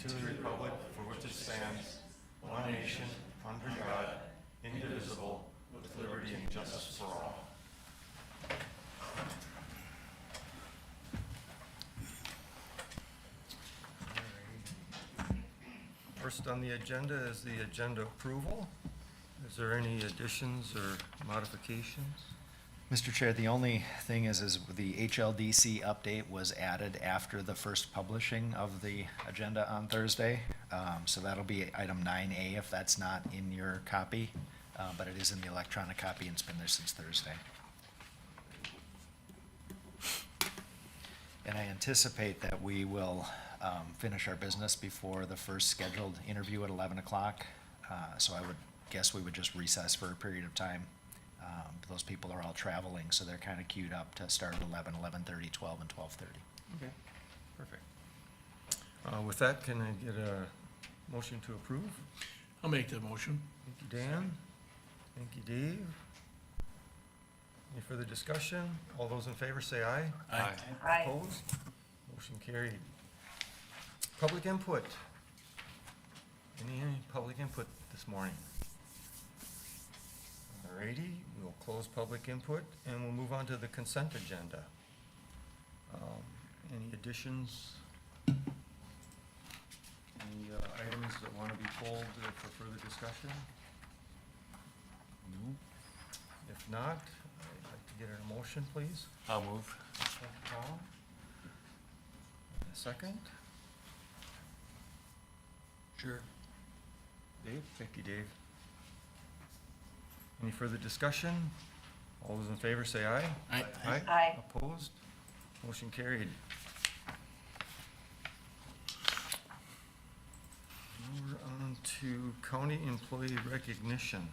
to the republic for which it stands, one nation, under God, indivisible, with liberty and justice for all. First on the agenda is the agenda approval. Is there any additions or modifications? Mr. Chair, the only thing is the HLDC update was added after the first publishing of the agenda on Thursday. So that'll be item 9A if that's not in your copy, but it is in the electronic copy and it's been there since Thursday. And I anticipate that we will finish our business before the first scheduled interview at 11 o'clock. So I would guess we would just recess for a period of time. Those people are all traveling, so they're kind of queued up to start at 11, 11:30, 12, and 12:30. Okay, perfect. With that, can I get a motion to approve? I'll make that motion. Thank you, Dan. Thank you, Dave. Any further discussion? All those in favor say aye. Aye. Aye. Opposed? Motion carried. Public input. Any public input this morning? Alrighty, we'll close public input and we'll move on to the consent agenda. Any additions? Any items that want to be pulled for further discussion? No. If not, I'd like to get a motion, please. I'll move. Paul? A second? Sure. Dave? Thank you, Dave. Any further discussion? All those in favor say aye. Aye. Aye. Opposed? Motion carried. Now we're on to county employee recognition.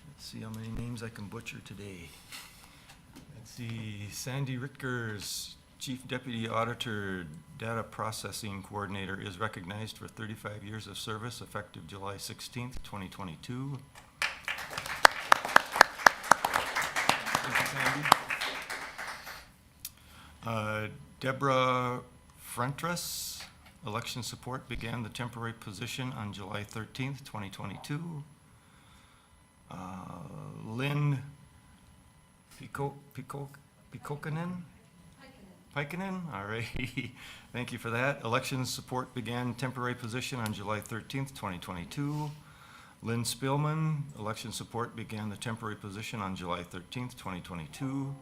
Let's see how many names I can butcher today. Let's see, Sandy Ritkers, Chief Deputy Auditor, Data Processing Coordinator, is recognized for 35 years of service effective July 16th, 2022. Thank you, Sandy. Deborah Frentras, election support, began the temporary position on July 13th, 2022. Lynn Pikokanen? Pikanen, all right. Thank you for that. Election support began temporary position on July 13th, 2022. Lynn Spillman, election support, began the temporary position on July 13th, 2022.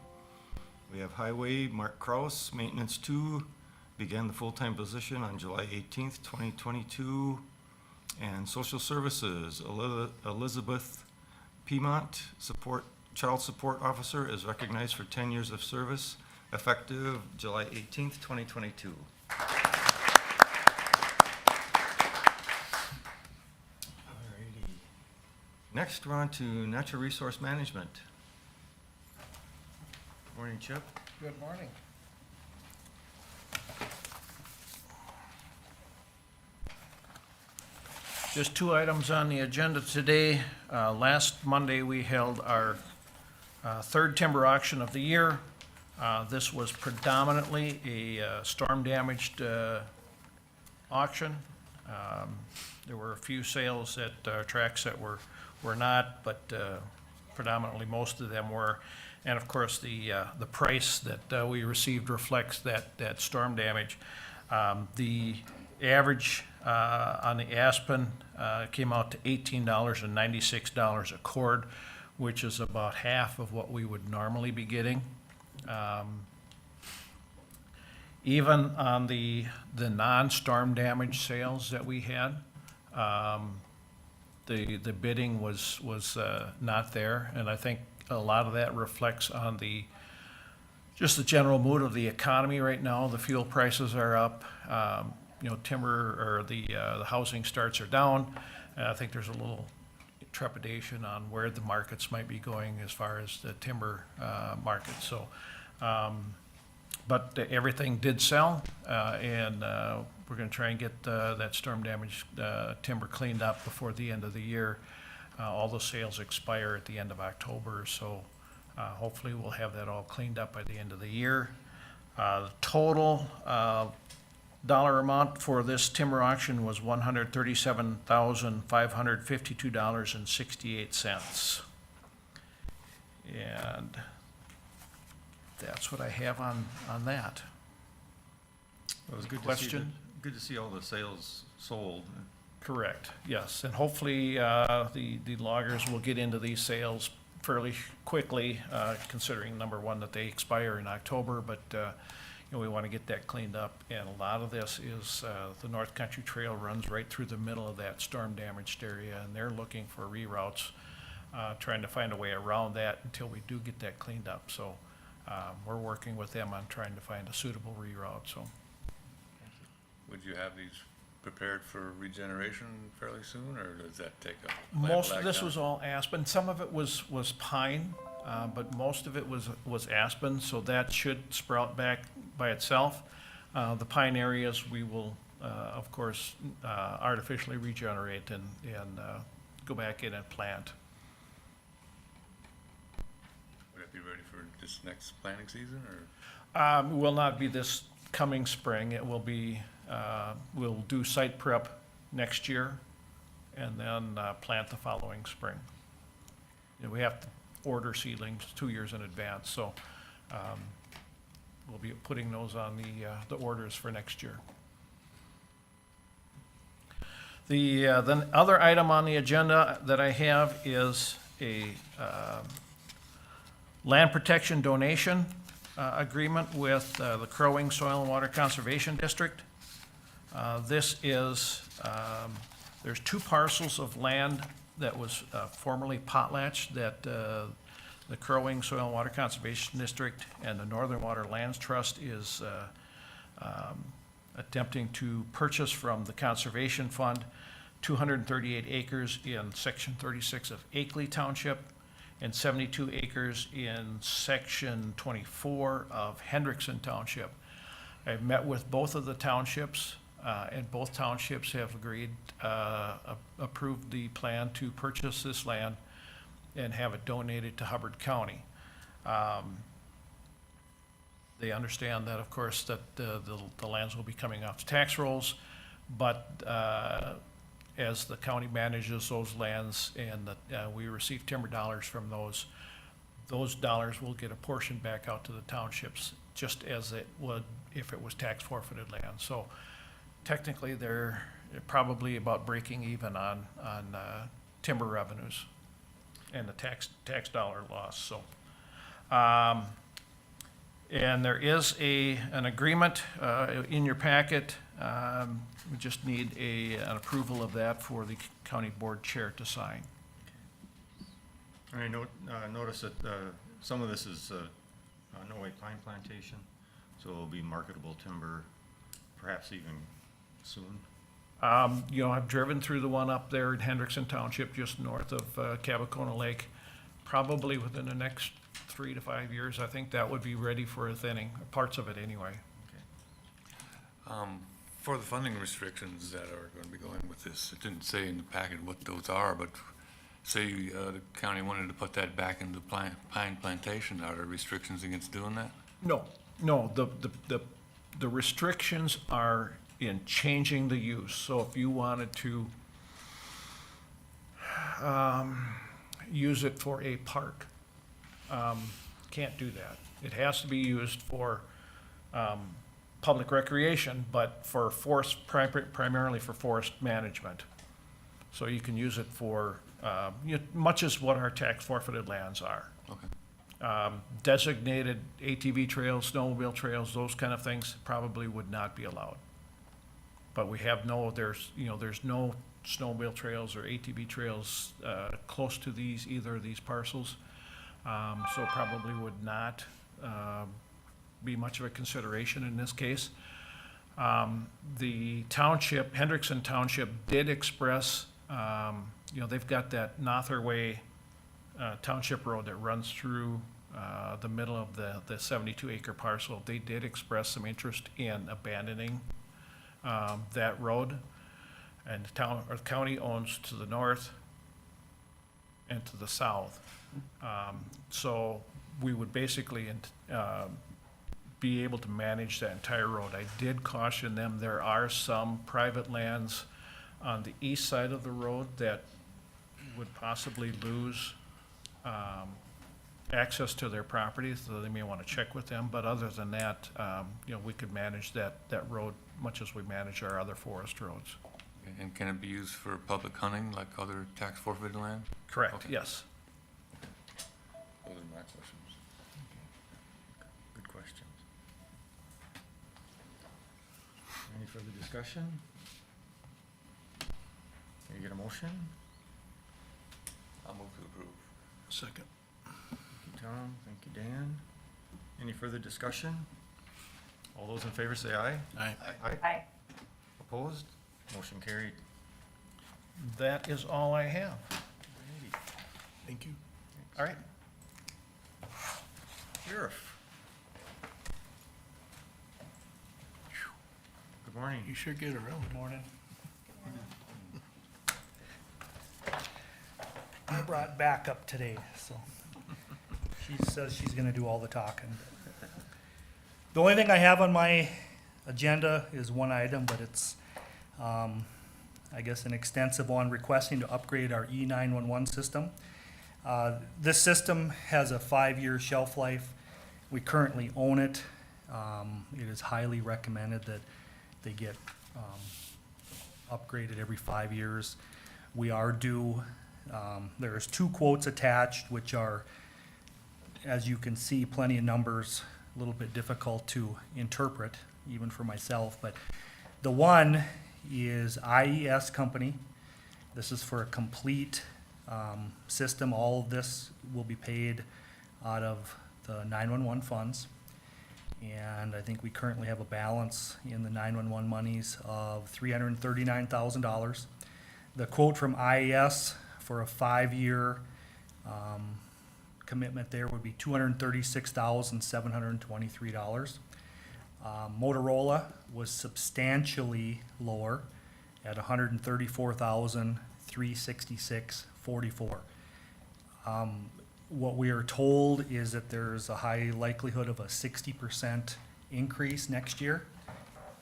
We have Highway, Mark Kraus, Maintenance 2, began the full-time position on July 18th, 2022. And Social Services, Elizabeth Piedmont, Child Support Officer, is recognized for 10 years of service, effective July 18th, 2022. Next, we're on to natural resource management. Morning, Chip. Good morning. Just two items on the agenda today. Last Monday, we held our third timber auction of the year. This was predominantly a storm-damaged auction. There were a few sales at tracks that were not, but predominantly most of them were. And of course, the price that we received reflects that storm damage. The average on the aspen came out to $18.96 a cord, which is about half of what we would normally be getting. Even on the non-storm damage sales that we had, the bidding was not there, and I think a lot of that reflects on just the general mood of the economy right now. The fuel prices are up, timber or the housing starts are down, and I think there's a little trepidation on where the markets might be going as far as the timber market. So, but everything did sell, and we're going to try and get that storm damage timber cleaned up before the end of the year. All the sales expire at the end of October, so hopefully we'll have that all cleaned up by the end of the year. The total Dollar amount for this timber auction was $137,552.68. And that's what I have on that. It was good to see, Question? good to see all the sales sold. Correct, yes, and hopefully, the loggers will get into these sales fairly quickly, considering, number one, that they expire in October, but, we want to get that cleaned up, and a lot of this is, the North Country Trail runs right through the middle of that storm-damaged area, and they're looking for reroutes, trying to find a way around that until we do get that cleaned up, so, we're working with them on trying to find a suitable reroute, so. Would you have these prepared for regeneration fairly soon, or does that take a? Most of this was all aspen, some of it was pine, but most of it was aspen, so that should sprout back by itself. The pine areas, we will, of course, artificially regenerate and go back in and plant. Would it be ready for this next planting season, or? Will not be this coming spring, it will be, we'll do site prep next year, and then plant the following spring. We have to order seedlings 2 years in advance, so we'll be putting those on the orders for next year. The other item on the agenda that I have is a land protection donation agreement with the Crow Soil and Water Conservation District. This is, there's 2 parcels of land that was formerly potlatch that the Crow Soil and Water Conservation District and the Northern Water Lands Trust is attempting to purchase from the Conservation Fund, 238 acres in Section 36 of Akeley Township and 72 acres in Section 24 of Hendrickson Township. I've met with both of the townships, and both townships have agreed, approved the plan to purchase this land and have it donated to Hubbard County. They understand that, of course, that the lands will be coming off the tax rolls, but as the county manages those lands and that we receive timber dollars from those dollars will get a portion back out to the townships, just as it would if it was tax forfeited land. So technically, they're probably about breaking even on timber revenues and the tax dollar loss, so. And there is an agreement in your packet. We just need an approval of that for the county board chair to sign. I notice that some of this is Norway pine plantation, so it'll be marketable timber, perhaps even soon. I've driven through the one up there in Hendrickson Township, just north of Cabacona Lake. Probably within the next 3 to 5 years, I think that would be ready for a thinning, parts of it anyway. For the funding restrictions that are going to be going with this, it didn't say in the packet what those are, but say the county wanted to put that back into pine plantation, are there restrictions against doing that? No, the restrictions are in changing the use. So if you wanted to use it for a park, can't do that. It has to be used for public recreation, but for primarily for forest management. So you can use it for much as what our tax forfeited lands are. Okay. Designated ATV trails, snowmobile trails, those kind of things probably would not be allowed. But we have there's no snowmobile trails or ATV trails close to either of these parcels. So probably would not be much of a consideration in this case. The township, Hendrickson Township, did express, they've got that Nother Way Township Road that runs through the middle of the 72-acre parcel. They did express some interest in abandoning that road, and the county owns to the north and to the south. So we would basically be able to manage that entire road. I did caution them, there are some private lands on the east side of the road that would possibly lose access to their property, so they may want to check with them. But other than that, we could manage that road much as we manage our other forest roads. And can it be used for public hunting like other tax forfeited land? Correct, Okay. yes. Those are my questions. Good questions. Any further discussion? Can you get a motion? I'll move to approve. Second. Thank you, Tom. Thank you, Dan. Any further discussion? All those in favor say aye. Aye. Aye. Opposed? Motion carried. That is all I have. Thank you. All right. Sheriff. Good morning. You sure get around. Morning. I brought backup today, so she says she's gonna do all the talking. The only thing I have on my agenda is one item, but it's, I guess, an extensive one, requesting to upgrade our E911 system. This system has a 5-year shelf life. We currently own it. It is highly recommended that they get upgraded every 5 years. We are due, there's 2 quotes attached, which are, as you can see, plenty of numbers, a little bit difficult to interpret, even for myself. But the one is IES Company. This is for a complete system. All of this will be paid out of the 911 funds. And I think we currently have a balance in the 911 monies of $339,000. The quote from IES for a 5-year commitment there would be $236,723. Motorola was substantially lower at $134,366.44. What we are told is that there's a high likelihood of a 60% increase next year.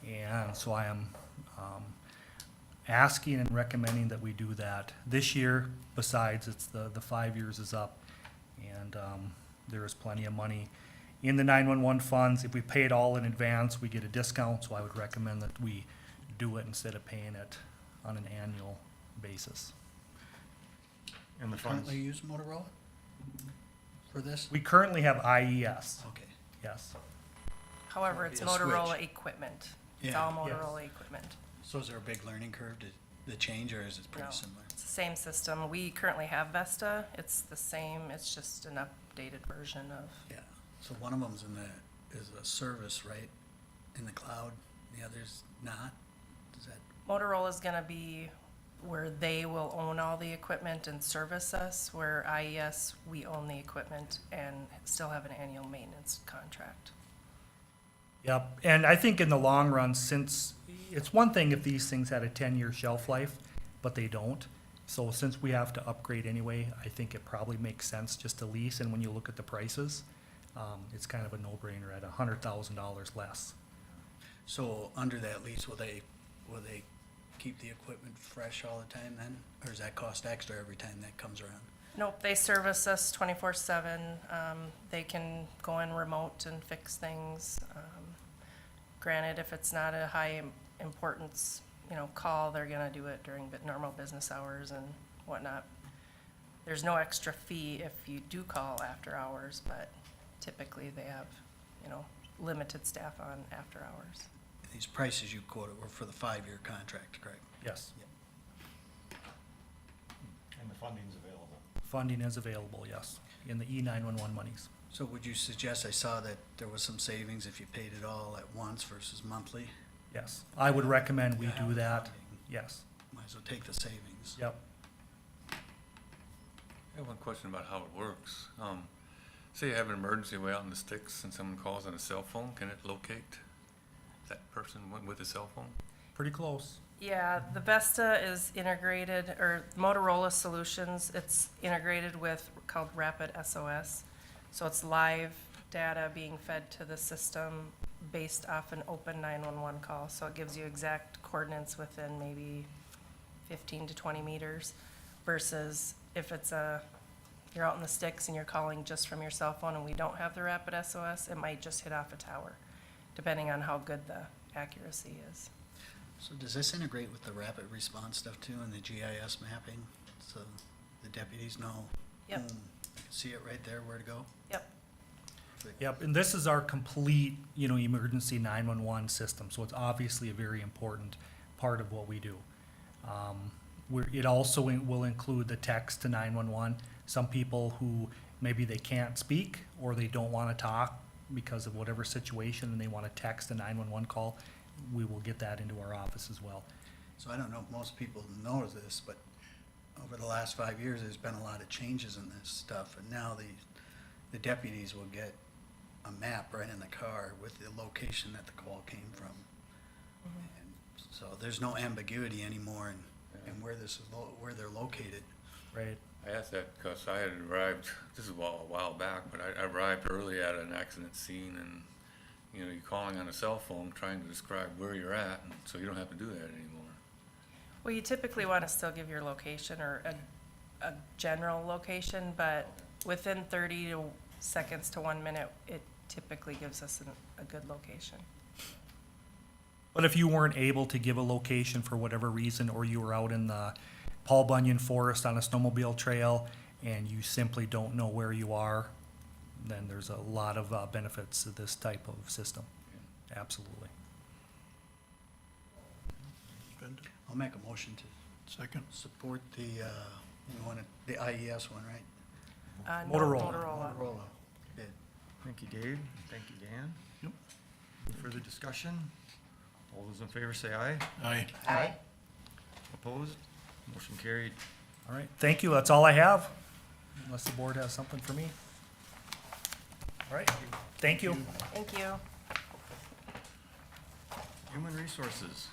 And so I am asking and recommending that we do that this year. Besides, it's the 5 years is up, and there is plenty of money in the 911 funds. If we pay it all in advance, we get a discount, so I would recommend that we do it instead of paying it on an annual basis. And the funds? Currently use Motorola for this? We currently have IES, Okay. yes. However, it's Be a Motorola switch. equipment. It's Yeah. all Yes. Motorola equipment. So is there a big learning curve to the change, or is it No, pretty similar? it's the same system. We currently have Vesta. It's the same, it's just an updated version of, Yeah. So one of them's is a service, right, in the cloud, the other's not? Is that, Motorola's gonna be where they will own all the equipment and service us, where IES, we own the equipment and still have an annual maintenance contract. Yep, and I think in the long run, since, it's one thing if these things had a 10-year shelf life, but they don't. So since we have to upgrade anyway, I think it probably makes sense just to lease, and when you look at the prices, it's kind of a no-brainer at $100,000 less. so under that lease, will they keep the equipment fresh all the time then? Or does that cost extra every time that comes around? Nope, they service us 24/7. They can go in remote and fix things. Granted, if it's not a high importance, call, they're gonna do it during normal business hours and whatnot. There's no extra fee if you do call after hours, but typically they have, limited staff on after hours. And these prices you quoted were for the 5-year contract, correct? Yes. And the funding's available. Funding is available, yes, in the E911 monies. So would you suggest, I saw that there was some savings if you paid it all at once versus monthly? Yes, I would recommend we To have do the that, funding. yes, Might as well take the savings. yep. I have one question about how it works. Say you have an emergency way out in the sticks and someone calls on a cell phone, can it locate that person with a cell phone? Pretty close. Yeah, the Vesta is integrated, or Motorola Solutions, it's integrated with called Rapid SOS. So it's live data being fed to the system based off an open 911 call. So it gives you exact coordinates within maybe 15 to 20 meters versus if it's you're out in the sticks and you're calling just from your cell phone and we don't have the rapid SOS, it might just hit off a tower, depending on how good the accuracy is. So does this integrate with the rapid response stuff too and the GIS mapping? So the deputies know, Yep. boom, they can see it right there, where to go? Yep. Yep, and this is our complete, emergency 911 system, so it's obviously a very important part of what we do. It also will include the text to 911. Some people who maybe they can't speak or they don't want to talk because of whatever situation and they want to text a 911 call, we will get that into our office as well. So I don't know if most people know this, but over the last 5 years, there's been a lot of changes in this stuff. And now the deputies will get a map right in the car with the location that the call came from. And so there's no ambiguity anymore in where where they're located. Right. I asked that because I had arrived, this is a while back, but I arrived early at an accident scene and, you're calling on a cell phone trying to describe where you're at, and so you don't have to do that anymore. Well, you typically want to still give your location or a general location, but within 30 seconds to 1 minute, it typically gives us a good location. But if you weren't able to give a location for whatever reason, or you were out in the Paul Bunyan Forest on a snowmobile trail and you simply don't know where you are, then there's a lot of benefits to this type of system. Absolutely. Spend it. I'll make a motion to Second. support the IES one, right? No, Motorola. Motorola bid. Thank you, Dave. Thank you, Dan. Yep. Any further discussion? All those in favor say aye. Aye. Aye. Opposed? Motion carried. All right, thank you, that's all I have, unless the board has something for me. All right, thank you. Thank you. Human Resources.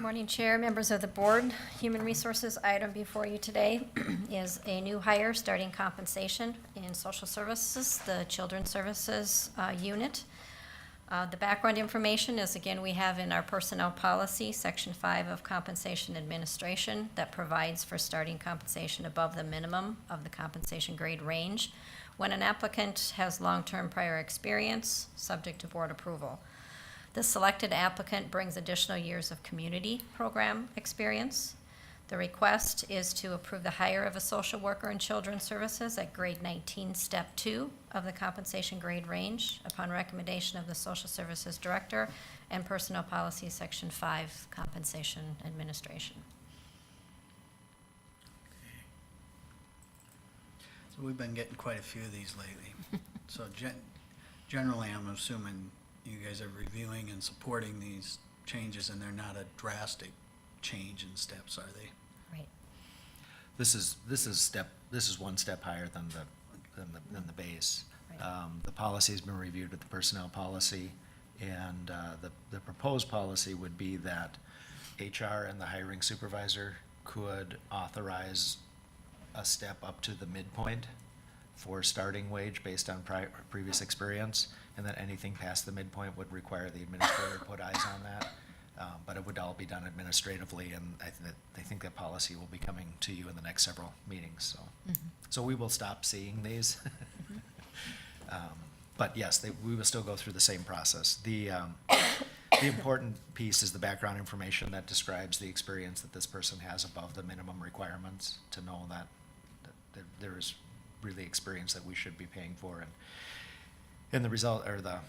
Morning, Chair, members of the board. Human Resources item before you today is a new hire starting compensation in social services, the Children's Services unit. The background information is, again, we have in our personnel policy, Section 5 of Compensation Administration, that provides for starting compensation above the minimum of the compensation grade range when an applicant has long-term prior experience, subject to board approval. The selected applicant brings additional years of community program experience. The request is to approve the hire of a social worker in children's services at grade 19, step 2 of the compensation grade range upon recommendation of the social services director and personnel policy section 5 compensation administration. So we've been getting quite a few of these lately. So generally, I'm assuming you guys are reviewing and supporting these changes, and they're not a drastic change in steps, are they? Right. This is one step higher than the base. Right. The policy's been reviewed with the personnel policy, and the proposed policy would be that HR and the hiring supervisor could authorize a step up to the midpoint for starting wage based on previous experience, and that anything past the midpoint would require the administrator to put eyes on that. But it would all be done administratively, and I think that policy will be coming to you in the next several meetings, so. So we will stop seeing these. But yes, we will still go through the same process. The important piece is the background information that describes the experience that this person has above the minimum requirements, to know that there is really experience that we should be paying for. And the result, or the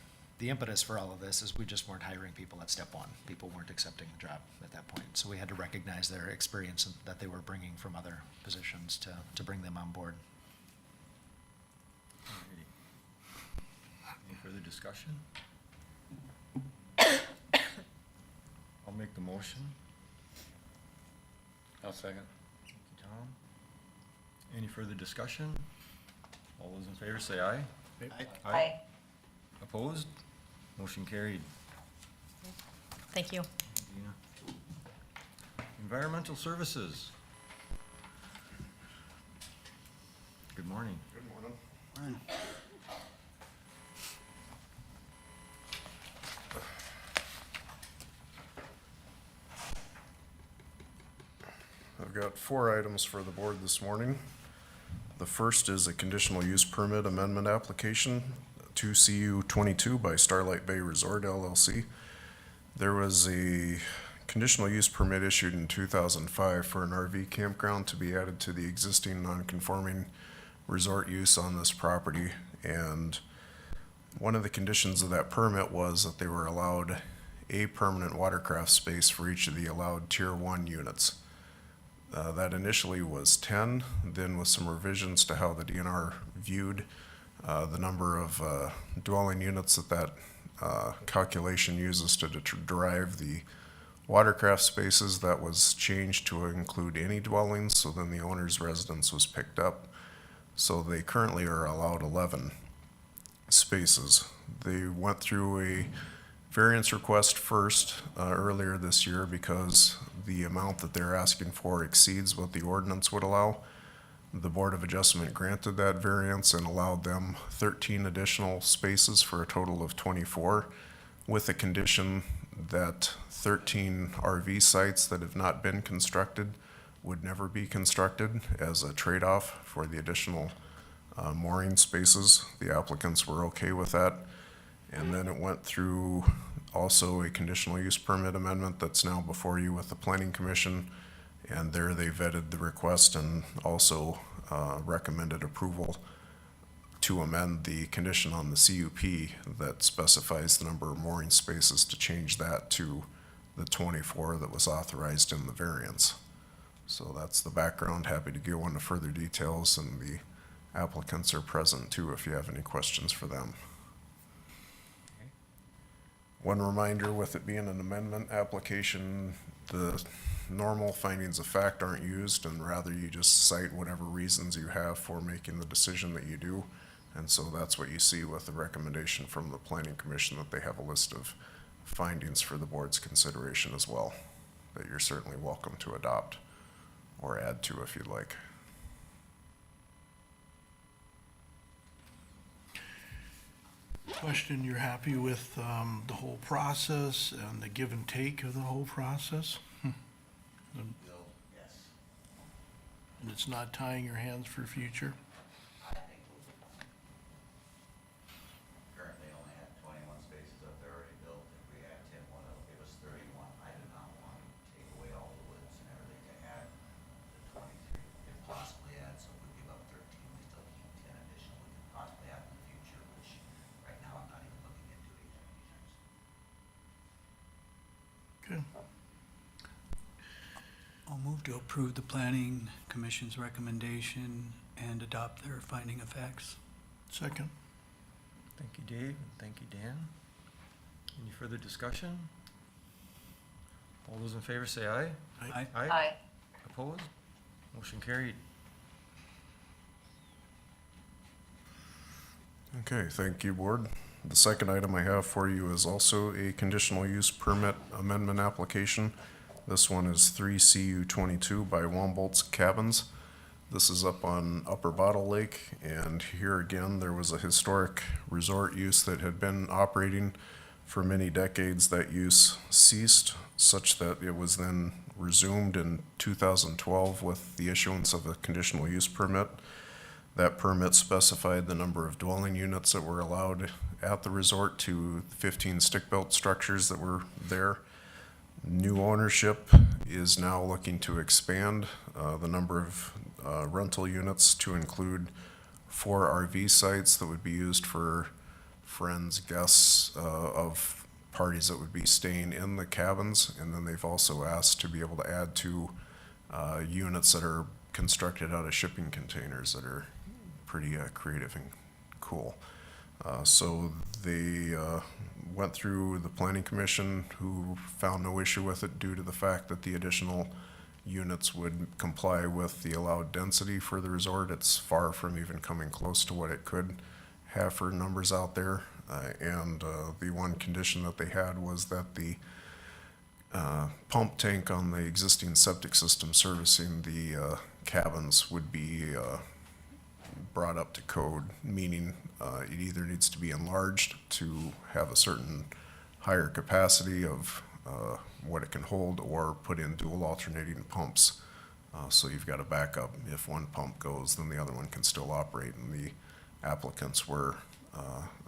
impetus for all of this is we just weren't hiring people at step 1. People weren't accepting the job at that point. So we had to recognize their experience that they were bringing from other positions to bring them on board. Alrighty. Any further discussion? I'll make the motion. I'll second. Thank you, Tom. Any further discussion? All those in favor say aye. Aye. Opposed? Motion carried. Thank you. Dina. Environmental Services. Good morning. I've got 4 items for the board this morning. The first is a conditional use permit amendment application to CU 22 by Starlight Bay Resort LLC. There was a conditional use permit issued in 2005 for an RV campground to be added to the existing non-conforming resort use on this property. And one of the conditions of that permit was that they were allowed a permanent watercraft space for each of the allowed Tier 1 units. That initially was 10, then with some revisions to how the DNR viewed the number of dwelling units that calculation uses to derive the watercraft spaces, that was changed to include any dwellings, so then the owner's residence was picked up. So they currently are allowed 11 spaces. They went through a variance request first earlier this year because the amount that they're asking for exceeds what the ordinance would allow. The Board of Adjustment granted that variance and allowed them 13 additional spaces for a total of 24, with the condition that 13 RV sites that have not been constructed would never be constructed as a trade-off for the additional mooring spaces. The applicants were okay with that. And then it went through also a conditional use permit amendment that's now before you with the Planning Commission. And there they vetted the request and also recommended approval to amend the condition on the CUP that specifies the number of mooring spaces to change that to the 24 that was authorized in the variance. So that's the background. Happy to go into further details, and the applicants are present too if you have any questions for them. One reminder, with it being an amendment application, the normal findings of fact aren't used, and rather you just cite whatever reasons you have for making the decision that you do. And so that's what you see with the recommendation from the Planning Commission, that they have a list of findings for the board's consideration as well, that you're certainly welcome to adopt or add to if you'd like. Question, you're happy with the whole process and the give and take of the whole process? And Yes, and it's not tying your hands for future? I think we'll be fine. Currently only have 21 spaces up there already built. If we add 10 more, that'll give us 31. I do not want to take away all the woods and everything to add the 23. If possibly add, so if we give up 13, we still keep 10 additional we can possibly have in the future, which right now I'm not even looking into it anytime soon. Okay. I'll move to approve the Planning Commission's recommendation and adopt their finding of facts. Second. Thank you, Dave, and thank you, Dan. Any further discussion? All those in favor say aye. Aye. Aye. Opposed? Motion carried. Okay, thank you, board. The second item I have for you is also a conditional use permit amendment application. This one is 3 CU 22 by Wombolt's Cabins. This is up on Upper Bottle Lake, and here again, there was a historic resort use that had been operating for many decades. That use ceased, such that it was then resumed in 2012 with the issuance of a conditional use permit. That permit specified the number of dwelling units that were allowed at the resort to 15 stick-built structures that were there. New ownership is now looking to expand the number of rental units to include 4 RV sites that would be used for friends, guests of parties that would be staying in the cabins. And then they've also asked to be able to add 2 units that are constructed out of shipping containers that are pretty creative and cool. So they went through the Planning Commission, who found no issue with it due to the fact that the additional units would comply with the allowed density for the resort. It's far from even coming close to what it could have for numbers out there. And the one condition that they had was that the pump tank on the existing septic system servicing the cabins would be brought up to code, meaning it either needs to be enlarged to have a certain higher capacity of what it can hold, or put in dual alternating pumps. So you've got a backup. If one pump goes, then the other one can still operate, and the applicants were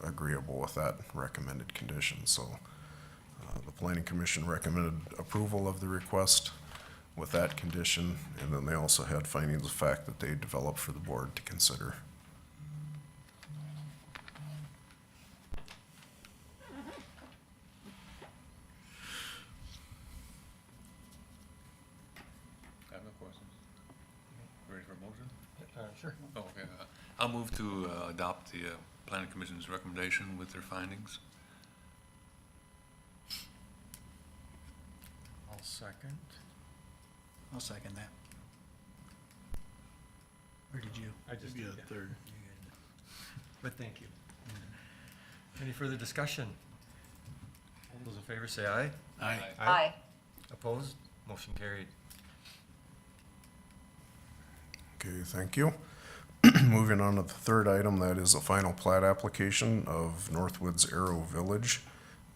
agreeable with that recommended condition. So the Planning Commission recommended approval of the request with that condition, and then they also had findings of fact that they developed for the board to consider. I have no questions. Ready for a motion? Sure. Oh, okay. I'll move to adopt the planning commission's recommendation with their findings. I'll second. I'll second that. Or did you? I just Be did, a yeah. third. But thank you. Any further discussion? All those in favor say aye. Aye. Opposed? Motion carried. Okay, thank you. Moving on to the third item, that is a final plat application of Northwoods Arrow Village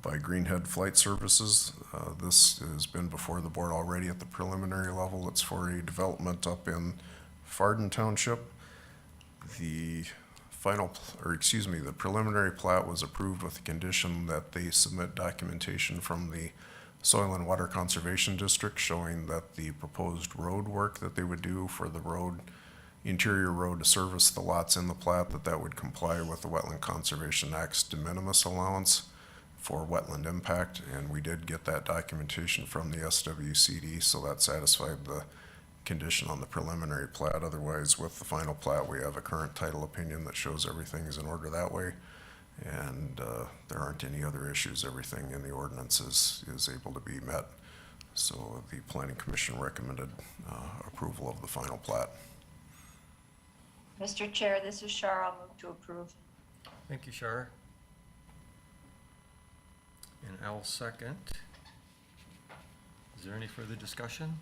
by Greenhead Flight Services. This has been before the board already at the preliminary level. It's for a development up in Fardin Township. The the preliminary plat was approved with the condition that they submit documentation from the Soil and Water Conservation District showing that the proposed road work that they would do for the road, interior road to service the lots in the plat, that would comply with the Wetland Conservation Act's de minimis allowance for wetland impact, and we did get that documentation from the SWCD, so that satisfied the condition on the preliminary plat. Otherwise, with the final plat, we have a current title opinion that shows everything is in order that way, and there aren't any other issues. Everything in the ordinance is able to be met. So the Planning Commission recommended approval of the final plat. Mr. Chair, this is Shar. I'll move to approve. Thank you, Shar. And Al second. Is there any further discussion?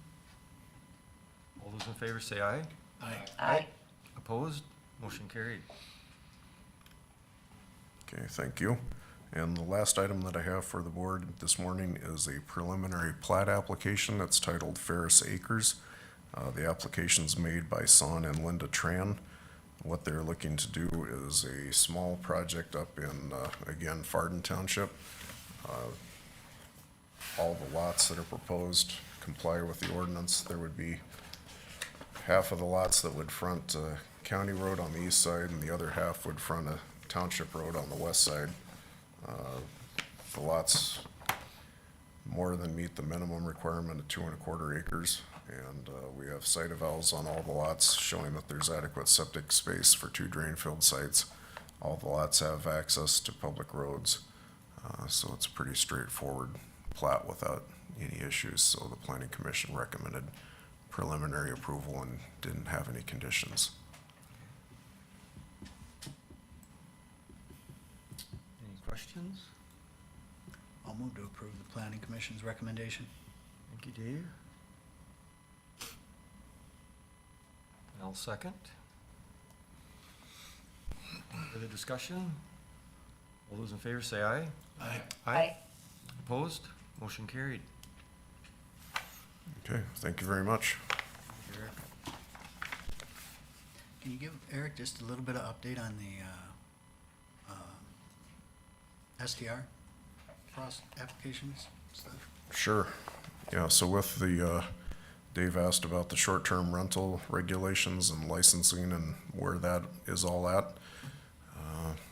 All those in favor say aye. Aye. Opposed? Motion carried. Okay, thank you. And the last item that I have for the board this morning is a preliminary plat application that's titled Ferris Acres. The application's made by Son and Linda Tran. What they're looking to do is a small project up in, again, Fardin Township. All the lots that are proposed comply with the ordinance. There would be half of the lots that would front County Road on the east side, and the other half would front a Township Road on the west side. The lots more than meet the minimum requirement of 2¼ acres, and we have site evals on all the lots showing that there's adequate septic space for 2 drain-filled sites. All the lots have access to public roads, so it's a pretty straightforward plat without any issues. So the Planning Commission recommended preliminary approval and didn't have any conditions. Any questions? I'll move to approve the planning commission's recommendation. Thank you, Dave. I'll second. Further discussion? All those in favor say aye. Aye. Opposed? Motion carried. Okay, thank you very much. Can you give Eric just a little bit of update on the STR applications stuff? Sure. Yeah, so with the, Dave asked about the short-term rental regulations and licensing and where that is all at.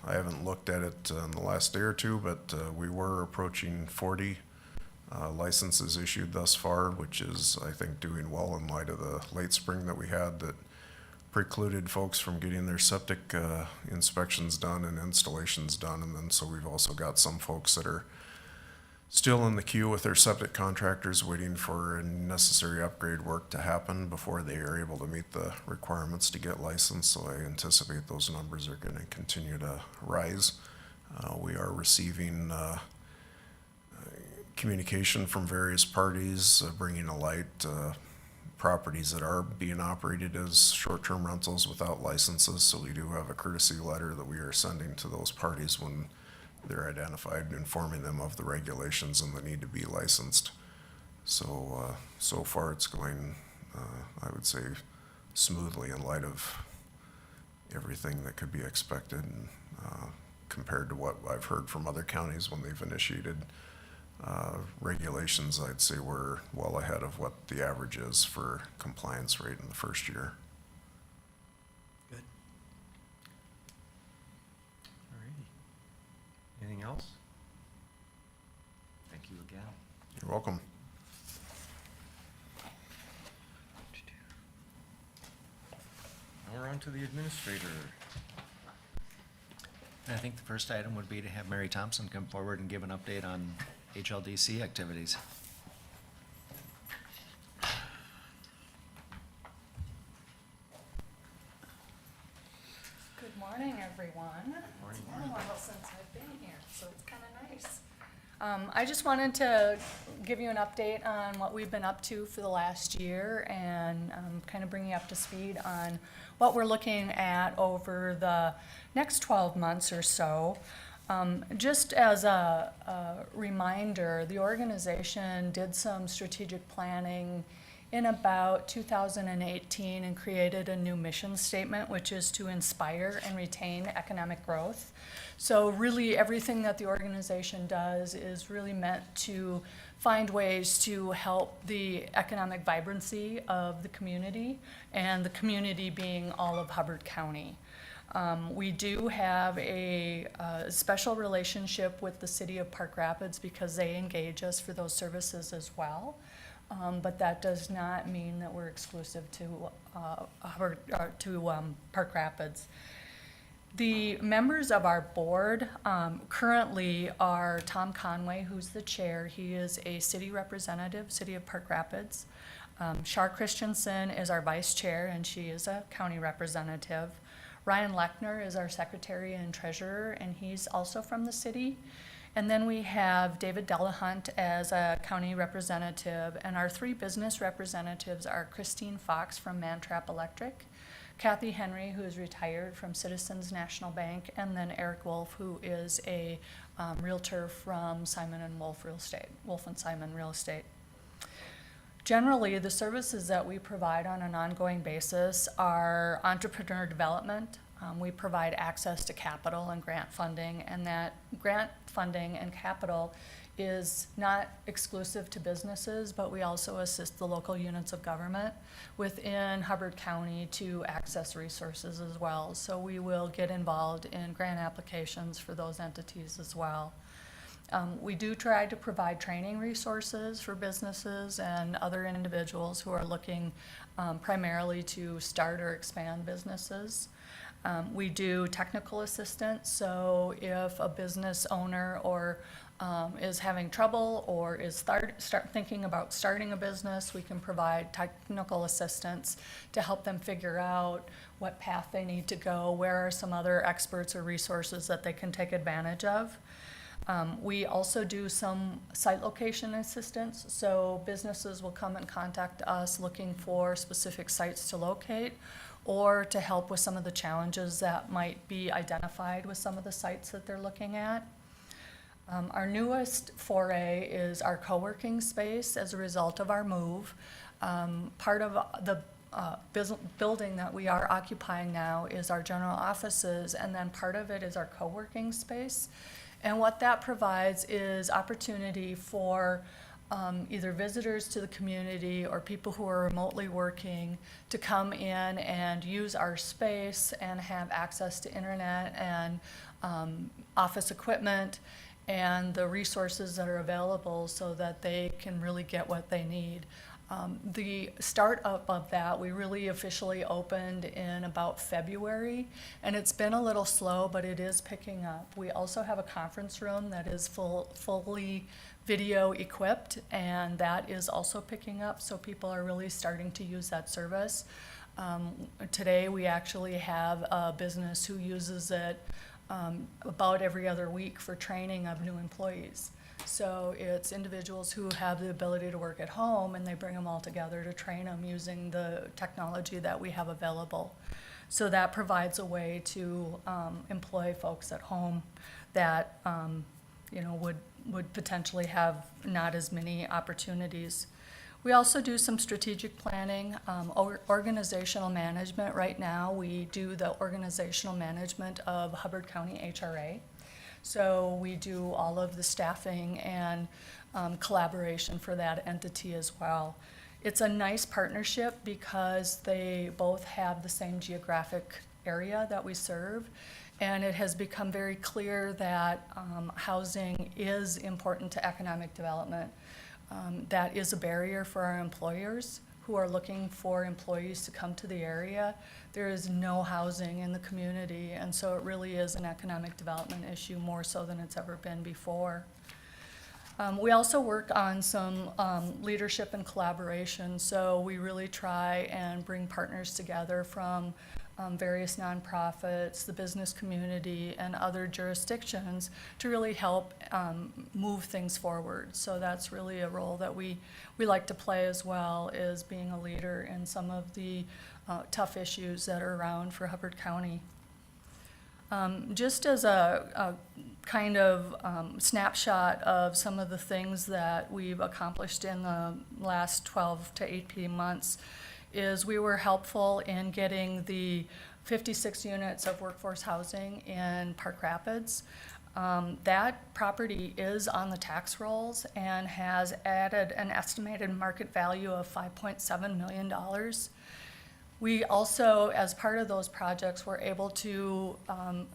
I haven't looked at it in the last day or two, but we were approaching 40 licenses issued thus far, which is, I think, doing well in light of the late spring that we had that precluded folks from getting their septic inspections done and installations done. And then so we've also got some folks that are still in the queue with their septic contractors waiting for necessary upgrade work to happen before they are able to meet the requirements to get licensed. So I anticipate those numbers are going to continue to rise. We are receiving communication from various parties, bringing to light properties that are being operated as short-term rentals without licenses. So we do have a courtesy letter that we are sending to those parties when they're identified, informing them of the regulations and the need to be licensed. So, so far it's going, I would say, smoothly in light of everything that could be expected, and, compared to what I've heard from other counties when they've initiated regulations. I'd say we're well ahead of what the average is for compliance rate in the first year. Good. Alrighty. Anything else? Thank you again. You're welcome. Now we're on to the administrator. And I think the first item would be to have Mary Thompson come forward and give an update on HLDC activities. Good morning, everyone. Morning. It's been a while since I've been here, so it's kind of nice. I just wanted to give you an update on what we've been up to for the last year and kind of bring you up to speed on what we're looking at over the next 12 months or so. Just as a reminder, the organization did some strategic planning in about 2018 and created a new mission statement, which is to inspire and retain economic growth. So really everything that the organization does is really meant to find ways to help the economic vibrancy of the community, and the community being all of Hubbard County. We do have a special relationship with the city of Park Rapids because they engage us for those services as well. But that does not mean that we're exclusive to Park Rapids. The members of our board currently are Tom Conway, who's the chair. He is a city representative, City of Park Rapids. Shar Christensen is our vice chair, and she is a county representative. Ryan Lechner is our secretary and treasurer, and he's also from the city. And then we have David Delahunt as a county representative, and our three business representatives are Christine Fox from Mantrap Electric, Kathy Henry, who is retired from Citizens National Bank, and then Eric Wolf, who is a realtor from Simon and Wolf Real Estate, Wolf and Simon Real Estate. Generally, the services that we provide on an ongoing basis are entrepreneur development. We provide access to capital and grant funding, and that grant funding and capital is not exclusive to businesses, but we also assist the local units of government within Hubbard County to access resources as well. So we will get involved in grant applications for those entities as well. We do try to provide training resources for businesses and other individuals who are looking primarily to start or expand businesses. We do technical assistance, so if a business owner or is having trouble or is start thinking about starting a business, we can provide technical assistance to help them figure out what path they need to go, where are some other experts or resources that they can take advantage of. We also do some site location assistance, so businesses will come and contact us looking for specific sites to locate or to help with some of the challenges that might be identified with some of the sites that they're looking at. Our newest foray is our co-working space as a result of our move. Part of the building that we are occupying now is our general offices, and then part of it is our co-working space. And what that provides is opportunity for either visitors to the community or people who are remotely working to come in and use our space and have access to internet and office equipment and the resources that are available so that they can really get what they need. The startup of that, we really officially opened in about February, and it's been a little slow, but it is picking up. We also have a conference room that is fully video equipped, and that is also picking up, so people are really starting to use that service. Today, we actually have a business who uses it about every other week for training of new employees. So it's individuals who have the ability to work at home, and they bring them all together to train them using the technology that we have available. So that provides a way to employ folks at home that would potentially have not as many opportunities. We also do some strategic planning, organizational management. Right now, we do the organizational management of Hubbard County HRA. So we do all of the staffing and collaboration for that entity as well. It's a nice partnership because they both have the same geographic area that we serve. And it has become very clear that housing is important to economic development. That is a barrier for our employers who are looking for employees to come to the area. There is no housing in the community, and so it really is an economic development issue more so than it's ever been before. We also work on some leadership and collaboration, so we really try and bring partners together from various nonprofits, the business community, and other jurisdictions to really help move things forward. So that's really a role that we like to play as well, is being a leader in some of the tough issues that are around for Hubbard County. Just as a kind of snapshot of some of the things that we've accomplished in the last 12 to 18 months, is we were helpful in getting the 56 units of workforce housing in Park Rapids. That property is on the tax rolls and has added an estimated market value of $5.7 million. We also, as part of those projects, were able to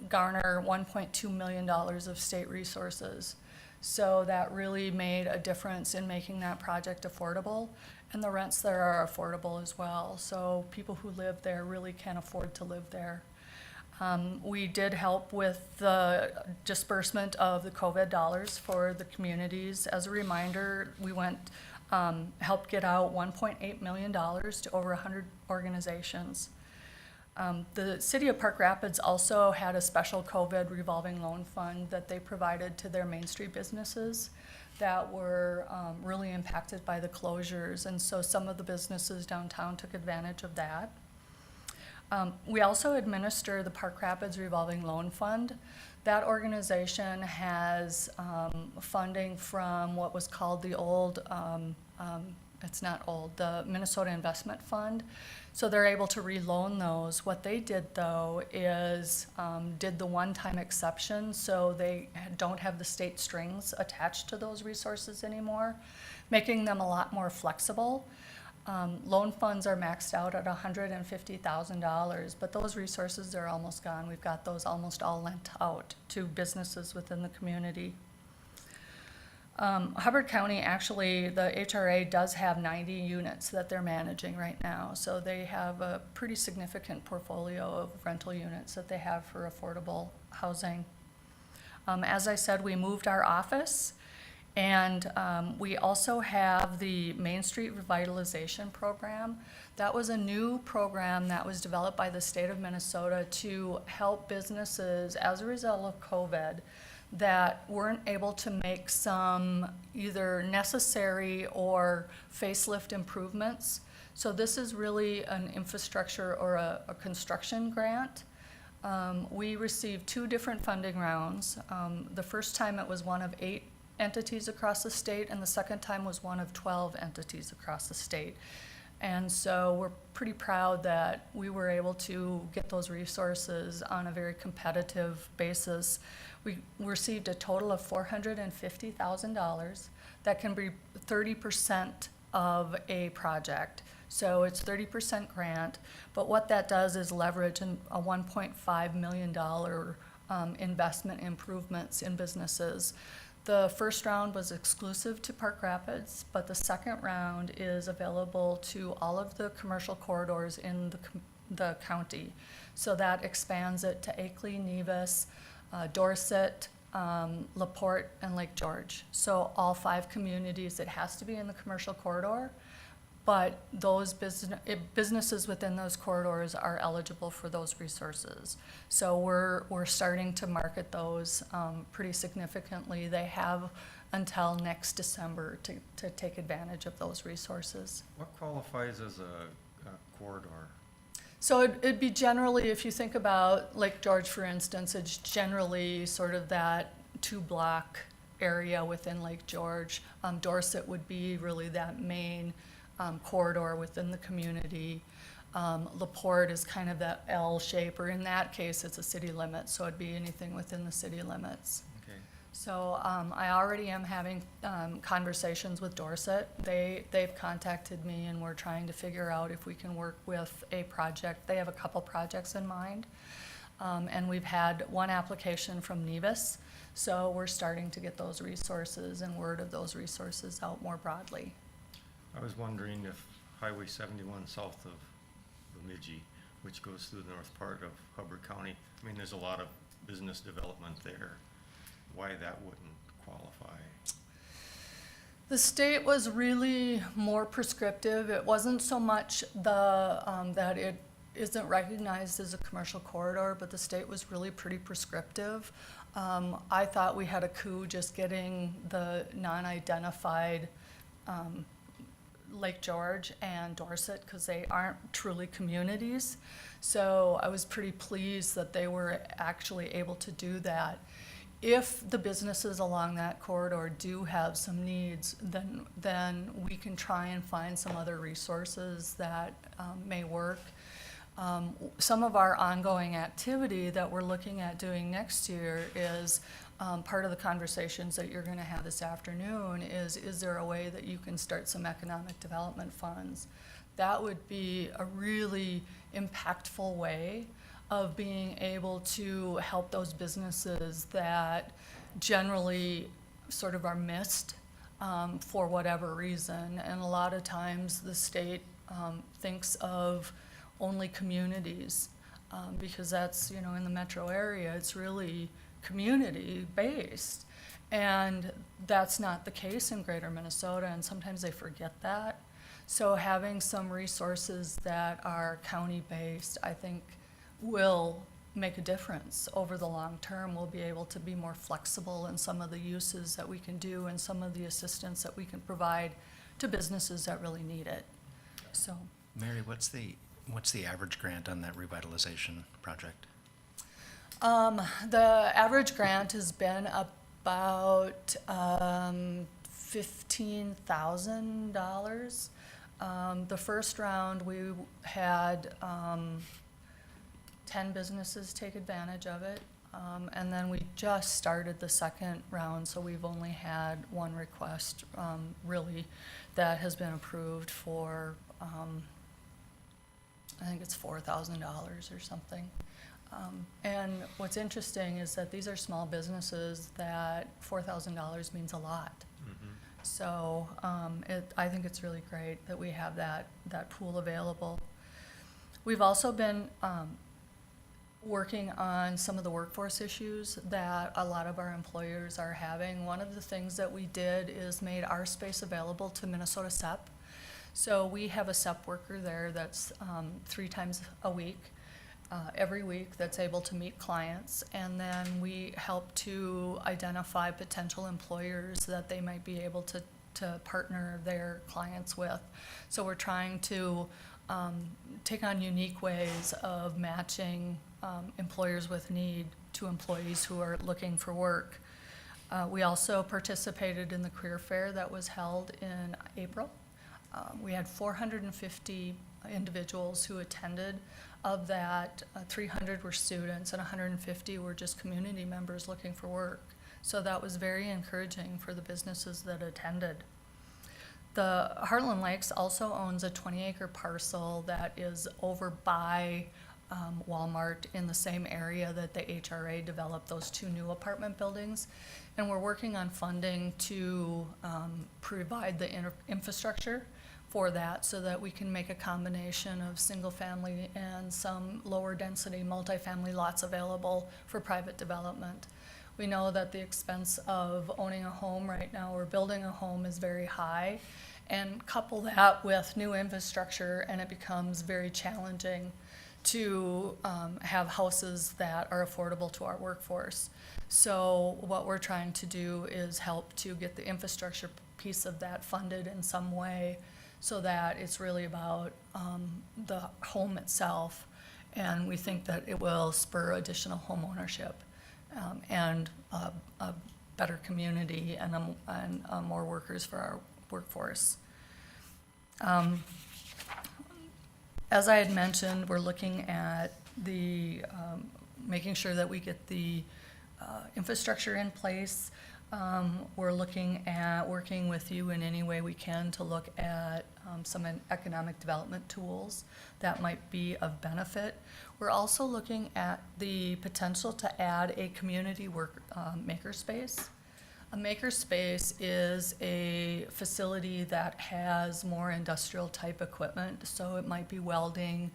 garner $1.2 million of state resources. So that really made a difference in making that project affordable. And the rents there are affordable as well. So people who live there really can afford to live there. We did help with the disbursement of the COVID dollars for the communities. As a reminder, we helped get out $1.8 million to over 100 organizations. The city of Park Rapids also had a special COVID revolving loan fund that they provided to their Main Street businesses that were really impacted by the closures, and so some of the businesses downtown took advantage of that. We also administer the Park Rapids Revolving Loan Fund. That organization has funding from what was called the the Minnesota Investment Fund. So they're able to reloan those. What they did, though, is did the one-time exception, so they don't have the state strings attached to those resources anymore, making them a lot more flexible. Loan funds are maxed out at $150,000, but those resources are almost gone. We've got those almost all lent out to businesses within the community. Hubbard County, actually, the HRA does have 90 units that they're managing right now. So they have a pretty significant portfolio of rental units that they have for affordable housing. As I said, we moved our office, and we also have the Main Street Revitalization Program. That was a new program that was developed by the state of Minnesota to help businesses as a result of COVID that weren't able to make some either necessary or facelift improvements. So this is really an infrastructure or a construction grant. We received 2 different funding rounds. The first time it was one of 8 entities across the state, and the second time was one of 12 entities across the state. And so we're pretty proud that we were able to get those resources on a very competitive basis. We received a total of $450,000 that can be 30% of a project. So it's 30% grant, but what that does is leverage a $1.5 million investment improvements in businesses. The first round was exclusive to Park Rapids, but the second round is available to all of the commercial corridors in the county. So that expands it to Akeley, Nevis, Dorset, LaPorte, and Lake George. So all 5 communities, it has to be in the commercial corridor, but those businesses within those corridors are eligible for those resources. So we're starting to market those pretty significantly. They have until next December to take advantage of those resources. What qualifies as a corridor? So it'd be generally, if you think about Lake George, for instance, it's generally sort of that 2-block area within Lake George. Dorset would be really that main corridor within the community. LaPorte is kind of that L shape, or in that case, it's a city limit, so it'd be anything within the city limits. Okay. So I already am having conversations with Dorset. They've contacted me, and we're trying to figure out if we can work with a project. They have a couple projects in mind. And we've had one application from Nevis, so we're starting to get those resources and word of those resources out more broadly. I was wondering if Highway 71 south of Bemidji, which goes through the north part of Hubbard County, I mean, there's a lot of business development there, why that wouldn't qualify? The state was really more prescriptive. It wasn't so much that it isn't recognized as a commercial corridor, but the state was really pretty prescriptive. I thought we had a coup just getting the non-identified Lake George and Dorset, because they aren't truly communities. So I was pretty pleased that they were actually able to do that. If the businesses along that corridor do have some needs, then we can try and find some other resources that may work. Some of our ongoing activity that we're looking at doing next year is part of the conversations that you're going to have this afternoon is there a way that you can start some economic development funds? That would be a really impactful way of being able to help those businesses that generally sort of are missed for whatever reason. And a lot of times the state thinks of only communities because that's, you know, in the metro area, it's really community-based. And that's not the case in greater Minnesota, and sometimes they forget that. So having some resources that are county-based, I think, will make a difference over the long term. We'll be able to be more flexible in some of the uses that we can do and some of the assistance that we can provide to businesses that really need it. So, Mary, what's the average grant on that revitalization project? the average grant has been about $15,000. The first round, we had 10 businesses take advantage of it. And then we just started the second round, so we've only had one request, really, that has been approved for, I think it's $4,000 or something. And what's interesting is that these are small businesses that $4,000 means a lot. So I think it's really great that we have that pool available. We've also been working on some of the workforce issues that a lot of our employers are having. One of the things that we did is made our space available to Minnesota SEP. So we have a SEP worker there that's 3 times a week, every week, that's able to meet clients. And then we help to identify potential employers that they might be able to partner their clients with. So we're trying to take on unique ways of matching employers with need to employees who are looking for work. We also participated in the career fair that was held in April. We had 450 individuals who attended. Of that, 300 were students and 150 were just community members looking for work. So that was very encouraging for the businesses that attended. The Heartland Lakes also owns a 20-acre parcel that is over by Walmart in the same area that the HRA developed those 2 new apartment buildings. And we're working on funding to provide the infrastructure for that so that we can make a combination of single-family and some lower-density multifamily lots available for private development. We know that the expense of owning a home right now or building a home is very high, and couple that with new infrastructure, and it becomes very challenging to have houses that are affordable to our workforce. So what we're trying to do is help to get the infrastructure piece of that funded in some way so that it's really about the home itself. And we think that it will spur additional home ownership and a better community and more workers for our workforce. As I had mentioned, we're looking at the, making sure that we get the infrastructure in place. We're looking at working with you in any way we can to look at some economic development tools that might be of benefit. We're also looking at the potential to add a community makerspace. A makerspace is a facility that has more industrial type equipment, so it might be welding,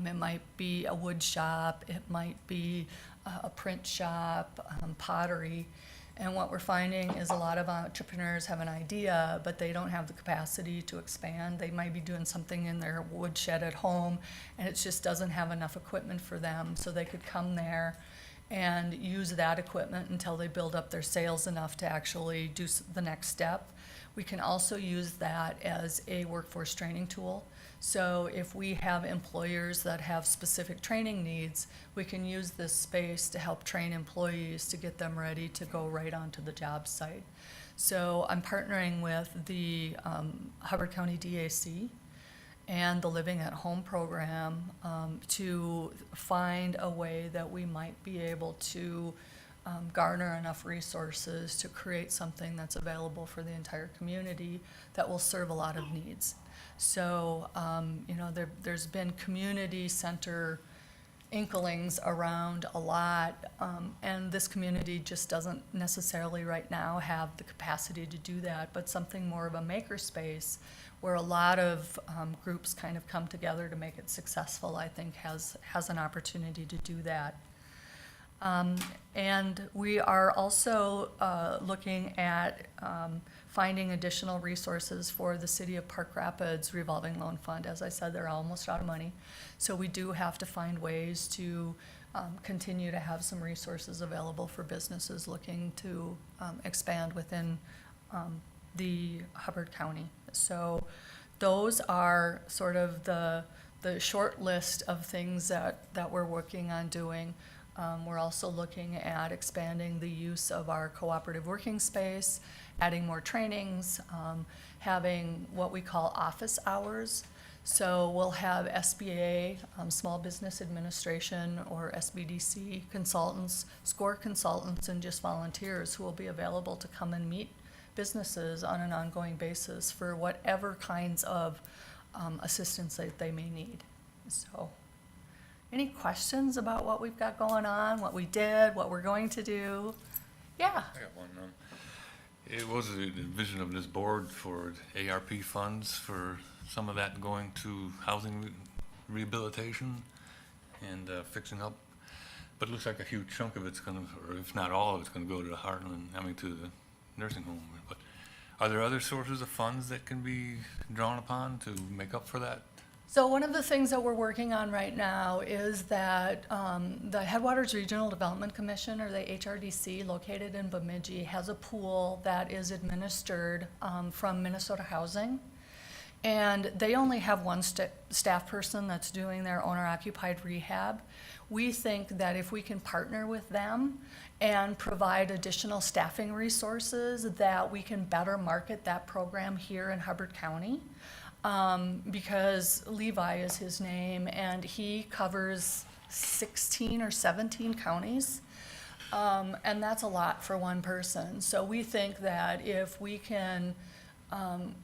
it might be a wood shop, it might be a print shop, pottery. And what we're finding is a lot of entrepreneurs have an idea, but they don't have the capacity to expand. They might be doing something in their woodshed at home, and it just doesn't have enough equipment for them, so they could come there and use that equipment until they build up their sales enough to actually do the next step. We can also use that as a workforce training tool. So if we have employers that have specific training needs, we can use this space to help train employees to get them ready to go right onto the job site. So I'm partnering with the Hubbard County DAC and the Living at Home program to find a way that we might be able to garner enough resources to create something that's available for the entire community that will serve a lot of needs. So, there's been community center inklings around a lot, and this community just doesn't necessarily right now have the capacity to do that, but something more of a makerspace where a lot of groups kind of come together to make it successful, I think has an opportunity to do that. And we are also looking at finding additional resources for the City of Park Rapids revolving loan fund. As I said, they're almost out of money. So we do have to find ways to continue to have some resources available for businesses looking to expand within the Hubbard County. So those are sort of the short list of things that we're working on doing. We're also looking at expanding the use of our cooperative working space, adding more trainings, having what we call office hours. So we'll have SBA, Small Business Administration, or SBDC consultants, SCORE consultants, and just volunteers who will be available to come and meet businesses on an ongoing basis for whatever kinds of assistance that they may need. So, any questions about what we've got going on, what we did, what we're going to do? Yeah. I got one. It was the vision of this board for ARP funds for some of that going to housing rehabilitation and fixing up. But it looks like a huge chunk of it's going to, or if not all of it's going to go to the to the nursing home. But are there other sources of funds that can be drawn upon to make up for that? So one of the things that we're working on right now is that the Headwaters Regional Development Commission, or the HRDC, located in Bemidji, has a pool that is administered from Minnesota Housing. And they only have one staff person that's doing their owner-occupied rehab. We think that if we can partner with them and provide additional staffing resources, that we can better market that program here in Hubbard County. Because Levi is his name, and he covers 16 or 17 counties, and that's a lot for one person. So we think that if we can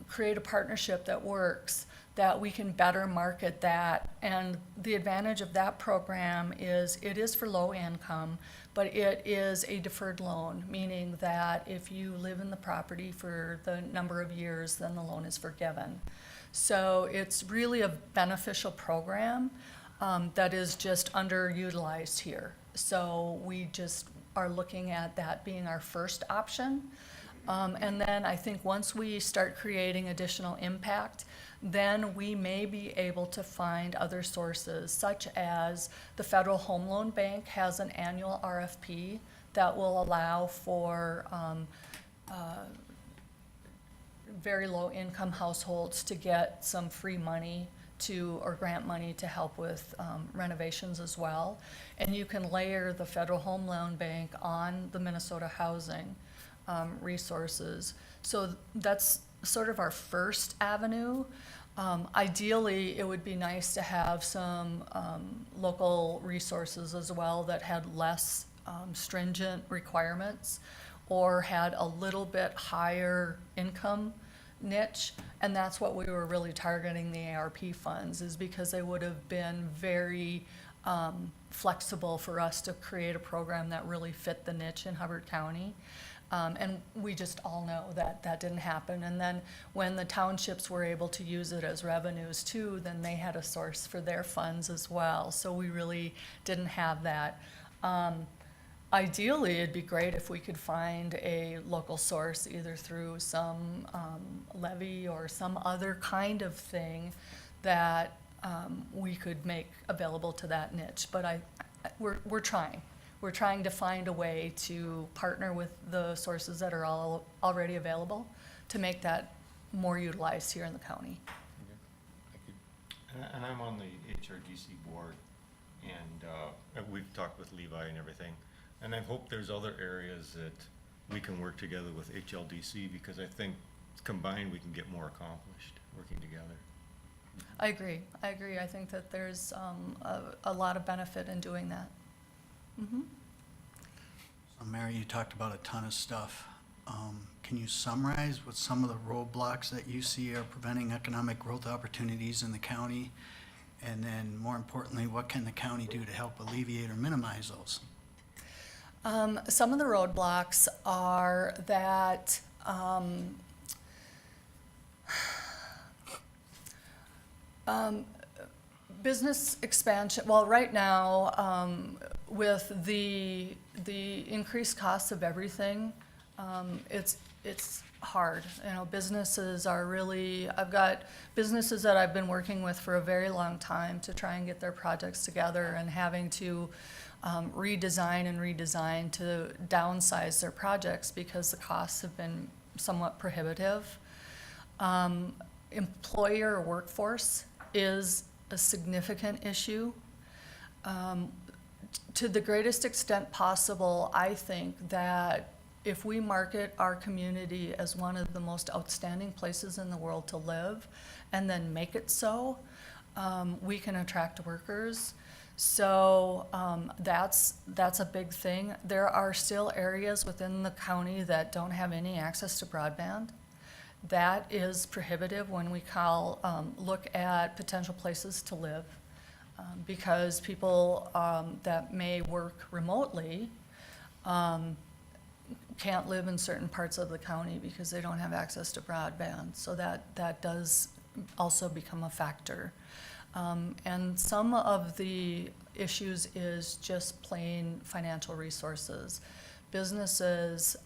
create a partnership that works, that we can better market that. And the advantage of that program is it is for low income, but it is a deferred loan, meaning that if you live in the property for the number of years, then the loan is forgiven. So it's really a beneficial program that is just underutilized here. So we just are looking at that being our first option. And then I think once we start creating additional impact, then we may be able to find other sources, such as the Federal Home Loan Bank has an annual RFP that will allow for very low-income households to get some free money or grant money to help with renovations as well. And you can layer the Federal Home Loan Bank on the Minnesota Housing resources. So that's sort of our first avenue. Ideally, it would be nice to have some local resources as well that had less stringent requirements or had a little bit higher income niche, and that's what we were really targeting the ARP funds, is because they would have been very flexible for us to create a program that really fit the niche in Hubbard County. And we just all know that that didn't happen. And then when the townships were able to use it as revenues too, then they had a source for their funds as well. So we really didn't have that. Ideally, it'd be great if we could find a local source, either through some levy or some other kind of thing that we could make available to that niche. But we're trying. We're trying to find a way to partner with the sources that are already available to make that more utilized here in the county. And I'm on the HRDC board, and we've talked with Levi and everything. And I hope there's other areas that we can work together with HLDC, because I think combined we can get more accomplished working together. I agree. I think that there's a lot of benefit in doing that. Mm-hmm. So Mary, you talked about a ton of stuff. Can you summarize what some of the roadblocks that you see are preventing economic growth opportunities in the county? And then more importantly, what can the county do to help alleviate or minimize those? Some of the roadblocks are that business expansion. Well, right now, with the increased costs of everything, it's hard. You know, businesses are really. I've got businesses that I've been working with for a very long time to try and get their projects together, and having to redesign to downsize their projects because the costs have been somewhat prohibitive. Employer workforce is a significant issue. To the greatest extent possible, I think that if we market our community as one of the most outstanding places in the world to live, and then make it so, we can attract workers. So that's a big thing. There are still areas within the county that don't have any access to broadband. That is prohibitive when we look at potential places to live, because people that may work remotely can't live in certain parts of the county because they don't have access to broadband. So that does also become a factor. And some of the issues is just plain financial resources. Businesses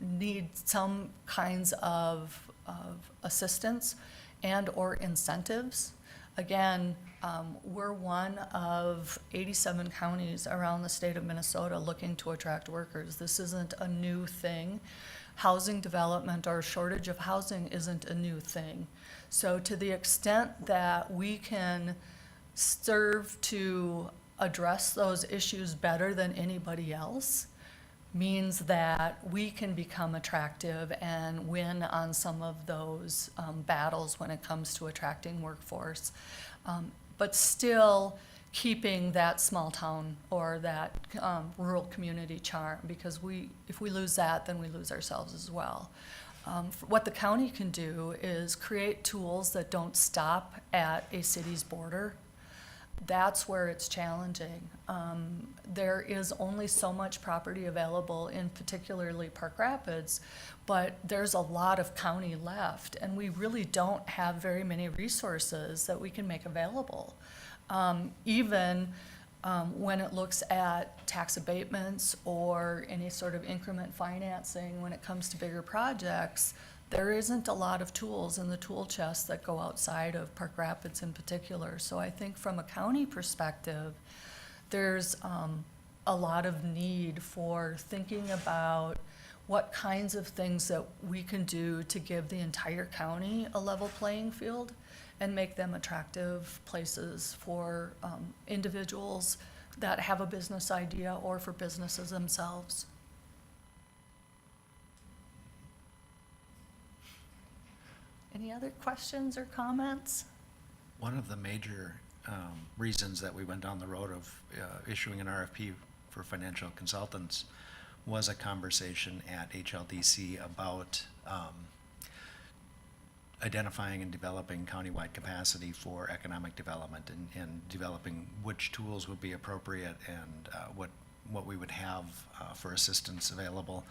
need some kinds of assistance and or incentives. Again, we're one of 87 counties around the state of Minnesota looking to attract workers. This isn't a new thing. Housing development or shortage of housing isn't a new thing. So to the extent that we can serve to address those issues better than anybody else, means that we can become attractive and win on some of those battles when it comes to attracting workforce, but still keeping that small town or that rural community charm, because if we lose that, then we lose ourselves as well. What the county can do is create tools that don't stop at a city's border. That's where it's challenging. There is only so much property available in particularly Park Rapids, but there's a lot of county left, and we really don't have very many resources that we can make available. Even when it looks at tax abatements or any sort of increment financing, when it comes to bigger projects, there isn't a lot of tools in the tool chest that go outside of Park Rapids in particular. So I think from a county perspective, there's a lot of need for thinking about what kinds of things that we can do to give the entire county a level playing field and make them attractive places for individuals that have a business idea or for businesses themselves. Any other questions or comments? One of the major reasons that we went down the road of issuing an RFP for financial consultants was a conversation at HLDC about identifying and developing countywide capacity for economic development and developing which tools would be appropriate and what we would have for assistance available.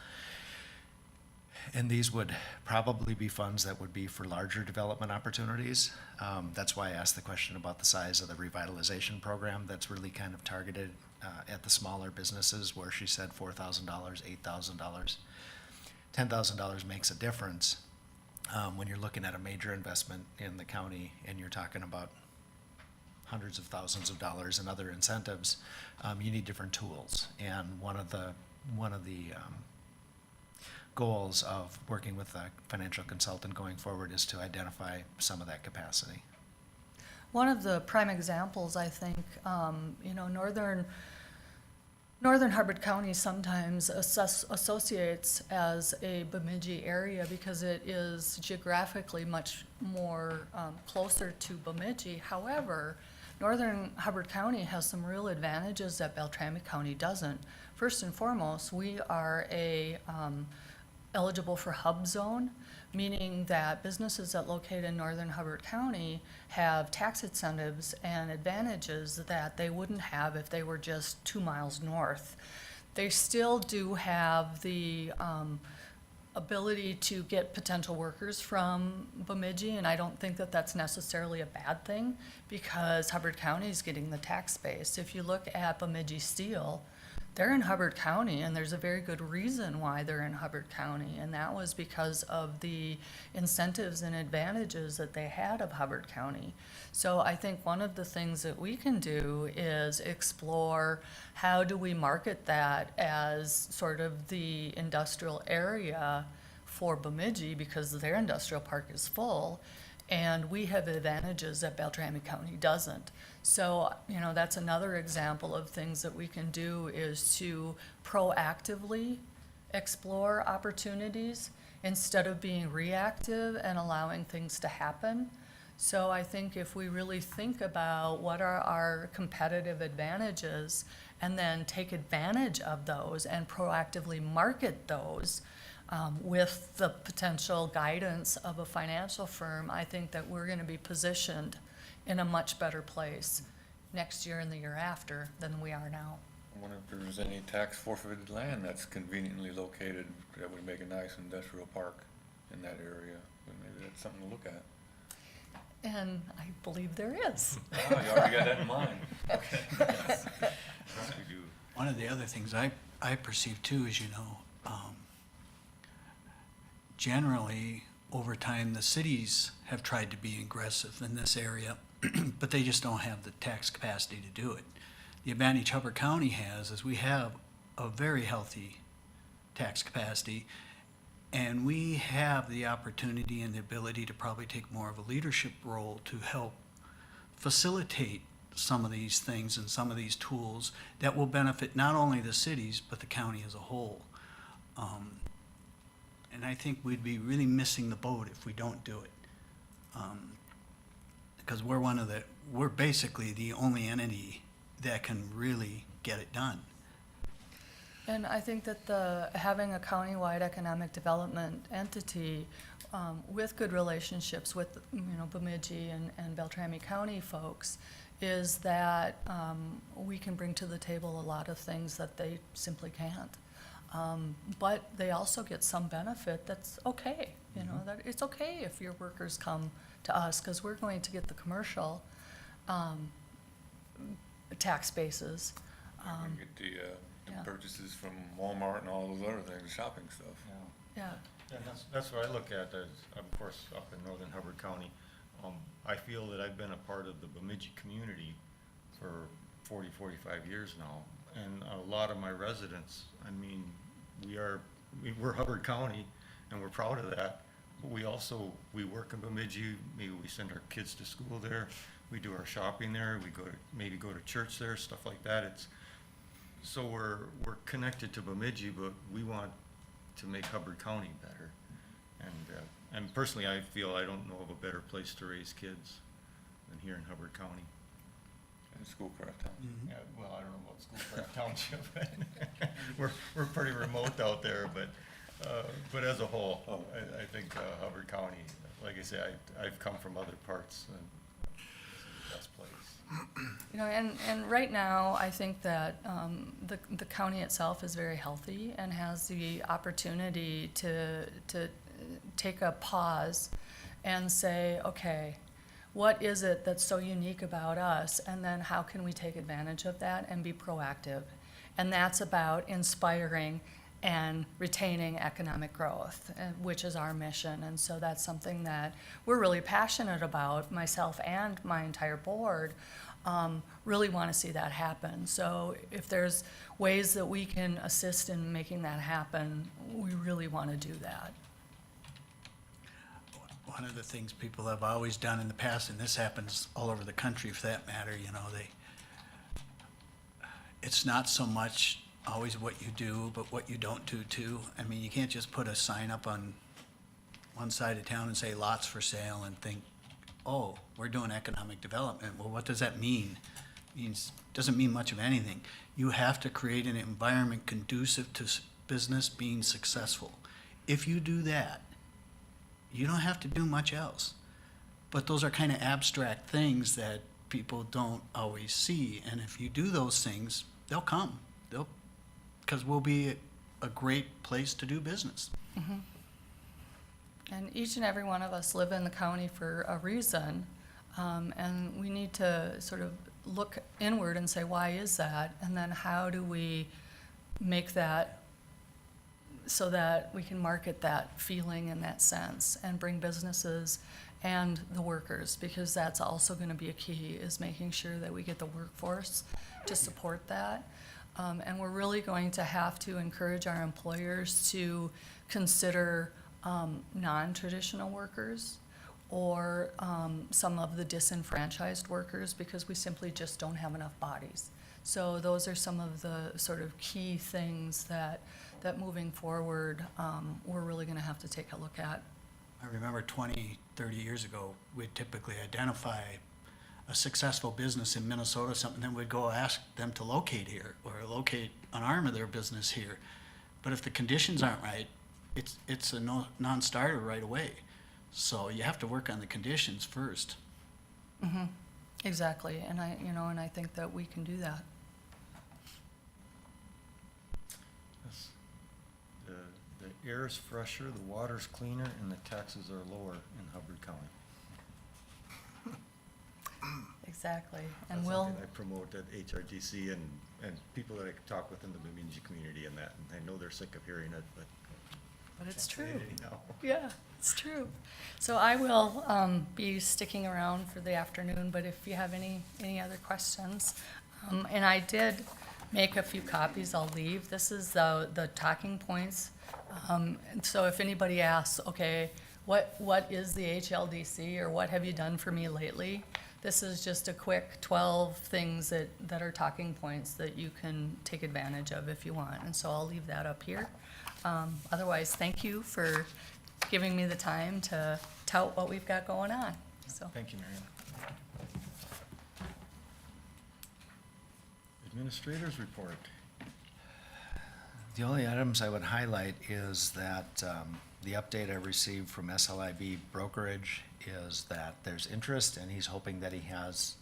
And these would probably be funds that would be for larger development opportunities. That's why I asked the question about the size of the revitalization program that's really kind of targeted at the smaller businesses, where she said $4,000, $8,000. $10,000 makes a difference when you're looking at a major investment in the county and you're talking about hundreds of thousands of dollars and other incentives. You need different tools, and one of the goals of working with a financial consultant going forward is to identify some of that capacity. One of the prime examples, I think, Northern Hubbard County sometimes associates as a Bemidji area because it is geographically much more closer to Bemidji. However, Northern Hubbard County has some real advantages that Beltrami County doesn't. First and foremost, we are eligible for hub zone, meaning that businesses that locate in Northern Hubbard County have tax incentives and advantages that they wouldn't have if they were just 2 miles north. They still do have the ability to get potential workers from Bemidji, and I don't think that that's necessarily a bad thing because Hubbard County is getting the tax base. If you look at Bemidji Steel, they're in Hubbard County, and there's a very good reason why they're in Hubbard County, and that was because of the incentives and advantages that they had of Hubbard County. So I think one of the things that we can do is explore how do we market that as sort of the industrial area for Bemidji because their industrial park is full, and we have advantages that Beltrami County doesn't. So, that's another example of things that we can do is to proactively explore opportunities instead of being reactive and allowing things to happen. So I think if we really think about what are our competitive advantages and then take advantage of those and proactively market those with the potential guidance of a financial firm, I think that we're going to be positioned in a much better place next year and the year after than we are now. I wonder if there's any tax forfeited land that's conveniently located that would make a nice industrial park in that area. But maybe that's something to look at. And I believe there is. Oh, you already got that in mind. Okay. Yes, we do. One of the other things I perceive too is, generally, over time, the cities have tried to be aggressive in this area, but they just don't have the tax capacity to do it. The advantage Hubbard County has is we have a very healthy tax capacity, and we have the opportunity and the ability to probably take more of a leadership role to help facilitate some of these things and some of these tools that will benefit not only the cities, but the county as a whole. And I think we'd be really missing the boat if we don't do it. Because we're basically the only entity that can really get it done. And I think that having a countywide economic development entity with good relationships with, Bemidji and Beltrami County folks is that we can bring to the table a lot of things that they simply can't. But they also get some benefit that's okay, that it's okay if your workers come to us because we're going to get the commercial tax bases. We get the yeah. purchases from Walmart and all those other things, shopping stuff. Yeah, And that's what I look at as, of course, up in northern Hubbard County. I feel that I've been a part of the Bemidji community for 40, 45 years now. And a lot of my residents, I mean, we're Hubbard County and we're proud of that. But we work in Bemidji, maybe we send our kids to school there, we do our shopping there, we maybe go to church there, stuff like that. So we're connected to Bemidji, but we want to make Hubbard County better. And personally, I feel I don't know of a better place to raise kids than here in Hubbard County. And Schoolcraft Town. Yeah, well, I don't know about Schoolcraft Township, but we're pretty remote out there, but as a whole, I think Hubbard County, like I say, I've come from other parts, and it's the best place. you know, and right now, I think that the county itself is very healthy and has the opportunity to take a pause and say, okay, what is it that's so unique about us? And then how can we take advantage of that and be proactive? And that's about inspiring and retaining economic growth, which is our mission. And so that's something that we're really passionate about, myself and my entire board. Really want to see that happen. So if there's ways that we can assist in making that happen, we really want to do that. One of the things people have always done in the past, and this happens all over the country for that matter, you know, it's not so much always what you do, but what you don't do too. I mean, you can't just put a sign up on one side of town and say lots for sale and think, oh, we're doing economic development. Well, what does that mean? Doesn't mean much of anything. You have to create an environment conducive to business being successful. If you do that, you don't have to do much else. But those are kind of abstract things that people don't always see. And if you do those things, they'll come. Because we'll be a great place to do business. Mm-hmm. And each and every one of us live in the county for a reason. And we need to sort of look inward and say, why is that? And then how do we make that so that we can market that feeling and that sense and bring businesses and the workers, because that's also going to be a key, is making sure that we get the workforce to support that. And we're really going to have to encourage our employers to consider non-traditional workers or some of the disenfranchised workers, because we simply just don't have enough bodies. So those are some of the sort of key things that moving forward, we're really going to have to take a look at. I remember 20, 30 years ago, we'd typically identify a successful business in Minnesota, something, then we'd go ask them to locate here or locate an arm of their business here. But if the conditions aren't right, it's a non-starter right away. So you have to work on the conditions first. Mm-hmm. Exactly, and I think that we can do that. Yes. The air is fresher, the water's cleaner, and the taxes are lower in Hubbard County. Exactly, and That's we'll, something I promote at HRDC and people that I talk with in the Bemidji community and that, and I know they're sick of hearing it, but. but it's can't say true. it anyhow. Yeah, it's true. So I will be sticking around for the afternoon, but if you have any other questions, and I did make a few copies I'll leave. This is the talking points. And so if anybody asks, okay, what is the HLDC, or what have you done for me lately? This is just a quick 12 things that are talking points that you can take advantage of if you want. And so I'll leave that up here. Otherwise, thank you for giving me the time to tout what we've got going on. So, Thank you, Marion. Administrators report. The only items I would highlight is that the update I received from SLIB Brokerage is that there's interest, and he's hoping that he has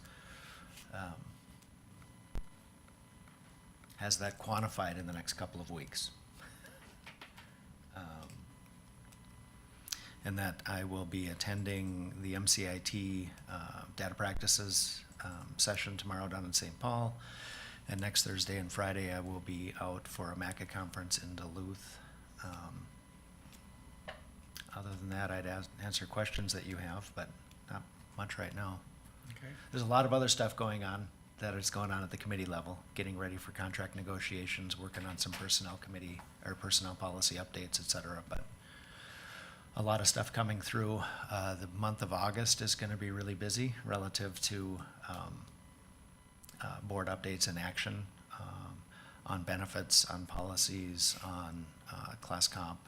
that quantified in the next couple of weeks. and that I will be attending the MCIT data practices session tomorrow down in St. Paul. And next Thursday and Friday, I will be out for a MACA conference in Duluth. Other than that, I'd answer questions that you have, but not much right now. Okay. There's a lot of other stuff going on that is going on at the committee level, getting ready for contract negotiations, working on some personnel committee or personnel policy updates, et cetera. But a lot of stuff coming through. The month of August is going to be really busy relative to board updates and action on benefits, on policies, on class comp.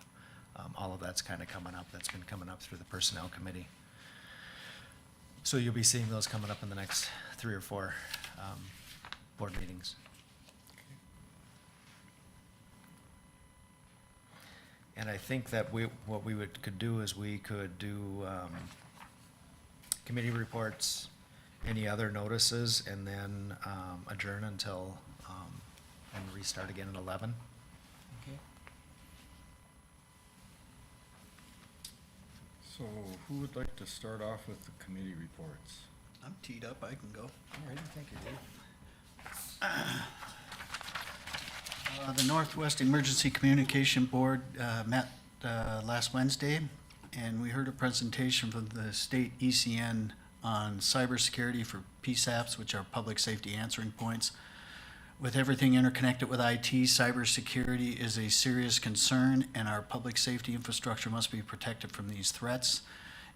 All of that's kind of coming up. That's been coming up through the personnel committee. So you'll be seeing those coming up in the next 3 or 4 board meetings. And I think that what we could do is we could do committee reports, any other notices, and then adjourn until, and restart again at 11. Okay. So who would like to start off with the committee reports? I'm teed up, I can go. All right, thank you, Dave. The Northwest Emergency Communication Board met last Wednesday, and we heard a presentation from the state ECN on cybersecurity for PSAPs, which are public safety answering points. With everything interconnected with IT, cybersecurity is a serious concern, and our public safety infrastructure must be protected from these threats.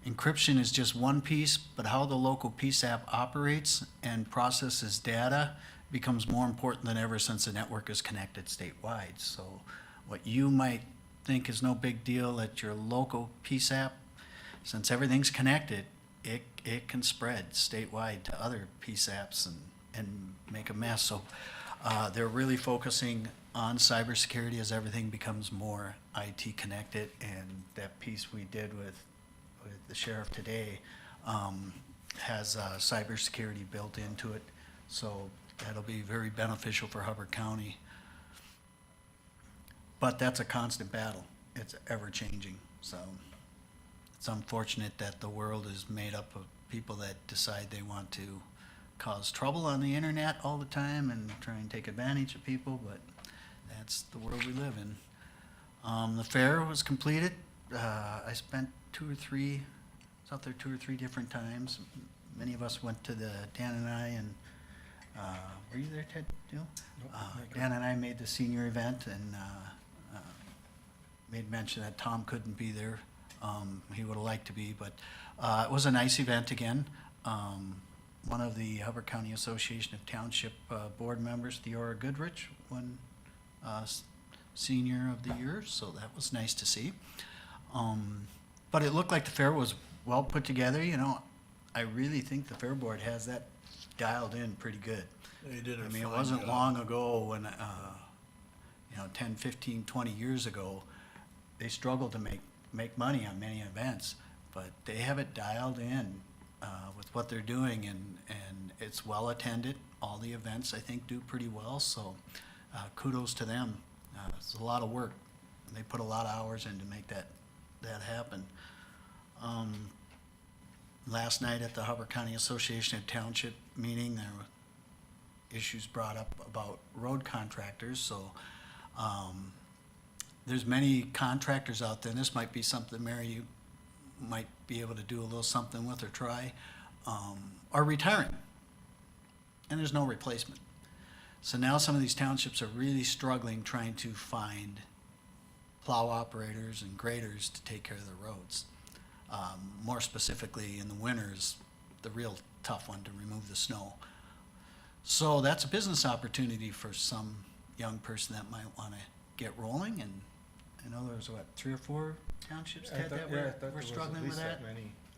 Encryption is just one piece, but how the local PSAP operates and processes data becomes more important than ever since the network is connected statewide. So what you might think is no big deal at your local PSAP, since everything's connected, it can spread statewide to other PSAPs and make a mess. So they're really focusing on cybersecurity as everything becomes more IT connected, and that piece we did with the sheriff today has cybersecurity built into it. So that'll be very beneficial for Hubbard County. But that's a constant battle. It's ever changing. So it's unfortunate that the world is made up of people that decide they want to cause trouble on the internet all the time and try and take advantage of people, but that's the world we live in. The fair was completed. I spent I was out there 2 or 3 different times. Many of us went to the, Dan and I, and were you there, Ted? Nope, Dan and I made the senior event and made mention that Tom couldn't be there. He would have liked to be, but it was a nice event again. One of the Hubbard County Association of Township board members, Theora Goodrich, won Senior of the Year, so that was nice to see. But it looked like the fair was well put together. You know, I really think the fair board has that dialed in pretty good. They did a I mean, it fine wasn't job. long ago when, 10, 15, 20 years ago, they struggled to make money on many events, but they have it dialed in with what they're doing, and it's well attended. All the events, I think, do pretty well, so kudos to them. It's a lot of work. They put a lot of hours in to make that happen. Last night at the Hubbard County Association of Township meeting, there were issues brought up about road contractors, so there's many contractors out there, and this might be something, Mary, you might be able to do a little something with or try, are retiring, and there's no replacement. So now some of these townships are really struggling trying to find plow operators and graders to take care of the roads. More specifically, in the winters, the real tough one to remove the snow. So that's a business opportunity for some young person that might want to get rolling, and I know there's, 3 or 4 townships, Ted, that were struggling with that?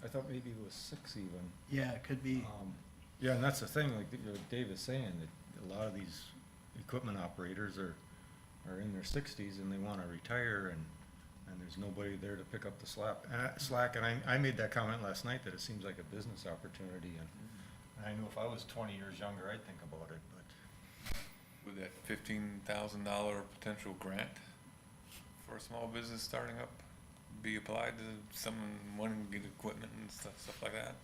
I thought maybe it was 6 even. Yeah, it could be. Yeah, and that's the thing, like Dave is saying, that a lot of these equipment operators are in their 60s and they want to retire, and there's nobody there to pick up the slack. And I made that comment last night, that it seems like a business opportunity, and I know if I was 20 years younger, I'd think about it, but. With that $15,000 potential grant for a small business starting up? be applied to someone wanting to get equipment and stuff like that?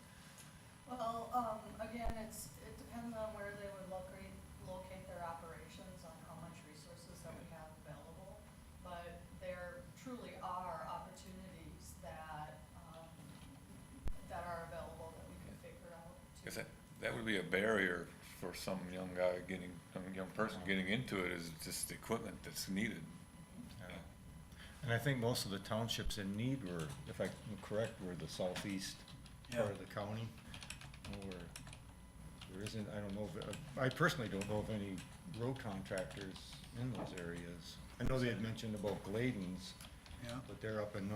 Well, again, it depends on where they would locate their operations, on how much resources that we have available. But there truly are opportunities that, that are available that we could figure out. Because that would be a barrier for some young guy getting, some young person getting into it, is just the equipment that's needed. And I think most of the townships in need were, if I'm correct, were the southeast part of the county. Where there isn't, I don't know, I personally don't know of any road contractors in those areas. I know they had mentioned about Gladens, Yeah. but they're up in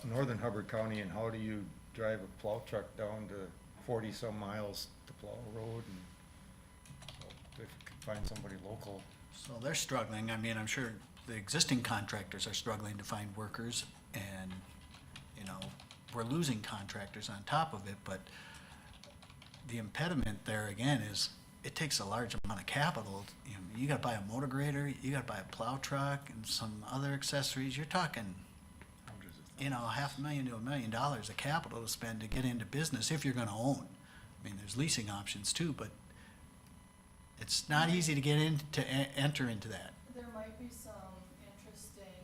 northern Hubbard County, and how do you drive a plow truck down to 40-some miles to plow a road? And so if you could find somebody local. So they're struggling. I mean, I'm sure the existing contractors are struggling to find workers, and, you know, we're losing contractors on top of it, but the impediment there again is it takes a large amount of capital. You know, you gotta buy a motor grader, you gotta buy a plow truck and some other accessories. You're talking, you know, $500,000 to $1 million of capital to spend to get into business if you're gonna own. I mean, there's leasing options too, but it's not easy to get in, to enter into that. There might be some interesting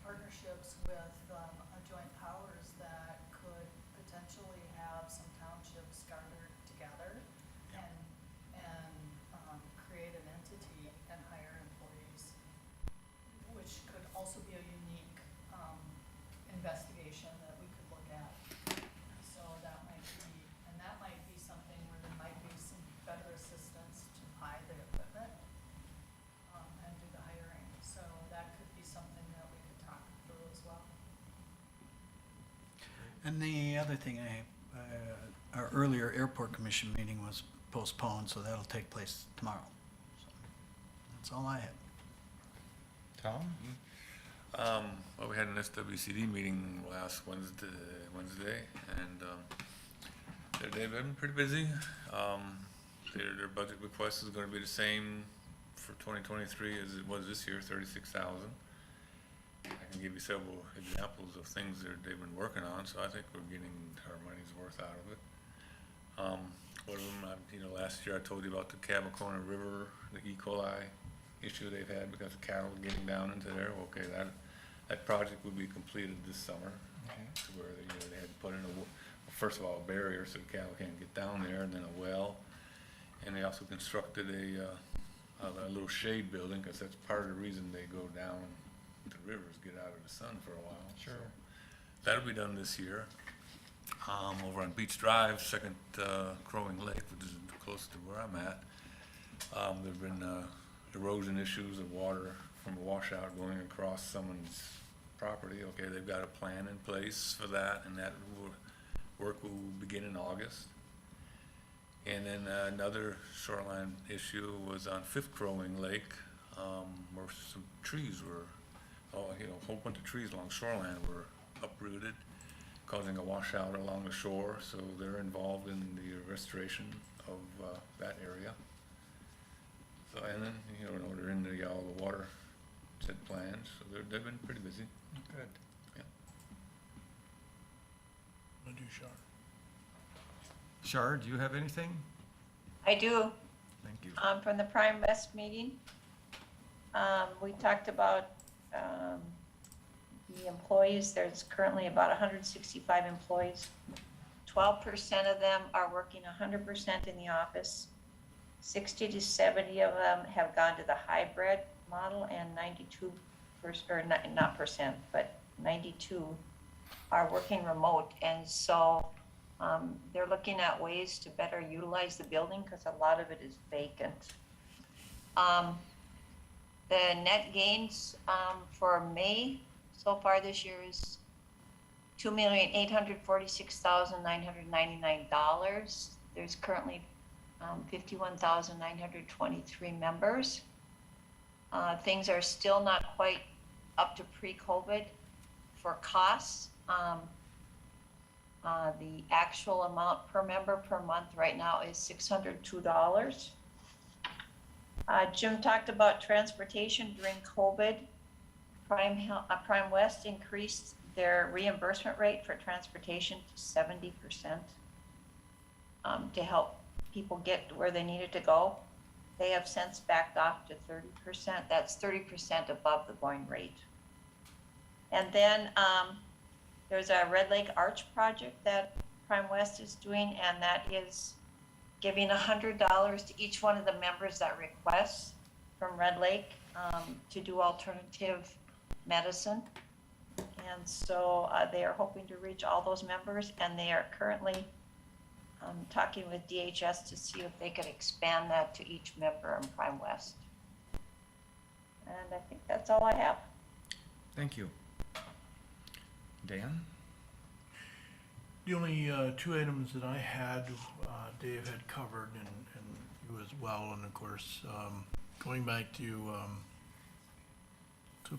partnerships with joint powers that could potentially have some townships gathered together and create an entity and hire employees, which could also be a unique investigation that we could look at. So that might be something where there might be some better assistance to buy the equipment and do the hiring. So that could be something that we could talk through as well. And the other thing, our earlier airport commission meeting was postponed, so that'll take place tomorrow. So that's all I had. Tom? Well, we had an SWCD meeting last Wednesday, and they've been pretty busy. Their budget request is gonna be the same for 2023 as it was this year, 36,000. I can give you several examples of things that they've been working on, so I think we're getting our money's worth out of it. One of them, you know, last year I told you about the Cabacona River, the E. coli issue they've had because of cattle getting down into there. Okay, that project will be completed this summer. To where they, you know, they had to put in first of all, a barrier so the cattle can't get down there, and then a well. And they also constructed a little shade building, because that's part of the reason they go down the rivers, get out of the sun for a while. Sure. So that'll be done this year. Over on Beach Drive, second Crowing Lake, which is close to where I'm at, there've been erosion issues of water from a washout going across someone's property. Okay, they've got a plan in place for that, and that work will begin in August. And then another shoreline issue was on Fifth Crowing Lake, where some trees were, a whole bunch of trees along shoreline were uprooted, causing a washout along the shore. So they're involved in the restoration of that area. So, and then, you know, they're in all the water set plans, so they've been pretty busy. Good. Yeah. Shar, do you have anything? I do. Thank you. From the Prime West meeting, we talked about the employees. There's currently about 165 employees. 12% of them are working 100% in the office. 60 to 70 of them have gone to the hybrid model, and 92 are working remote. And so they're looking at ways to better utilize the building, because a lot of it is vacant. The net gains for May so far this year is $2,846,999. There's currently 51,923 members. Things are still not quite up to pre-COVID for costs. The actual amount per member per month right now is $602. Jim talked about transportation during COVID. Prime West increased their reimbursement rate for transportation to 70%, to help people get where they needed to go. They have since backed off to 30%. That's 30% above the going rate. And then there's a Red Lake Arch project that Prime West is doing, and that is giving $100 to each one of the members that requests from Red Lake to do alternative medicine. And so they are hoping to reach all those members, and they are currently talking with DHS to see if they could expand that to each member in Prime West. And I think that's all I have. Thank you. Dan? The only two items that I had, Dave had covered, and you as well, and of course, going back to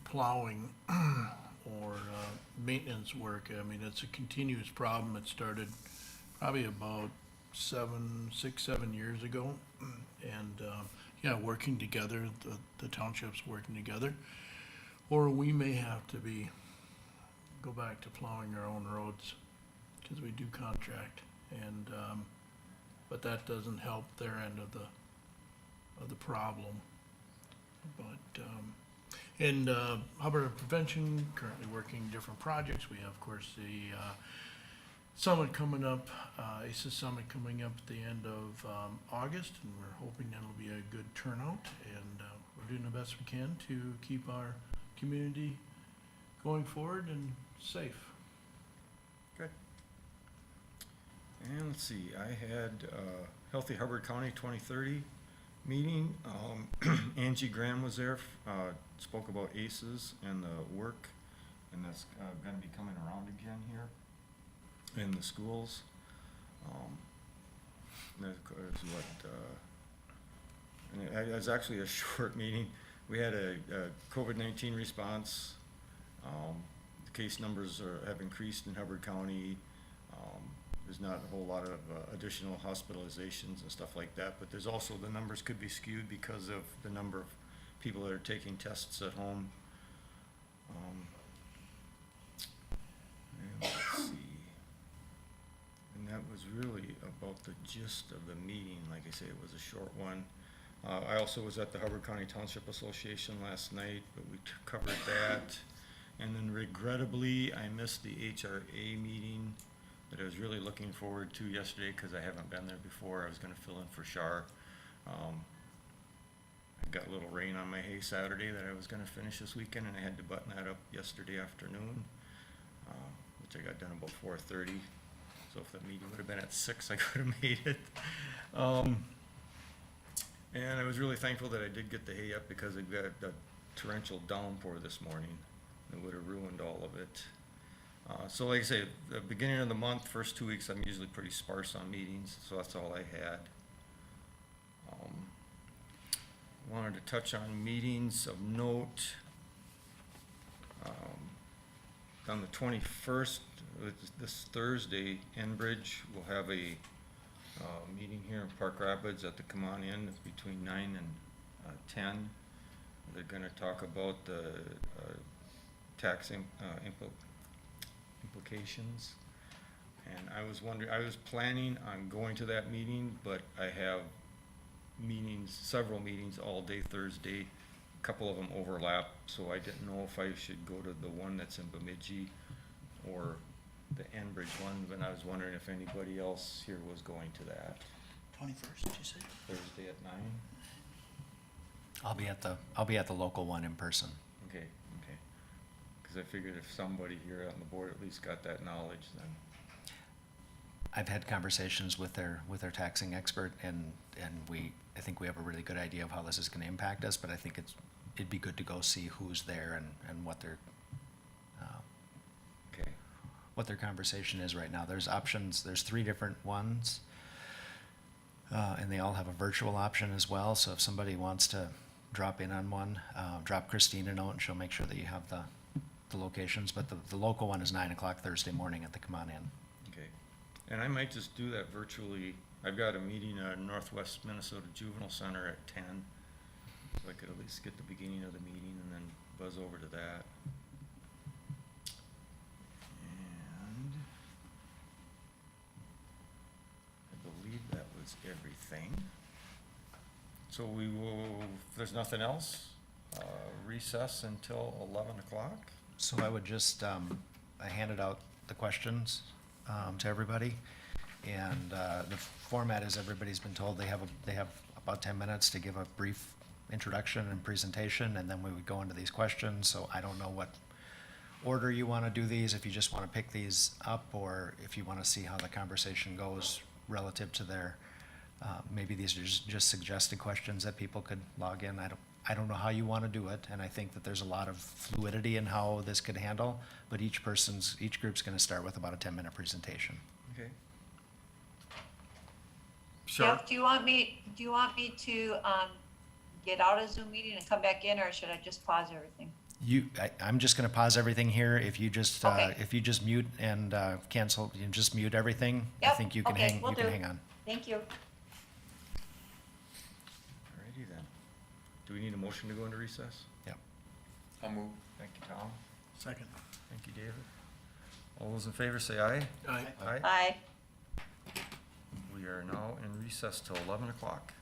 plowing or maintenance work. I mean, it's a continuous problem. It started probably about 7 years ago, and yeah, working together, the townships working together, or we may have to go back to plowing our own roads, because we do contract, and but that doesn't help their end of the problem. But and Hubbard Prevention currently working different projects. We have, of course, the summit coming up, ACES summit coming up at the end of August, and we're hoping that'll be a good turnout, and we're doing the best we can to keep our community going forward and safe. Good. And let's see, I had Healthy Hubbard County 2030 meeting. Angie Graham was there, spoke about ACES and the work, and that's going to be coming around again here in the schools. That is what, and it was actually a short meeting. We had a COVID-19 response. The case numbers have increased in Hubbard County. There's not a whole lot of additional hospitalizations and stuff like that, but there's also, the numbers could be skewed because of the number of people that are taking tests at home. And let's see. And that was really about the gist of the meeting. Like I say, it was a short one. I also was at the Hubbard County Township Association last night, but we covered that. And then regrettably, I missed the HRA meeting that I was really looking forward to yesterday, because I haven't been there before. I was going to fill in for Shar. I got a little rain on my hay Saturday that I was going to finish this weekend, and I had to button that up yesterday afternoon, which I got done about 4:30. So if the meeting would have been at 6, I could have made it. And I was really thankful that I did get the hay up, because it got a torrential downpour this morning. It would have ruined all of it. So like I say, the beginning of the month, first 2 weeks, I'm usually pretty sparse on meetings, so that's all I had. Wanted to touch on meetings of note. On the 21st, this Thursday, Enbridge will have a meeting here in Park Rapids at the Come On In between 9 and 10. They're going to talk about the tax implications. And I was wondering, I was planning on going to that meeting, but I have several meetings all day Thursday. A couple of them overlap, so I didn't know if I should go to the one that's in Bemidji or the Enbridge one, but I was wondering if anybody else here was going to that. 21st, did you say? Thursday at 9? I'll be at the local one in person. Okay. Because I figured if somebody here on the board at least got that knowledge, then. I've had conversations with their taxing expert, and I think we have a really good idea of how this is going to impact us, but I think it'd be good to go see who's there and what their what their conversation is right now. There's options. There's 3 different ones, and they all have a virtual option as well. So if somebody wants to drop in on one, drop Christine a note, and she'll make sure that you have the locations. But the local one is 9 o'clock Thursday morning at the Come On In. Okay. And I might just do that virtually. I've got a meeting at Northwest Minnesota Juvenile Center at 10, so I could at least get the beginning of the meeting and then buzz over to that. And I believe that was everything. So we will, if there's nothing else, recess until 11 o'clock. So I would just, I handed out the questions to everybody. And the format is everybody's been told they have about 10 minutes to give a brief introduction and presentation, and then we would go into these questions. So I don't know what order you want to do these, if you just want to pick these up, or if you want to see how the conversation goes relative to their, maybe these are just suggested questions that people could log in. I don't know how you want to do it, and I think that there's a lot of fluidity in how this could handle, but each group's going to start with about a 10-minute presentation. Okay. Sure. Jeff, do you want me to, get out of Zoom meeting and come back in, or should I just pause everything? I'm just gonna pause everything here. If you just, Okay. mute and, cancel, you just mute everything, I Yep, think you can okay, hang, will you can do. hang on. Thank you. Alrighty then. Do we need a motion to go into recess? Yep. I'll move. Thank you, Tom. Second. Thank you, David. All those in favor say aye. Aye. Aye. Bye. We are now in recess till 11 o'clock.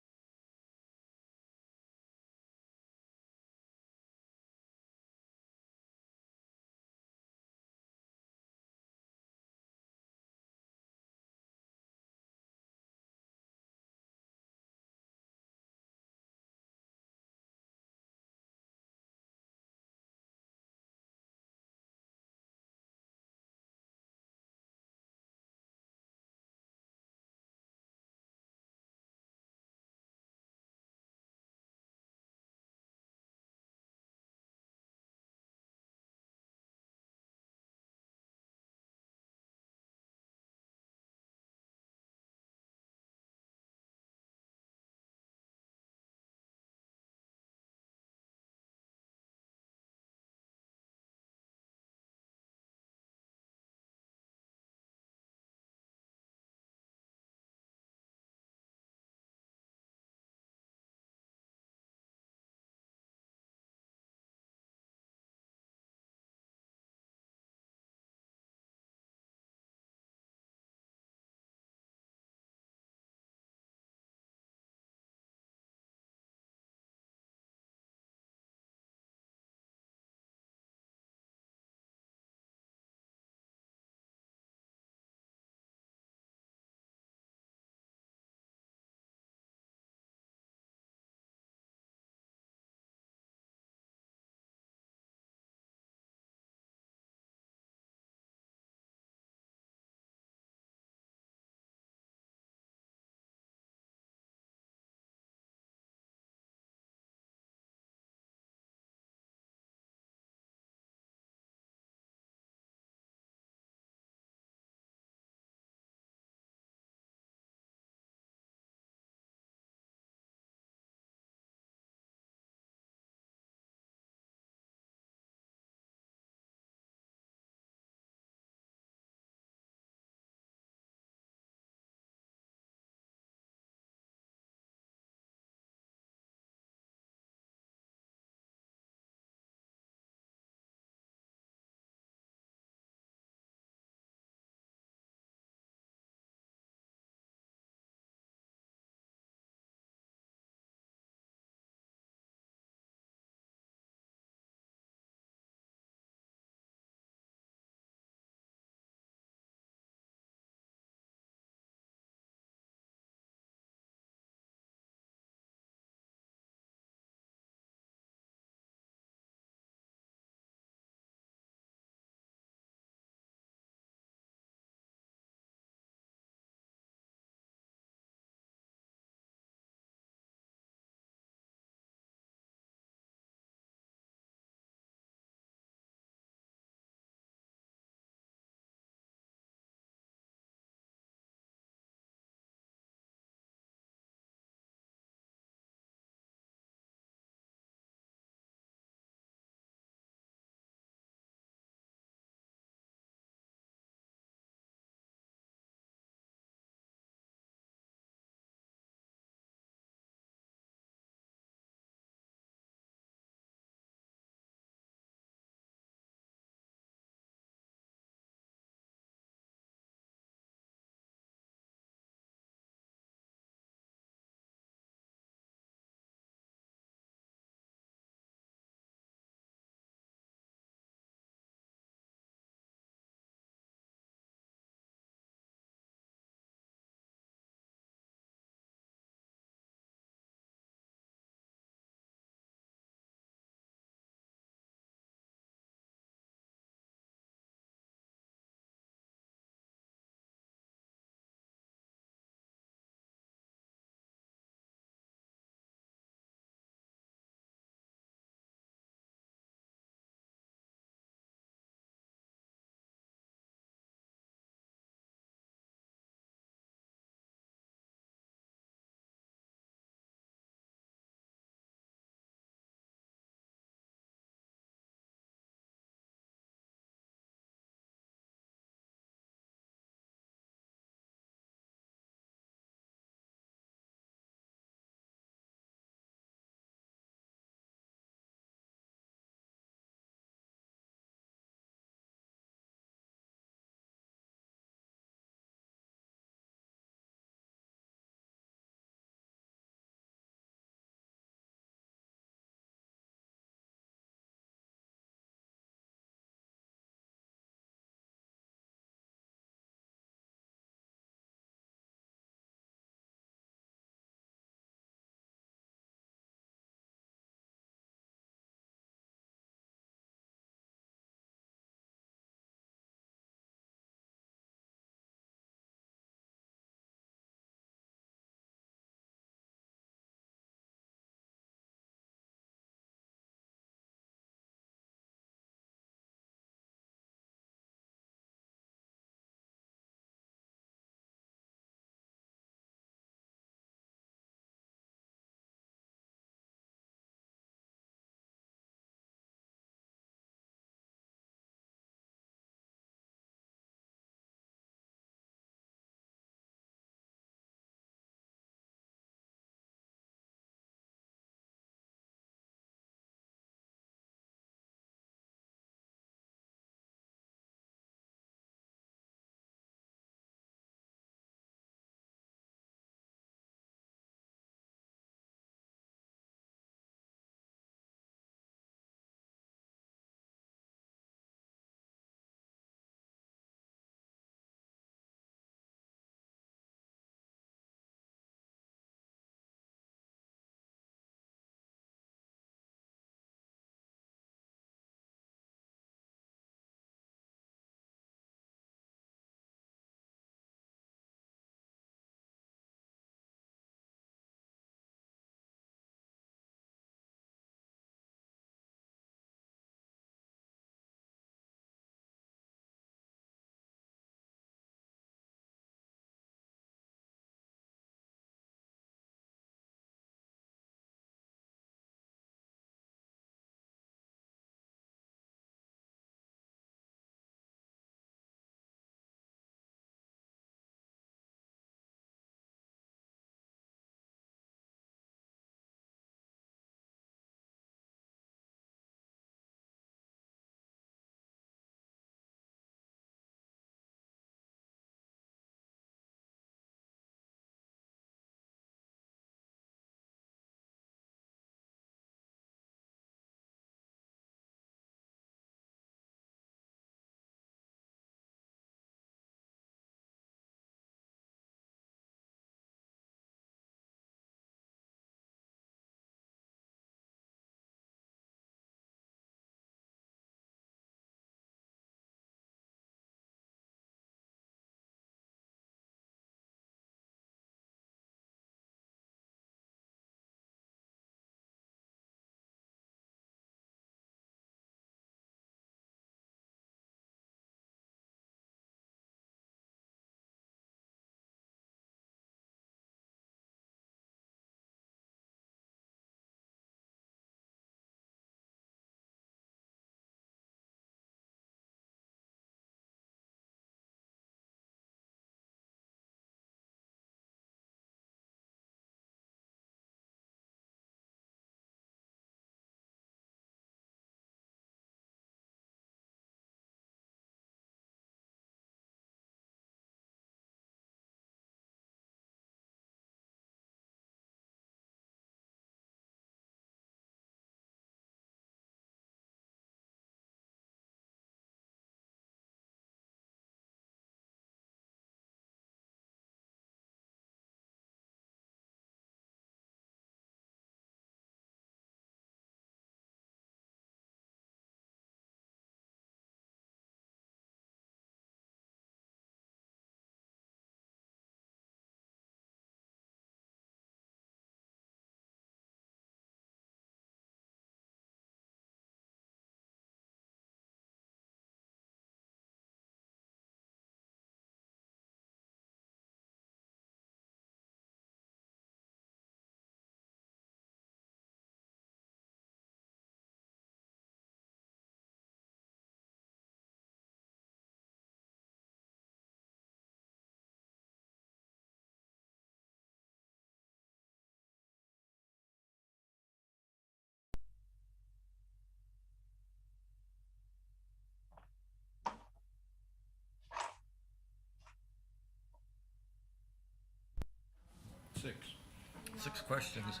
6 questions.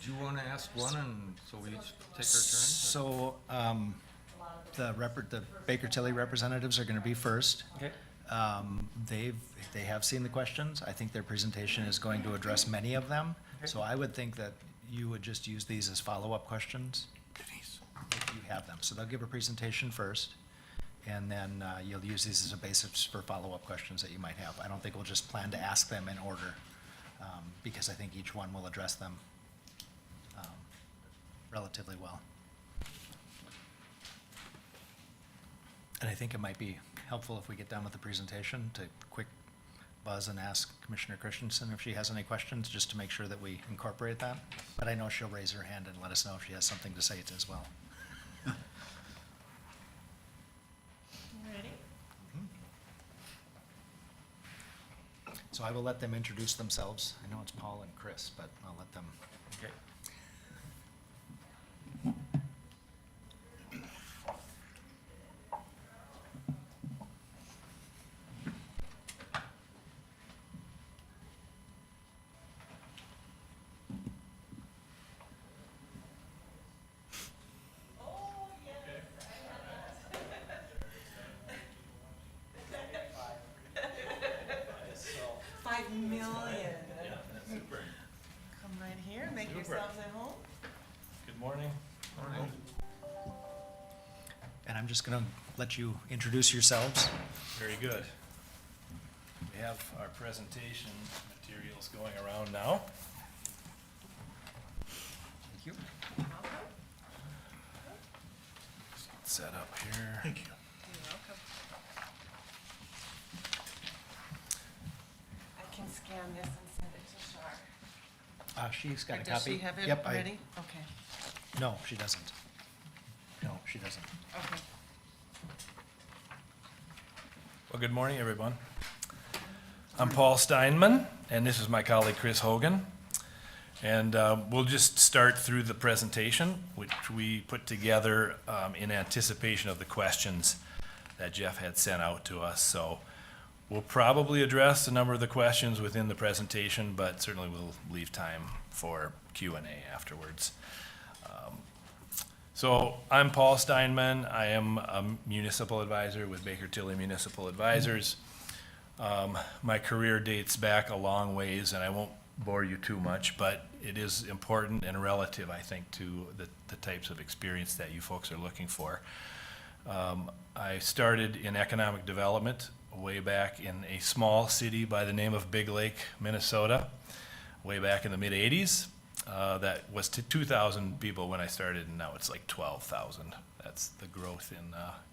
Do you want to ask one and so we each take our turn? So, the Baker Tilly representatives are gonna be first. Okay. They have seen the questions. I think their presentation is going to address many of them. So I would think that you would just use these as follow-up questions if you have them. So they'll give a presentation first, and then you'll use these as a basis for follow-up questions that you might have. I don't think we'll just plan to ask them in order, because I think each one will address them relatively well. And I think it might be helpful if we get done with the presentation to quick buzz and ask Commissioner Christensen if she has any questions, just to make sure that we incorporate that. But I know she'll raise her hand and let us know if she has something to say as well. Ready? So I will let them introduce themselves. I know it's Paul and Chris, but I'll let them. Okay. Come right here, make yourselves at home. Good morning. And I'm just gonna let you introduce yourselves. Very good. We have our presentation materials going around now. Thank you. Set up here. Thank you. You're welcome. I can scan this and send it to Shar. She's got a Or copy. does she have it Yep, ready? Okay, No, she doesn't. No, she doesn't. okay. Well, good morning, everyone. I'm Paul Steinman, and this is my colleague Chris Hogan. And we'll just start through the presentation, which we put together in anticipation of the questions that Jeff had sent out to us. So we'll probably address a number of the questions within the presentation, but certainly we'll leave time for Q&A afterwards. So I'm Paul Steinman. I am a municipal advisor with Baker Tilly Municipal Advisors. My career dates back a long ways, and I won't bore you too much, but it is important and relative, I think, to the types of experience that you folks are looking for. I started in economic development way back in a small city by the name of Big Lake, Minnesota, way back in the mid-'80s. That was to 2,000 people when I started, and now it's like 12,000. That's the growth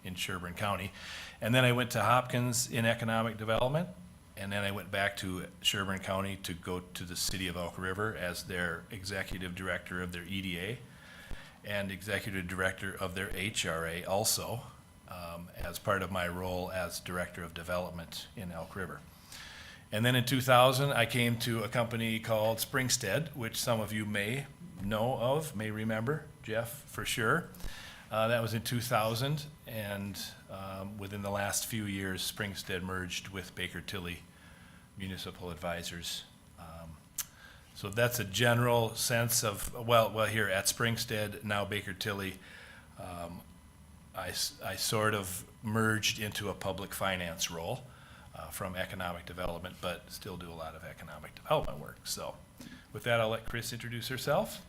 in Sherburne County. And then I went to Hopkins in economic development, and then I went back to Sherburne County to go to the city of Elk River as their executive director of their EDA and executive director of their HRA also, as part of my role as director of development in Elk River. And then in 2000, I came to a company called Springstead, which some of you may know of, may remember, Jeff for sure. That was in 2000, and within the last few years, Springstead merged with Baker Tilly Municipal Advisors. So that's a general sense of, well, here at Springstead, now Baker Tilly, I sort of merged into a public finance role from economic development, but still do a lot of economic development work. So with that, I'll let Chris introduce herself.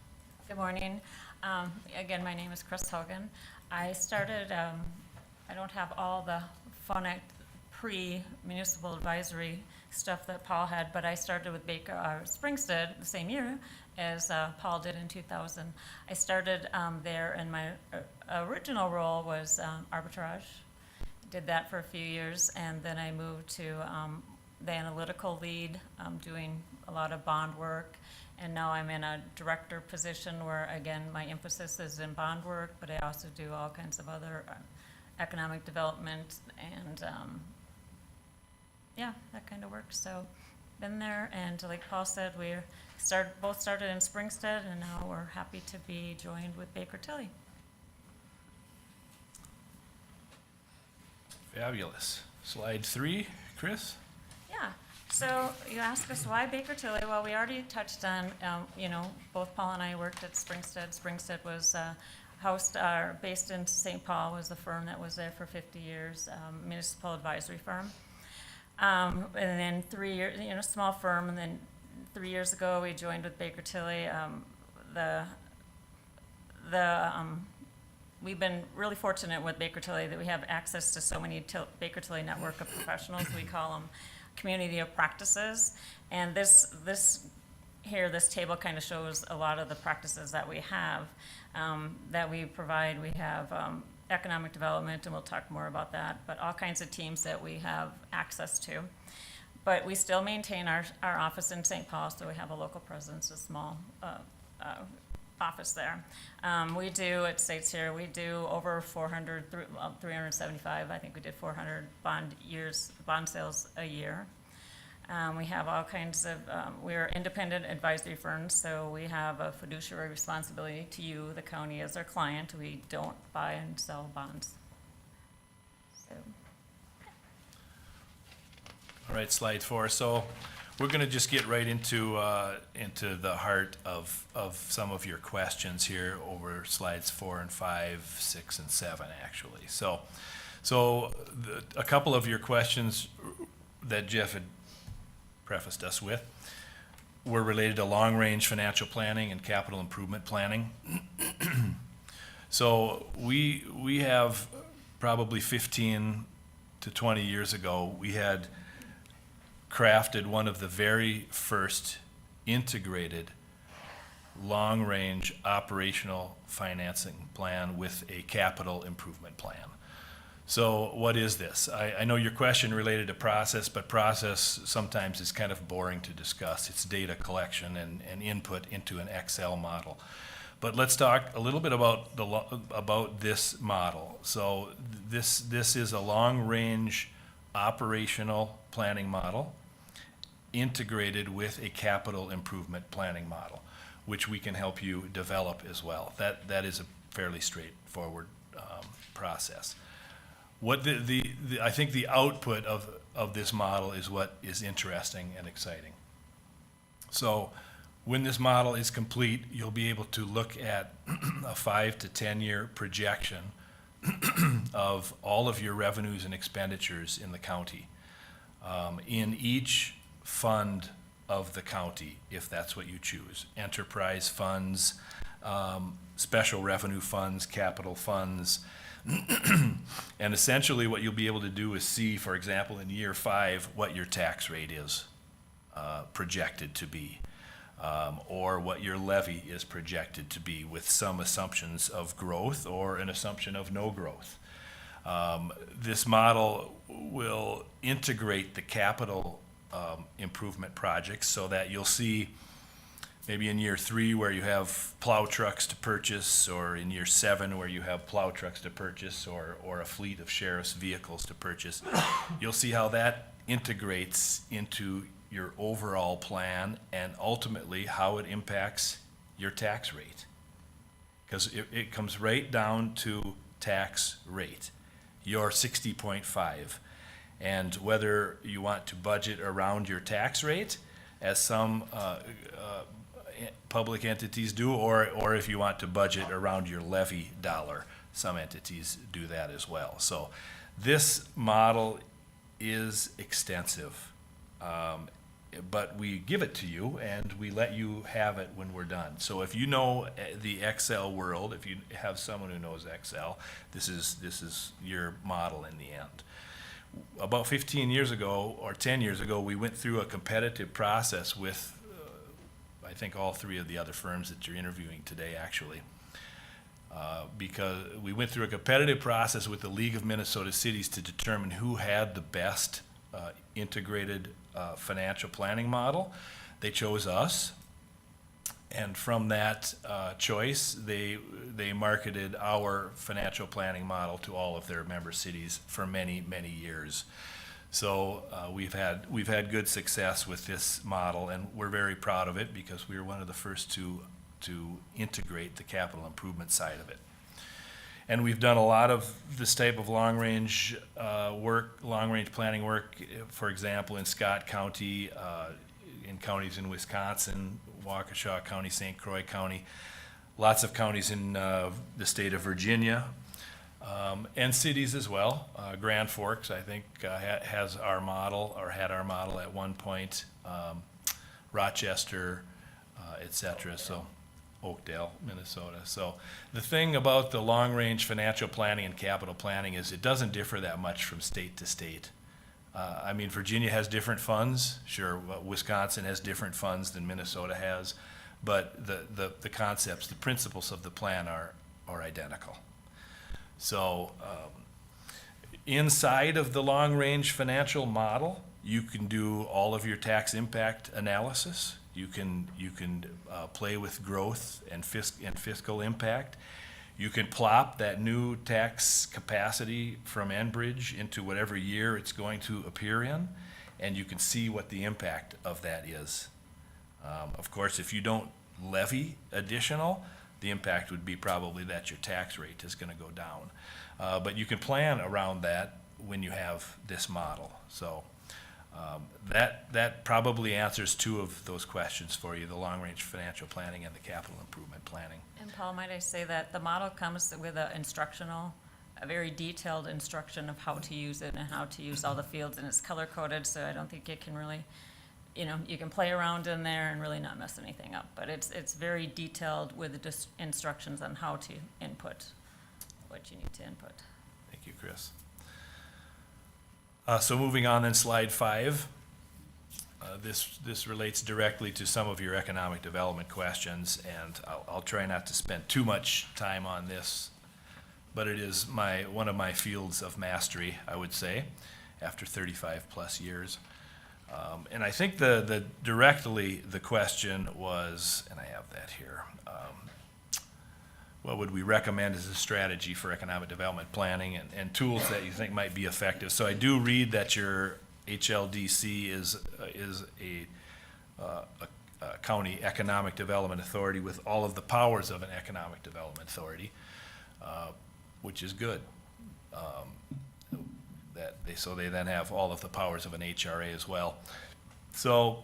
Good morning. Again, my name is Chris Hogan. I started, I don't have all the phonic pre-municipal advisory stuff that Paul had, but I started with Springstead the same year as Paul did in 2000. I started there, and my original role was arbitrage. Did that for a few years, and then I moved to the analytical lead, doing a lot of bond work. And now I'm in a director position where, again, my emphasis is in bond work, but I also do all kinds of other economic development and, yeah, that kind of work. So been there, and like Paul said, we both started in Springstead, and now we're happy to be joined with Baker Tilly. Fabulous. Slide 3, Chris? Yeah, So you asked us why Baker Tilly? Well, we already touched on, both Paul and I worked at Springstead. Springstead was based in St. Paul, was the firm that was there for 50 years, municipal advisory firm. And then 3 years, small firm, and then 3 years ago, we joined with Baker Tilly. We've been really fortunate with Baker Tilly that we have access to so many Baker Tilly network of professionals. We call them community of practices. And this table kind of shows a lot of the practices that we have, that we provide. We have economic development, and we'll talk more about that, but all kinds of teams that we have access to. But we still maintain our office in St. Paul, so we have a local presence, a small office there. We do, it states here, we do over 375, I think we did 400 bond sales a year. We have all kinds of, we're independent advisory firms, so we have a fiduciary responsibility to you, the county, as our client. We don't buy and sell bonds. So. All right, slide 4. So we're going to just get right into the heart of some of your questions here over slides 4 and 5, 6 and 7, actually. So a couple of your questions that Jeff had prefaced us with were related to long-range financial planning and capital improvement planning. So we have probably 15 to 20 years ago, we had crafted one of the very first integrated long-range operational financing plan with a capital improvement plan. So what is this? I know your question related to process, but process sometimes is kind of boring to discuss. It's data collection and input into an Excel model. But let's talk a little bit about this model. So this is a long-range operational planning model integrated with a capital improvement planning model, which we can help you develop as well. That is a fairly straightforward process. What I think the output of this model is what is interesting and exciting. So when this model is complete, you'll be able to look at a 5 to 10 year projection of all of your revenues and expenditures in the county, in each fund of the county, if that's what you choose. Enterprise funds, special revenue funds, capital funds. And essentially what you'll be able to do is see, for example, in year 5, what your tax rate is projected to be, or what your levy is projected to be, with some assumptions of growth or an assumption of no growth. This model will integrate the capital improvement projects so that you'll see maybe in year 3 where you have plow trucks to purchase, or in year 7 where you have plow trucks to purchase, or a fleet of sheriff's vehicles to purchase. You'll see how that integrates into your overall plan and ultimately how it impacts your tax rate. Because it comes right down to tax rate, your 60.5. And whether you want to budget around your tax rate, as some public entities do, or if you want to budget around your levy dollar, some entities do that as well. So this model is extensive, but we give it to you and we let you have it when we're done. So if you know the Excel world, if you have someone who knows Excel, this is your model in the end. About 15 years ago or 10 years ago, we went through a competitive process with I think all 3 of the other firms that you're interviewing today, actually, because we went through a competitive process with the League of Minnesota Cities to determine who had the best integrated financial planning model. They chose us, and from that choice, they marketed our financial planning model to all of their member cities for many, many years. So we've had good success with this model, and we're very proud of it because we were one of the first to integrate the capital improvement side of it. And we've done a lot of this type of long-range work, long-range planning work, for example, in Scott County, in counties in Wisconsin, Waukesha County, St. Croix County, lots of counties in the state of Virginia, and cities as well. Grand Forks, I think, has our model, or had our model at one point, Rochester, et cetera, so Oakdale, Minnesota. So the thing about the long-range financial planning and capital planning is it doesn't differ that much from state to state. I mean, Virginia has different funds, sure, Wisconsin has different funds than Minnesota has, but the concepts, the principles of the plan are identical. So inside of the long-range financial model, you can do all of your tax impact analysis. You can play with growth and fiscal impact. You can plop that new tax capacity from Enbridge into whatever year it's going to appear in, and you can see what the impact of that is. Of course, if you don't levy additional, the impact would be probably that your tax rate is going to go down. But you can plan around that when you have this model. So that probably answers two of those questions for you, the long-range financial planning and the capital improvement planning. And Paul, might I say that the model comes with a very detailed instruction of how to use it and how to use all the fields, and it's color-coded, so I don't think it can really, you can play around in there and really not mess anything up. But it's very detailed with the instructions on how to input what you need to input. Thank you, Chris. So moving on then, slide 5. This relates directly to some of your economic development questions, and I'll try not to spend too much time on this, but it is one of my fields of mastery, I would say, after 35 plus years. And I think directly the question was, and I have that here, what would we recommend as a strategy for economic development planning and tools that you think might be effective? So I do read that your HLDC is a county economic development authority with all of the powers of an economic development authority, which is good. So they then have all of the powers of an HRA as well. So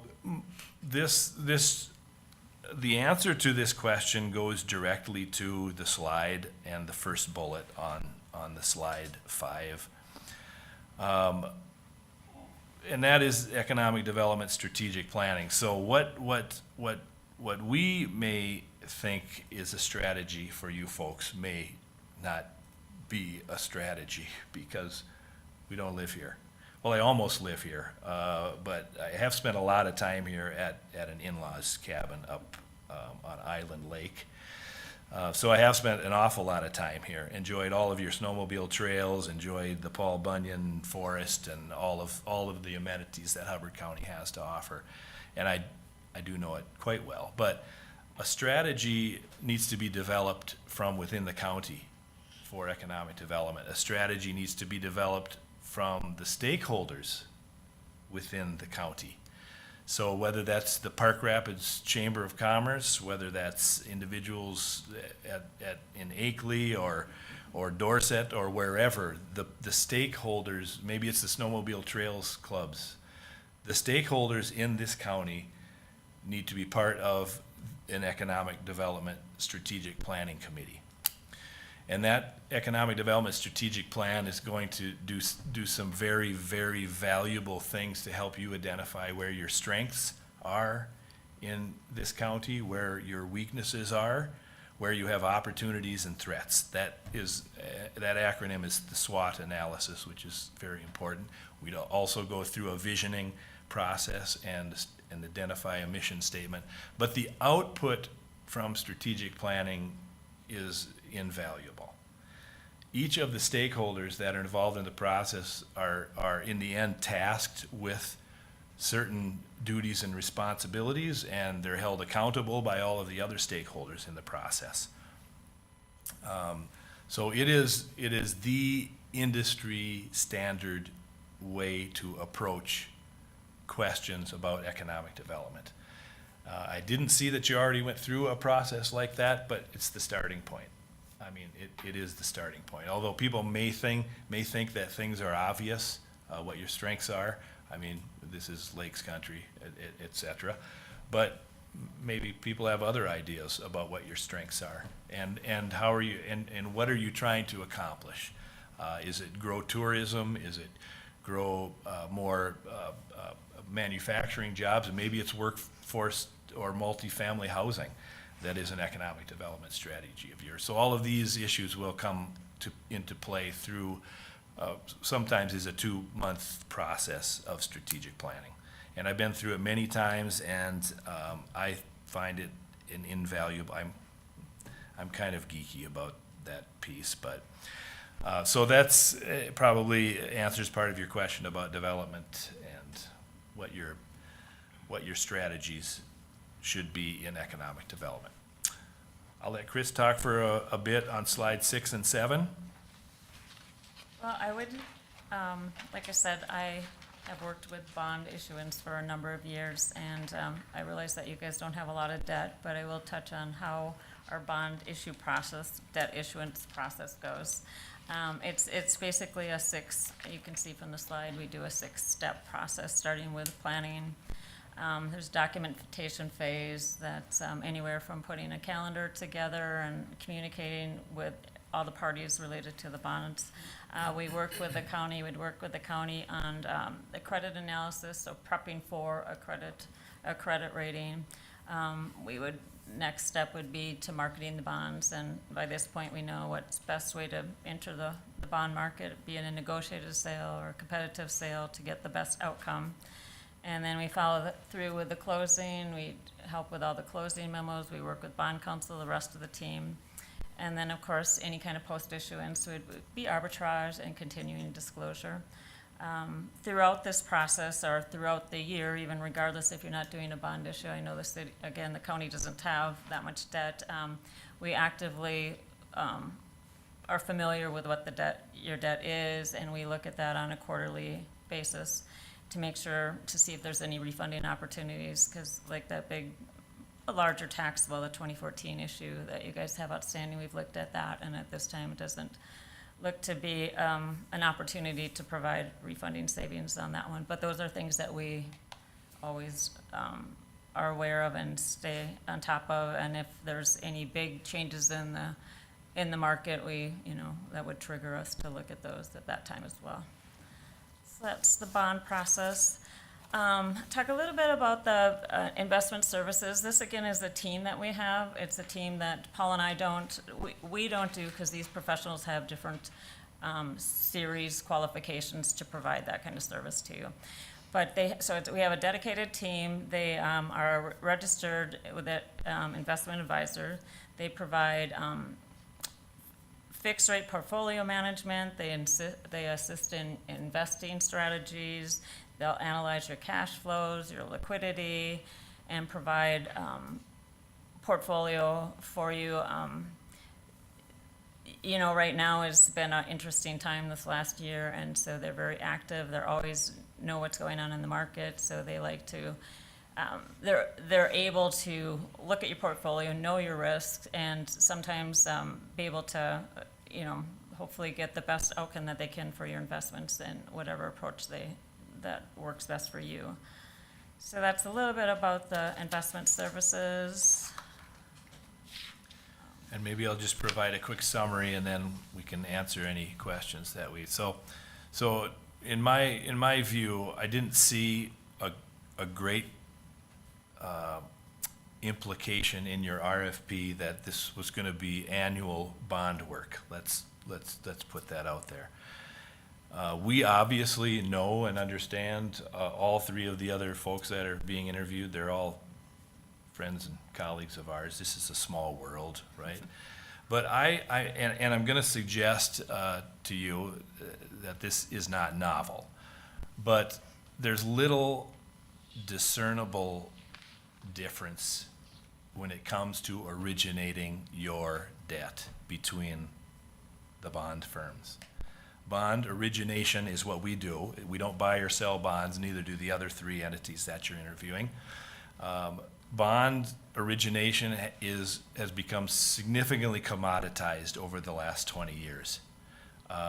the answer to this question goes directly to the slide and the first bullet on the slide 5. And that is economic development strategic planning. So what we may think is a strategy for you folks may not be a strategy because we don't live here. Well, I almost live here, but I have spent a lot of time here at an in-laws cabin up on Island Lake. So I have spent an awful lot of time here, enjoyed all of your snowmobile trails, enjoyed the Paul Bunyan Forest and all of the amenities that Hubbard County has to offer. And I do know it quite well. But a strategy needs to be developed from within the county for economic development. A strategy needs to be developed from the stakeholders within the county. So whether that's the Park Rapids Chamber of Commerce, whether that's individuals in Akeley or Dorset or wherever, the stakeholders, maybe it's the Snowmobile Trails Clubs, the stakeholders in this county need to be part of an economic development strategic planning committee. And that economic development strategic plan is going to do some very, very valuable things to help you identify where your strengths are in this county, where your weaknesses are, where you have opportunities and threats. That acronym is the SWOT analysis, which is very important. We'd also go through a visioning process and identify a mission statement. But the output from strategic planning is invaluable. Each of the stakeholders that are involved in the process are in the end tasked with certain duties and responsibilities, and they're held accountable by all of the other stakeholders in the process. So it is the industry standard way to approach questions about economic development. I didn't see that you already went through a process like that, but it's the starting point. I mean, it is the starting point. Although people may think that things are obvious, what your strengths are. I mean, this is Lakes Country, et cetera. But maybe people have other ideas about what your strengths are, and how are you, and what are you trying to accomplish? Is it grow tourism? Is it grow more manufacturing jobs? And maybe it's workforce or multifamily housing that is an economic development strategy of yours. So all of these issues will come into play through sometimes is a 2-month process of strategic planning. And I've been through it many times, and I find it an invaluable. I'm kind of geeky about that piece, but so that's probably answers part of your question about development and what your strategies should be in economic development. I'll let Chris talk for a bit on slide 6 and 7. Well, I would, like I said, I have worked with bond issuance for a number of years, and I realize that you guys don't have a lot of debt, but I will touch on how our bond issue process, debt issuance process goes. It's basically you can see from the slide, we do a 6-step process, starting with planning. There's documentation phase that's anywhere from putting a calendar together and communicating with all the parties related to the bonds. We'd work with the county on the credit analysis, so prepping for a credit rating. Next step would be to marketing the bonds, and by this point we know what's best way to enter the bond market, be it a negotiated sale or a competitive sale to get the best outcome. And then we follow through with the closing. We help with all the closing memos. We work with bond counsel, the rest of the team. And then, of course, any kind of post-issuance would be arbitrage and continuing disclosure. Throughout this process, or throughout the year, even regardless if you're not doing a bond issue, I know the city, again, the county doesn't have that much debt. We actively are familiar with what your debt is, and we look at that on a quarterly basis to make sure, to see if there's any refunding opportunities, because like a larger taxable, the 2014 issue that you guys have outstanding, we've looked at that, and at this time it doesn't look to be an opportunity to provide refunding savings on that one. But those are things that we always are aware of and stay on top of, and if there's any big changes in the market, that would trigger us to look at those at that time as well. So that's the bond process. Talk a little bit about the investment services. This again is a team that we have. It's a team that Paul and I we don't do, because these professionals have different series qualifications to provide that kind of service to you. But we have a dedicated team. They are registered with an investment advisor. They provide fixed rate portfolio management. They assist in investing strategies. They'll analyze your cash flows, your liquidity, and provide portfolio for you. Right now has been an interesting time this last year, and so they're very active. They're always know what's going on in the market, so they like to, they're able to look at your portfolio, know your risks, and sometimes be able to, hopefully get the best outcome that they can for your investments and whatever approach that works best for you. So that's a little bit about the investment services. And maybe I'll just provide a quick summary, and then we can answer any questions that so in my view, I didn't see a great implication in your RFP that this was going to be annual bond work. Let's put that out there. We obviously know and understand all 3 of the other folks that are being interviewed. They're all friends and colleagues of ours. This is a small world, right? But I'm going to suggest to you that this is not novel, but there's little discernible difference when it comes to originating your debt between the bond firms. Bond origination is what we do. We don't buy or sell bonds, neither do the other 3 entities that you're interviewing. bond origination has become significantly commoditized over the last 20 years.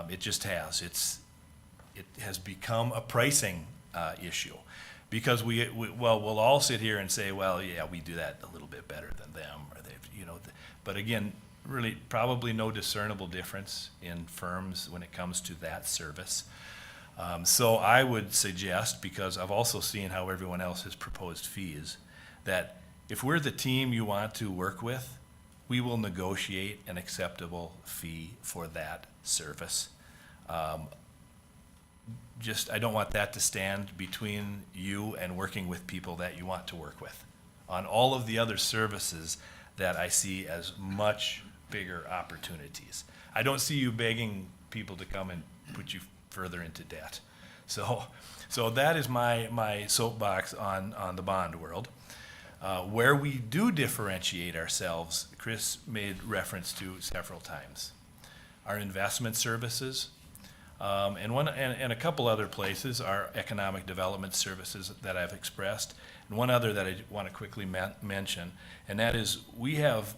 It just has. It has become a pricing issue. Because we'll all sit here and say, well, yeah, we do that a little bit better than them, or they've, you know, but again, really probably no discernible difference in firms when it comes to that service. So I would suggest, because I've also seen how everyone else has proposed fees, that if we're the team you want to work with, we will negotiate an acceptable fee for that service. I don't want that to stand between you and working with people that you want to work with on all of the other services that I see as much bigger opportunities. I don't see you begging people to come and put you further into debt. So that is my soapbox on the bond world. Where we do differentiate ourselves, Chris made reference to several times. Our investment services, and a couple other places are economic development services that I've expressed. And one other that I want to quickly mention, and that is we have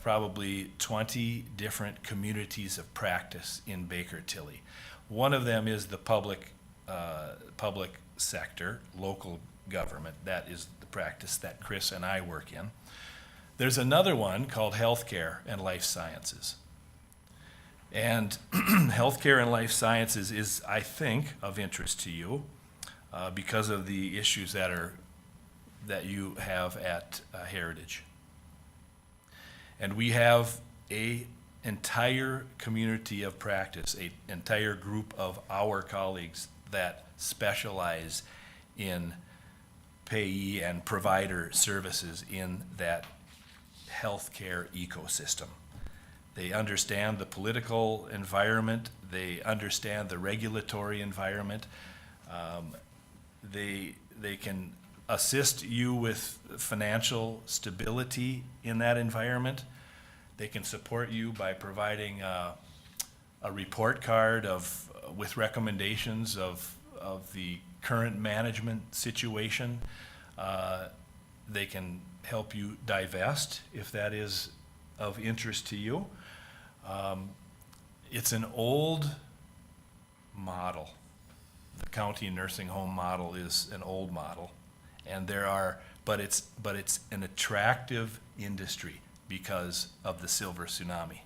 probably 20 different communities of practice in Baker Tilly. One of them is the public sector, local government. That is the practice that Chris and I work in. There's another one called healthcare and life sciences. And healthcare and life sciences is, I think, of interest to you because of the issues that you have at Heritage. And we have an entire community of practice, an entire group of our colleagues that specialize in payee and provider services in that healthcare ecosystem. They understand the political environment. They understand the regulatory environment. They can assist you with financial stability in that environment. They can support you by providing a report card with recommendations of the current management situation. They can help you divest if that is of interest to you. It's an old model. The county nursing home model is an old model, and but it's an attractive industry because of the silver tsunami.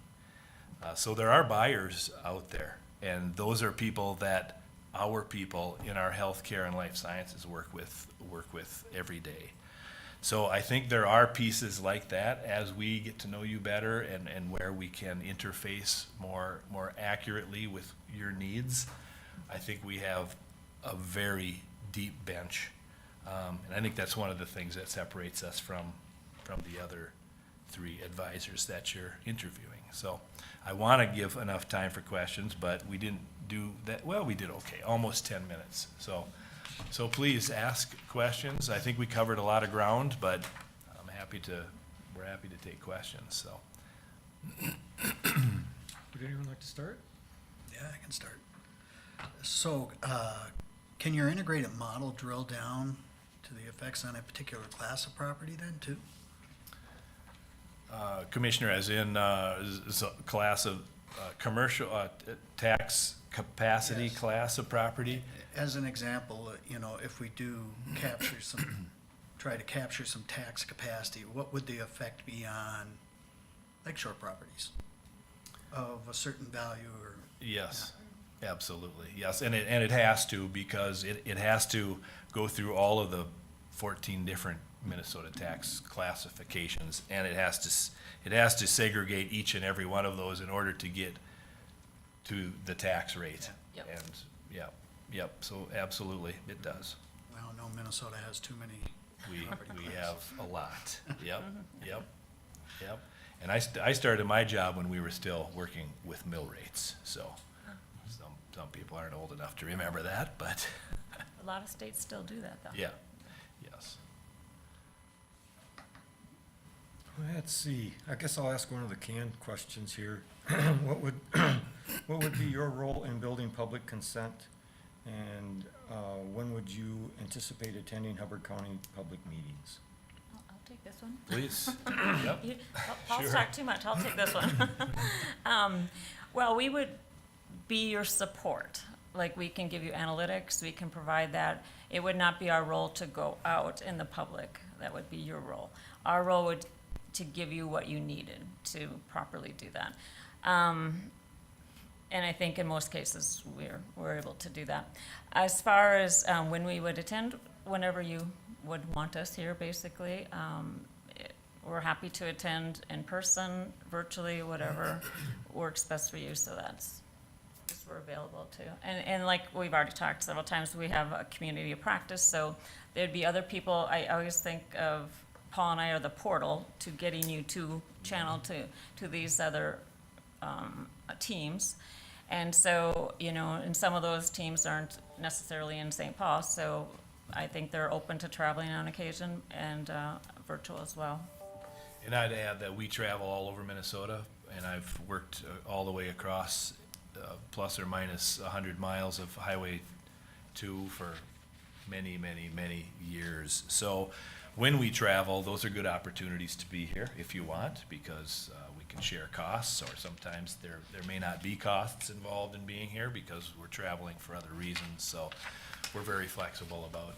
So there are buyers out there, and those are people that our people in our healthcare and life sciences work with every day. So I think there are pieces like that as we get to know you better and where we can interface more accurately with your needs. I think we have a very deep bench. And I think that's one of the things that separates us from the other three advisors that you're interviewing. So I want to give enough time for questions, but we didn't do that. Well, we did okay, almost 10 minutes. So please ask questions. I think we covered a lot of ground, but we're happy to take questions, so. Would anyone like to start? Yeah, I can start. So, can your integrated model drill down to the effects on a particular class of property then, too? Commissioner, as in class of commercial tax capacity Yes. class of property? As an example, if we do try to capture some tax capacity, what would the effect be on lakeshore properties of a certain value or? Yes, absolutely, yes, and it has to, because it has to go through all of the 14 different Minnesota tax classifications, and it has to segregate each and every one of those in order to get to the tax rate. Yep. And, yep, so absolutely, it does. Well, no, Minnesota has too many. We have a lot, yep. And I started my job when we were still working with mill rates, so some people aren't old enough to remember that, but A lot of states still do that, though. yeah, yes. Let's see, I guess I'll ask one of the canned questions here. What would be your role in building public consent? And when would you anticipate attending Hubbard County public meetings? take this one? Please. Yep. Paul's Sure. talked too much, I'll take this one. Well, we would be your support. Like, we can give you analytics, we can provide that. It would not be our role to go out in the public. That would be your role. Our role would to give you what you needed to properly do that. And I think in most cases, we're able to do that. As far as when we would attend, whenever you would want us here, basically, we're happy to attend in person, virtually, whatever works best for you. So that's we're available too. And like we've already talked several times, we have a community of practice. So there'd be other people. I always think of Paul and I are the portal to getting you to channel to these other teams. And so, you know, and some of those teams aren't necessarily in St. Paul, so I think they're open to traveling on occasion and virtual as well. And I'd add that we travel all over Minnesota, and I've worked all the way across plus or minus 100 miles of Highway 2 for many, many, many years. So when we travel, those are good opportunities to be here if you want, because we can share costs, or sometimes there may not be costs involved in being here because we're traveling for other reasons. So we're very flexible about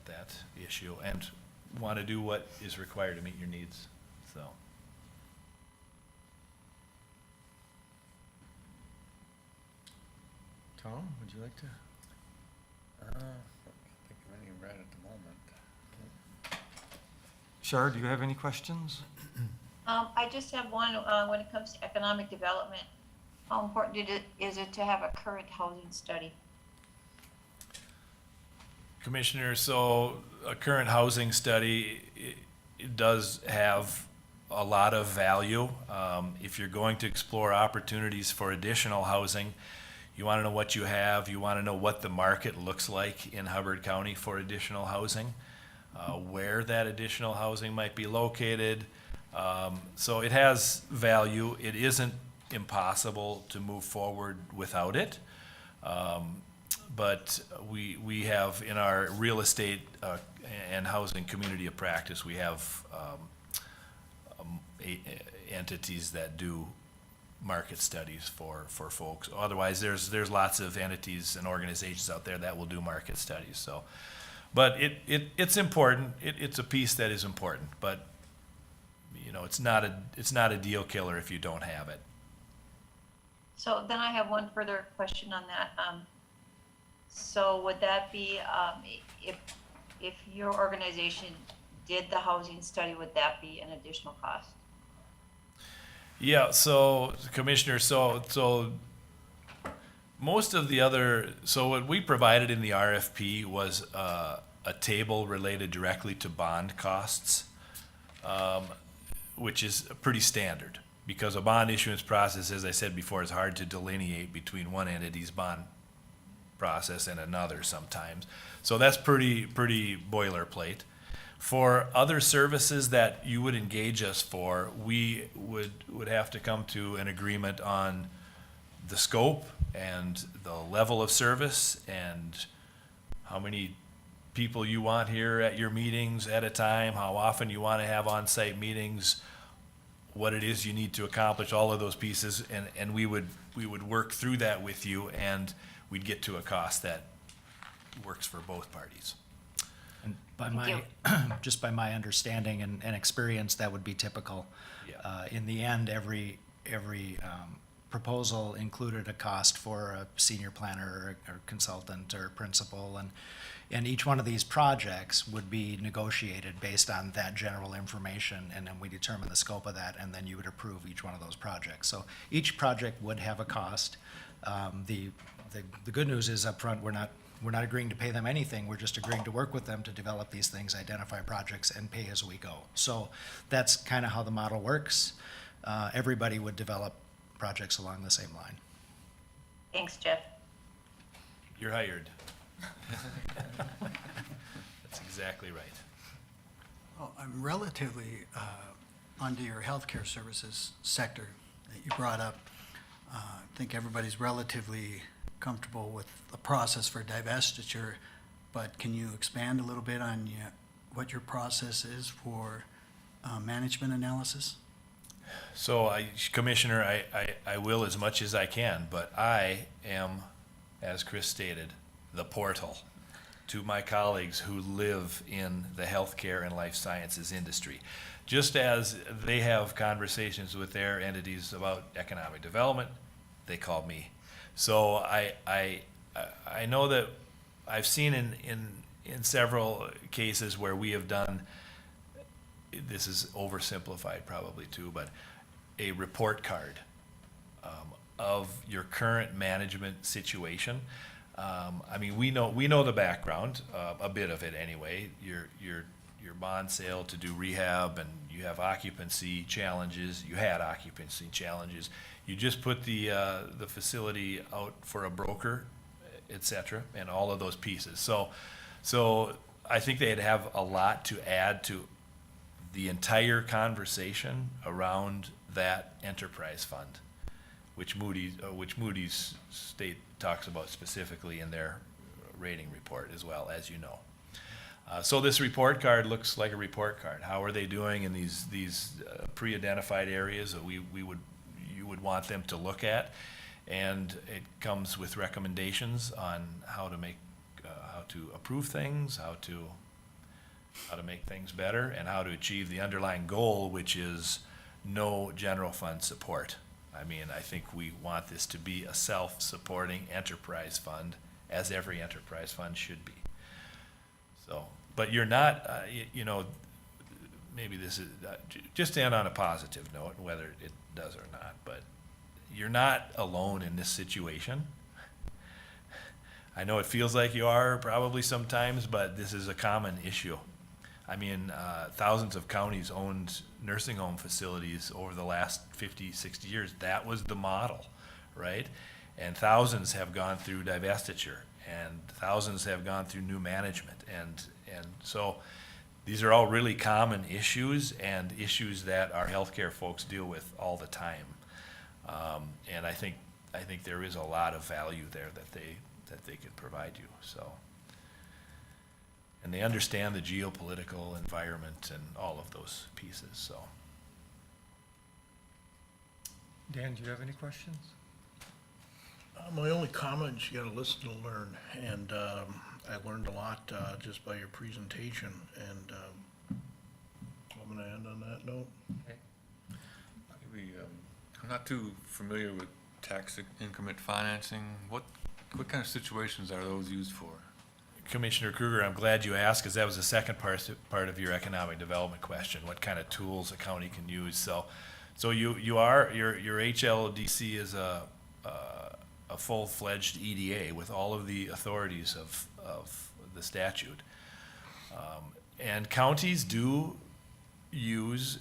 that issue and want to do what is required to meet your needs, so. Tom, would you like to? I can't think of any right at the moment. Shar, do you have any questions? I just have one, when it comes to economic development, how important is it to have a current housing study? Commissioner, so a current housing study, it does have a lot of value. If you're going to explore opportunities for additional housing, you want to know what you have, you want to know what the market looks like in Hubbard County for additional housing, where that additional housing might be located. So it has value. It isn't impossible to move forward without it. But we have in our real estate and housing community of practice, we have entities that do market studies for folks. Otherwise, there's lots of entities and organizations out there that will do market studies. So, but it's important. It's a piece that is important. But you know, it's not a deal killer if you don't have it. So then I have one further question on that. So would that be, if your organization did the housing study, would that be an additional cost? Yeah, so Commissioner, so most of the other, so what we provided in the RFP was a table related directly to bond costs, which is pretty standard, because a bond issuance process, as I said before, is hard to delineate between one entity's bond process and another sometimes. So that's pretty boilerplate. For other services that you would engage us for, we would have to come to an agreement on the scope and the level of service and how many people you want here at your meetings at a time, how often you want to have on-site meetings, what it is you need to accomplish, all of those pieces, and we would work through that with you, and we'd get to a cost that works for both parties. And just by my understanding and experience, that would be typical. Yeah. In the end, every proposal included a cost for a senior planner or consultant or principal, and each one of these projects would be negotiated based on that general information, and then we determine the scope of that, and then you would approve each one of those projects. So each project would have a cost. The good news is upfront, we're not agreeing to pay them anything. We're just agreeing to work with them to develop these things, identify projects, and pay as we go. So that's kind of how the model works. Everybody would develop projects along the same line. Thanks, Jeff. You're hired. That's exactly right. Well, I'm relatively onto your healthcare services sector that you brought up. I think everybody's relatively comfortable with the process for divestiture, but can you expand a little bit on what your process is for management analysis? So Commissioner, I will as much as I can, but I am, as Chris stated, the portal to my colleagues who live in the healthcare and life sciences industry. Just as they have conversations with their entities about economic development, they call me. So I know that I've seen in several cases where we have done, this is oversimplified probably too, but a report card of your current management situation. I mean, we know the background, a bit of it anyway. Your bond sale to do rehab, and you have occupancy challenges. You had occupancy challenges. You just put the facility out for a broker, et cetera, and all of those pieces. So I think they'd have a lot to add to the entire conversation around that enterprise fund, which Moody's state talks about specifically in their rating report as well, as you know. So this report card looks like a report card. How are they doing in these pre-identified areas that you would want them to look at? And it comes with recommendations on how to approve things, how to make things better, and how to achieve the underlying goal, which is no general fund support. I mean, I think we want this to be a self-supporting enterprise fund, as every enterprise fund should be. So, but you're not, maybe this is, just to end on a positive note, whether it does or not, but you're not alone in this situation. I know it feels like you are probably sometimes, but this is a common issue. I mean, thousands of counties owned nursing home facilities over the last 50, 60 years. That was the model, right? And thousands have gone through divestiture, and thousands have gone through new management. And so these are all really common issues, and issues that our healthcare folks deal with all the time. And I think there is a lot of value there that they can provide you, so. And they understand the geopolitical environment and all of those pieces, so. Dan, do you have any questions? My only comment is you gotta listen to learn, and I learned a lot just by your presentation, and I'm gonna end on that note. Maybe, I'm not too familiar with tax increment financing. What kind of situations are those used for? Commissioner Kruger, I'm glad you asked, because that was the second part of your economic development question, what kind of tools a county can use. So your HLDC is a full-fledged EDA with all of the authorities of the statute. And counties do use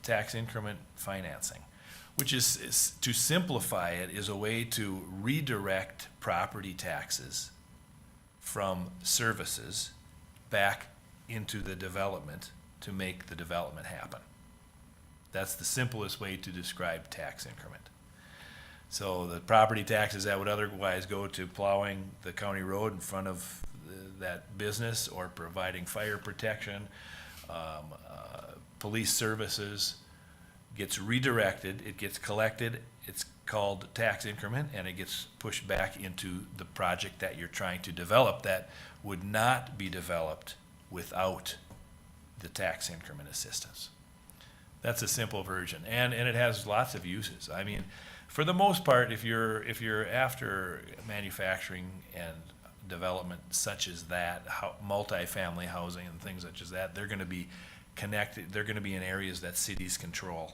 tax increment financing, which is to simplify it, is a way to redirect property taxes from services back into the development to make the development happen. That's the simplest way to describe tax increment. So the property taxes that would otherwise go to plowing the county road in front of that business, or providing fire protection, police services, gets redirected, it gets collected, it's called tax increment, and it gets pushed back into the project that you're trying to develop that would not be developed without the tax increment assistance. That's a simple version, and it has lots of uses. I mean, for the most part, if you're after manufacturing and development such as that, multifamily housing and things such as that, they're gonna be connected, they're gonna be in areas that cities control.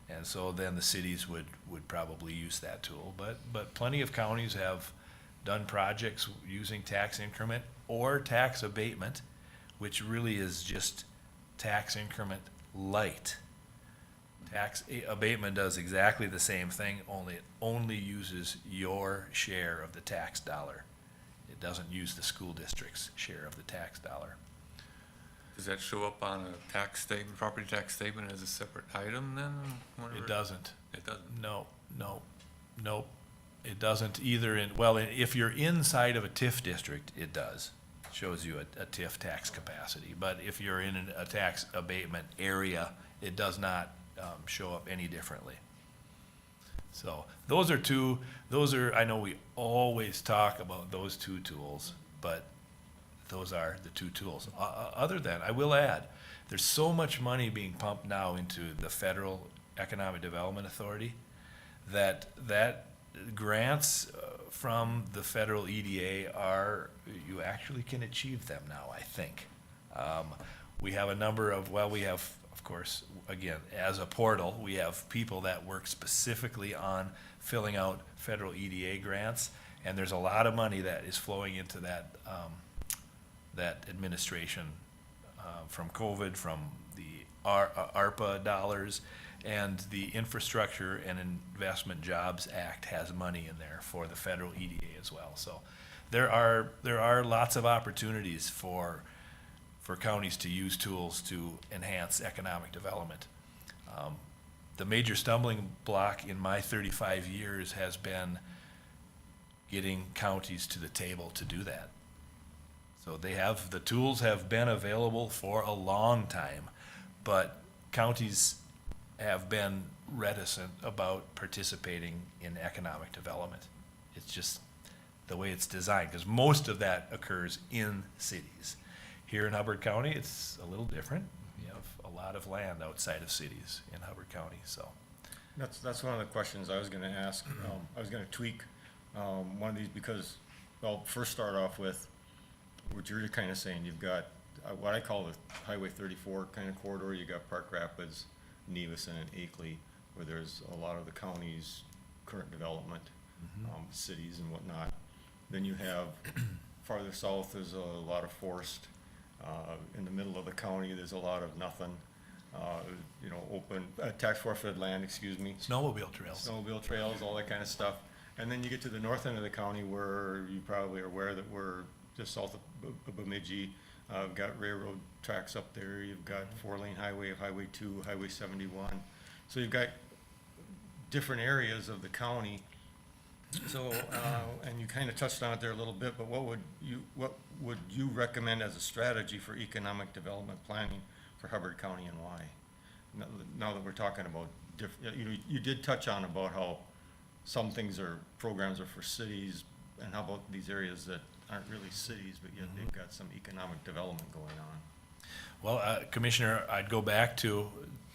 And so then the cities would probably use that tool. But plenty of counties have done projects using tax increment or tax abatement, which really is just tax increment light. Tax abatement does exactly the same thing, only it only uses your share of the tax dollar. It doesn't use the school district's share of the tax dollar. Does that show up on a tax statement, property tax statement as a separate item then? It doesn't. It doesn't? No. It doesn't either if you're inside of a TIF district, it does. shows you a TIF tax capacity. But if you're in a tax abatement area, it does not show up any differently. So those are, I know we always talk about those two tools, but those are the two tools. Other than, I will add, there's so much money being pumped now into the Federal Economic Development Authority that grants from the federal EDA you actually can achieve them now, I think. We have a number of, we have, of course, again, as a portal, we have people that work specifically on filling out federal EDA grants, and there's a lot of money that is flowing into that administration from COVID, from the ARPA dollars, and the Infrastructure and Investment Jobs Act has money in there for the federal EDA as well. So there are lots of opportunities for counties to use tools to enhance economic development. The major stumbling block in my 35 years has been getting counties to the table to do that. So the tools have been available for a long time, but counties have been reticent about participating in economic development. It's just the way it's designed, because most of that occurs in cities. Here in Hubbard County, it's a little different. We have a lot of land outside of cities in Hubbard County, so. That's one of the questions I was gonna ask. I was gonna tweak one of these because, first start off with what you're kind of saying. You've got what I call the Highway 34 kind of corridor. You got Park Rapids, Nevison, and Akeley, where there's a lot of the county's current development, cities and whatnot. Then you have farther south, there's a lot of forest. In the middle of the county, there's a lot of nothing. Open tax forfeited land, Snowmobile trails. Snowmobile trails, all that kind of stuff. And then you get to the north end of the county where you probably are aware that we're just south of Bemidji. We've got railroad tracks up there. You've got 4-lane highway, Highway 2, Highway 71. So you've got different areas of the county. So, and you kind of touched on it there a little bit, but what would you recommend as a strategy for economic development planning for Hubbard County, and why? Now that we're talking about you did touch on about how some programs are for cities, and how about these areas that aren't really cities, but yet they've got some economic development going on? Well, Commissioner, I'd go back to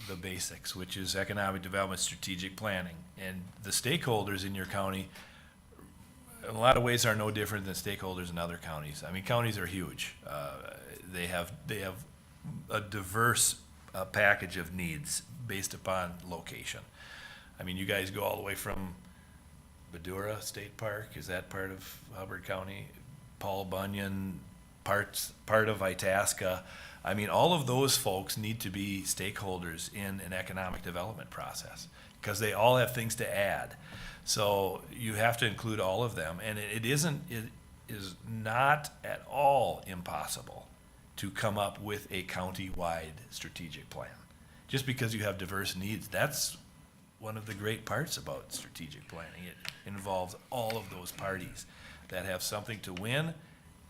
the basics, which is economic development strategic planning. And the stakeholders in your county, in a lot of ways, are no different than stakeholders in other counties. I mean, counties are huge. They have a diverse package of needs based upon location. I mean, you guys go all the way from Badura State Park, is that part of Hubbard County? Paul Bunyan, part of Itasca. I mean, all of those folks need to be stakeholders in an economic development process, because they all have things to add. So you have to include all of them, and it is not at all impossible to come up with a county-wide strategic plan. Just because you have diverse needs, that's one of the great parts about strategic planning. It involves all of those parties that have something to win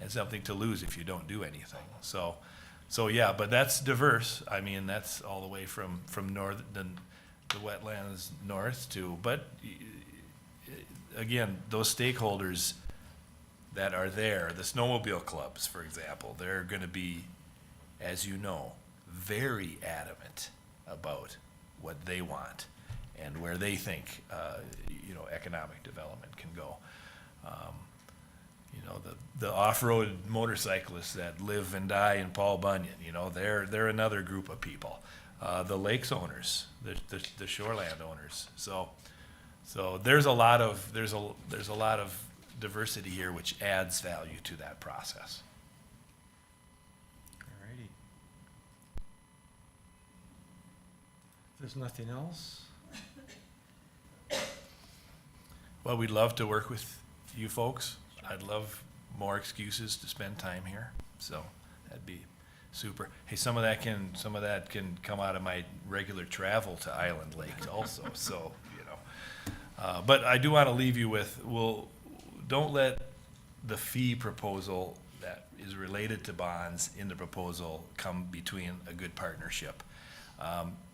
and something to lose if you don't do anything. So yeah, but that's diverse. I mean, that's all the way from north, the wetlands north to, but again, those stakeholders that are there, the snowmobile clubs, for example, they're gonna be, as you know, very adamant about what they want and where they think, economic development can go. The off-road motorcyclists that live and die in Paul Bunyan, they're another group of people. The lakes owners, the shoreland owners. So there's a lot of diversity here, which adds value to that process. Alrighty. If there's nothing else, Well, we'd love to work with you folks. I'd love more excuses to spend time here, so that'd be super. Hey, some of that can come out of my regular travel to Island Lake also, so, but I do want to leave you with, don't let the fee proposal that is related to bonds in the proposal come between a good partnership.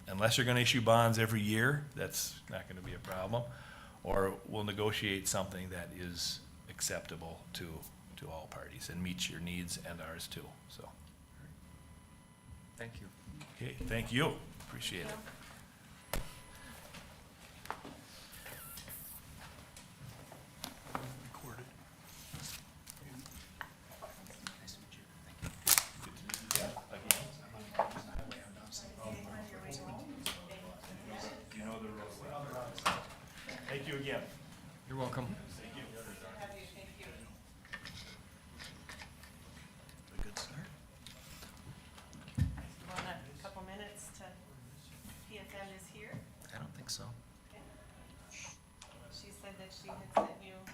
Unless you're gonna issue bonds every year, that's not gonna be a problem, or we'll negotiate something that is acceptable to all parties and meets your needs and ours too, so. Thank you. Okay, thank you, appreciate it. Recorded. Thank you again. You're welcome. A good start. Want a couple minutes to, PFM is here. I don't think so. She said that she had sent you a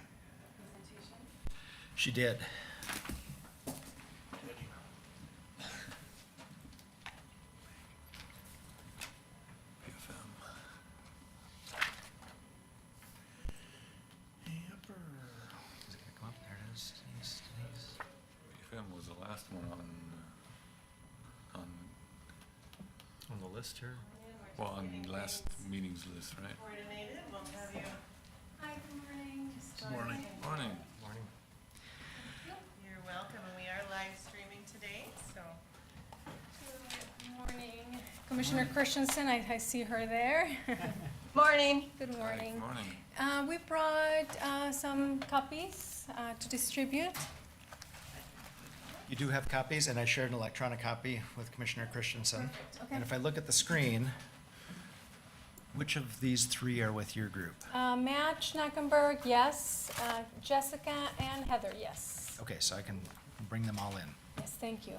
presentation. She did. Is it gonna come up? There it is. Denise. PFM was the last one on, On the list here? well, on last meeting's list, right? Coordinated, we'll have you. Hi, good morning. Morning. Morning. Morning. You're welcome, and we are live streaming today, so. Good morning. Commissioner Christensen, I see her there. Morning. Good morning. Morning. We brought some copies to distribute. You do have copies, and I shared an electronic copy with Commissioner Christensen. Okay. And if I look at the screen, which of these three are with your group? Matt Schnackenberg, yes. Jessica and Heather, yes. Okay, so I can bring them all in. Yes, thank you.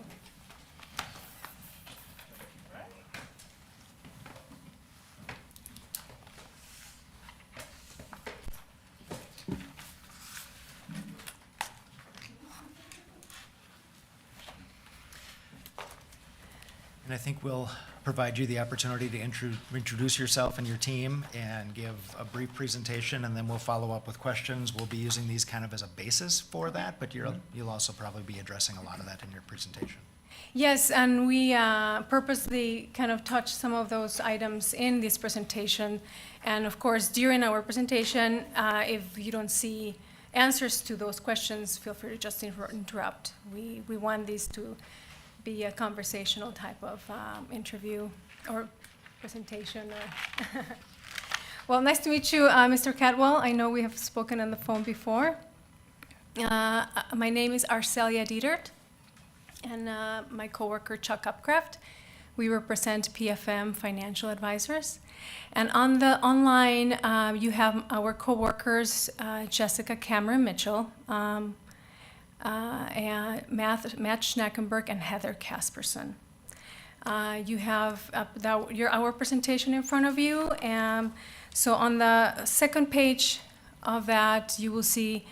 And I think we'll provide you the opportunity to introduce yourself and your team and give a brief presentation, and then we'll follow up with questions. We'll be using these kind of as a basis for that, but you'll also probably be addressing a lot of that in your presentation. Yes, and we purposely kind of touched some of those items in this presentation. And of course, during our presentation, if you don't see answers to those questions, feel free to just interrupt. We want these to be a conversational type of interview or presentation. Well, nice to meet you, Mr. Cadwell. I know we have spoken on the phone before. My name is Arcelia Dietert, and my coworker Chuck Upcraft. We represent PFM Financial Advisors. And on the online, you have our coworkers, Jessica Cameron Mitchell, and Matt Schnackenberg, and Heather Casperson. You have our presentation in front of you. And so on the second page of that, you will see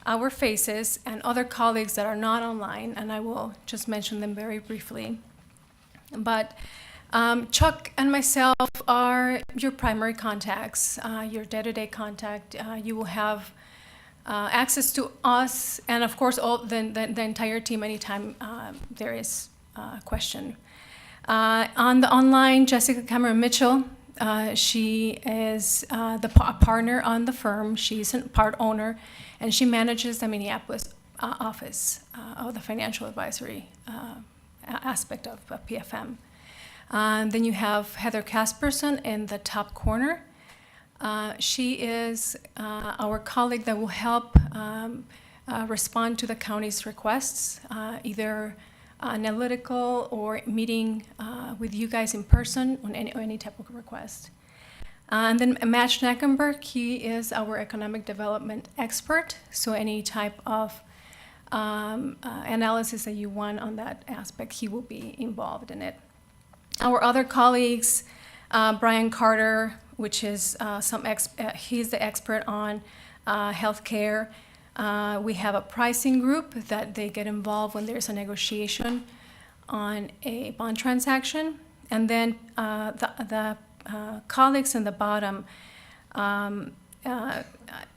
our faces and other colleagues that are not online, and I will just mention them very briefly. But Chuck and myself are your primary contacts, your day-to-day contact. You will have access to us, and of course, the entire team anytime there is a question. On the online, Jessica Cameron Mitchell, she is the partner on the firm. She's a part owner, and she manages the Minneapolis office of the financial advisory aspect of PFM. Then you have Heather Casperson in the top corner. She is our colleague that will help respond to the county's requests, either analytical or meeting with you guys in person on any type of request. And then Matt Schnackenberg, he is our economic development expert, so any type of analysis that you want on that aspect, he will be involved in it. Our other colleagues, Brian Carter, which is he's the expert on healthcare. We have a pricing group that they get involved when there's a negotiation on a bond transaction. And then the colleagues in the bottom,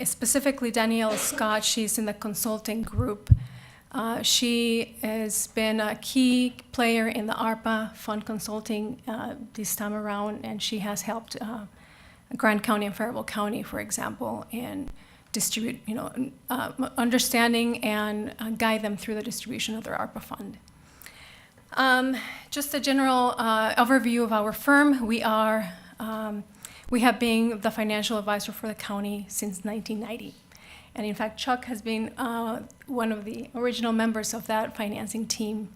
specifically Danielle Scott, she's in the consulting group She has been a key player in the ARPA fund consulting this time around, and she has helped Grant County and Faribault County, for example, in distribute, understanding and guide them through the distribution of their ARPA fund. Just a general overview of our firm. We have been the financial advisor for the county since 1990. And in fact, Chuck has been one of the original members of that financing team.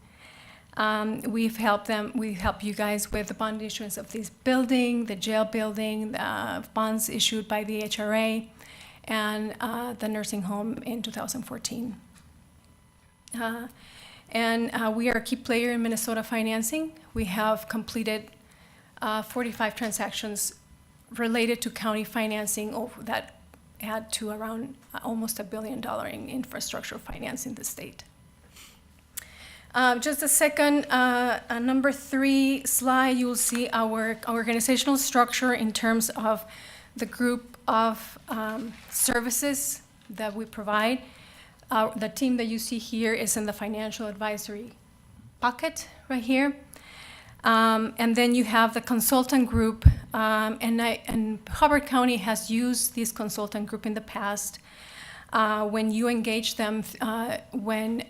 We help you guys with the bond issuance of this building, the jail building, bonds issued by the HRA, and the nursing home in 2014. And we are a key player in Minnesota financing. We have completed 45 transactions related to county financing that add to around almost $1 billion in infrastructure finance in the state. Just a second, number 3 slide, you will see our organizational structure in terms of the group of services that we provide. The team that you see here is in the financial advisory bucket right here. And then you have the consultant group, and Hubbard County has used this consultant group in the past. When you engage them, when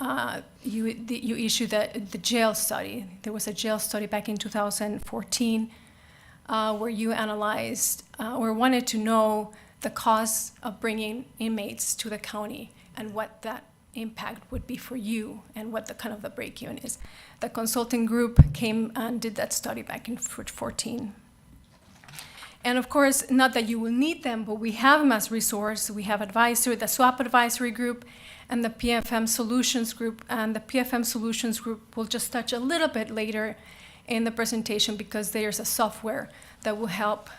you issue the jail study. There was a jail study back in 2014 where you analyzed or wanted to know the cost of bringing inmates to the county and what that impact would be for you and what the kind of the break-even is. The consulting group came and did that study back in 2014. And of course, not that you will need them, but we have them as resource. We have the SWAP advisory group and the PFM solutions group. And the PFM solutions group will just touch a little bit later in the presentation because there's a software that will help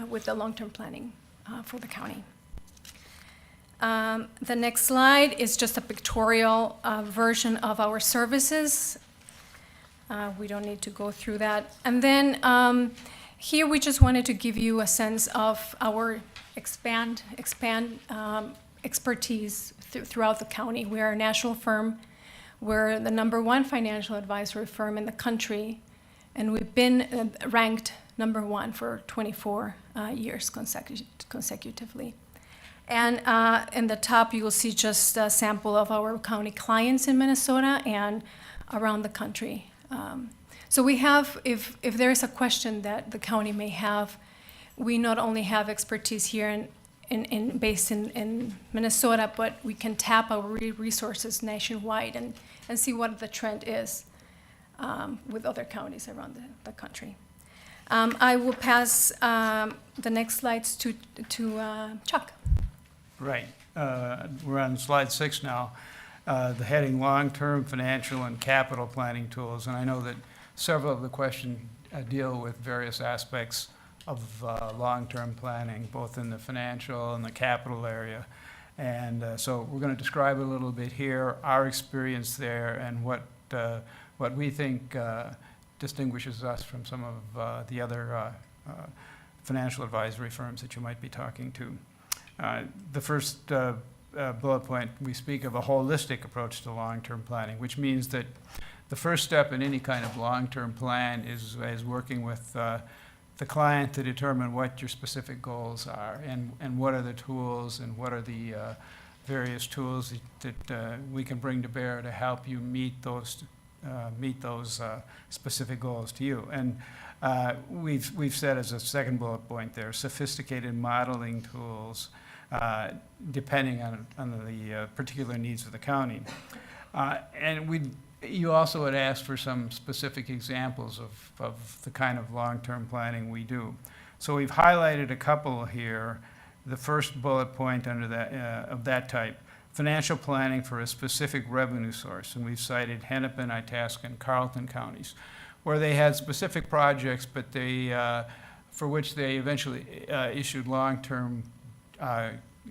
with the long-term planning for the county. The next slide is just a pictorial version of our services. We don't need to go through that. And then here we just wanted to give you a sense of our expand expertise throughout the county. We are a national firm. We're the #1 financial advisory firm in the country, and we've been ranked #1 for 24 years consecutively. And in the top, you will see just a sample of our county clients in Minnesota and around the country. So we have, if there is a question that the county may have, we not only have expertise here based in Minnesota, but we can tap our resources nationwide and see what the trend is with other counties around the country. I will pass the next slides to Chuck. Right. We're on slide 6 now. The heading long-term financial and capital planning tools. And I know that several of the questions deal with various aspects of long-term planning, both in the financial and the capital area. And so we're going to describe a little bit here, our experience there, and what we think distinguishes us from some of the other financial advisory firms that you might be talking to. The first bullet point, we speak of a holistic approach to long-term planning, which means that the first step in any kind of long-term plan is working with the client to determine what your specific goals are and what are the tools and what are the various tools that we can bring to bear to help you meet those specific goals to you. And we've said as a second bullet point there, sophisticated modeling tools depending on the particular needs of the county. And you also had asked for some specific examples of the kind of long-term planning we do. So we've highlighted a couple here. The first bullet point under that of that type, financial planning for a specific revenue source. And we've cited Hennepin, Itasca, and Carleton counties, where they had specific projects, but for which they eventually issued long-term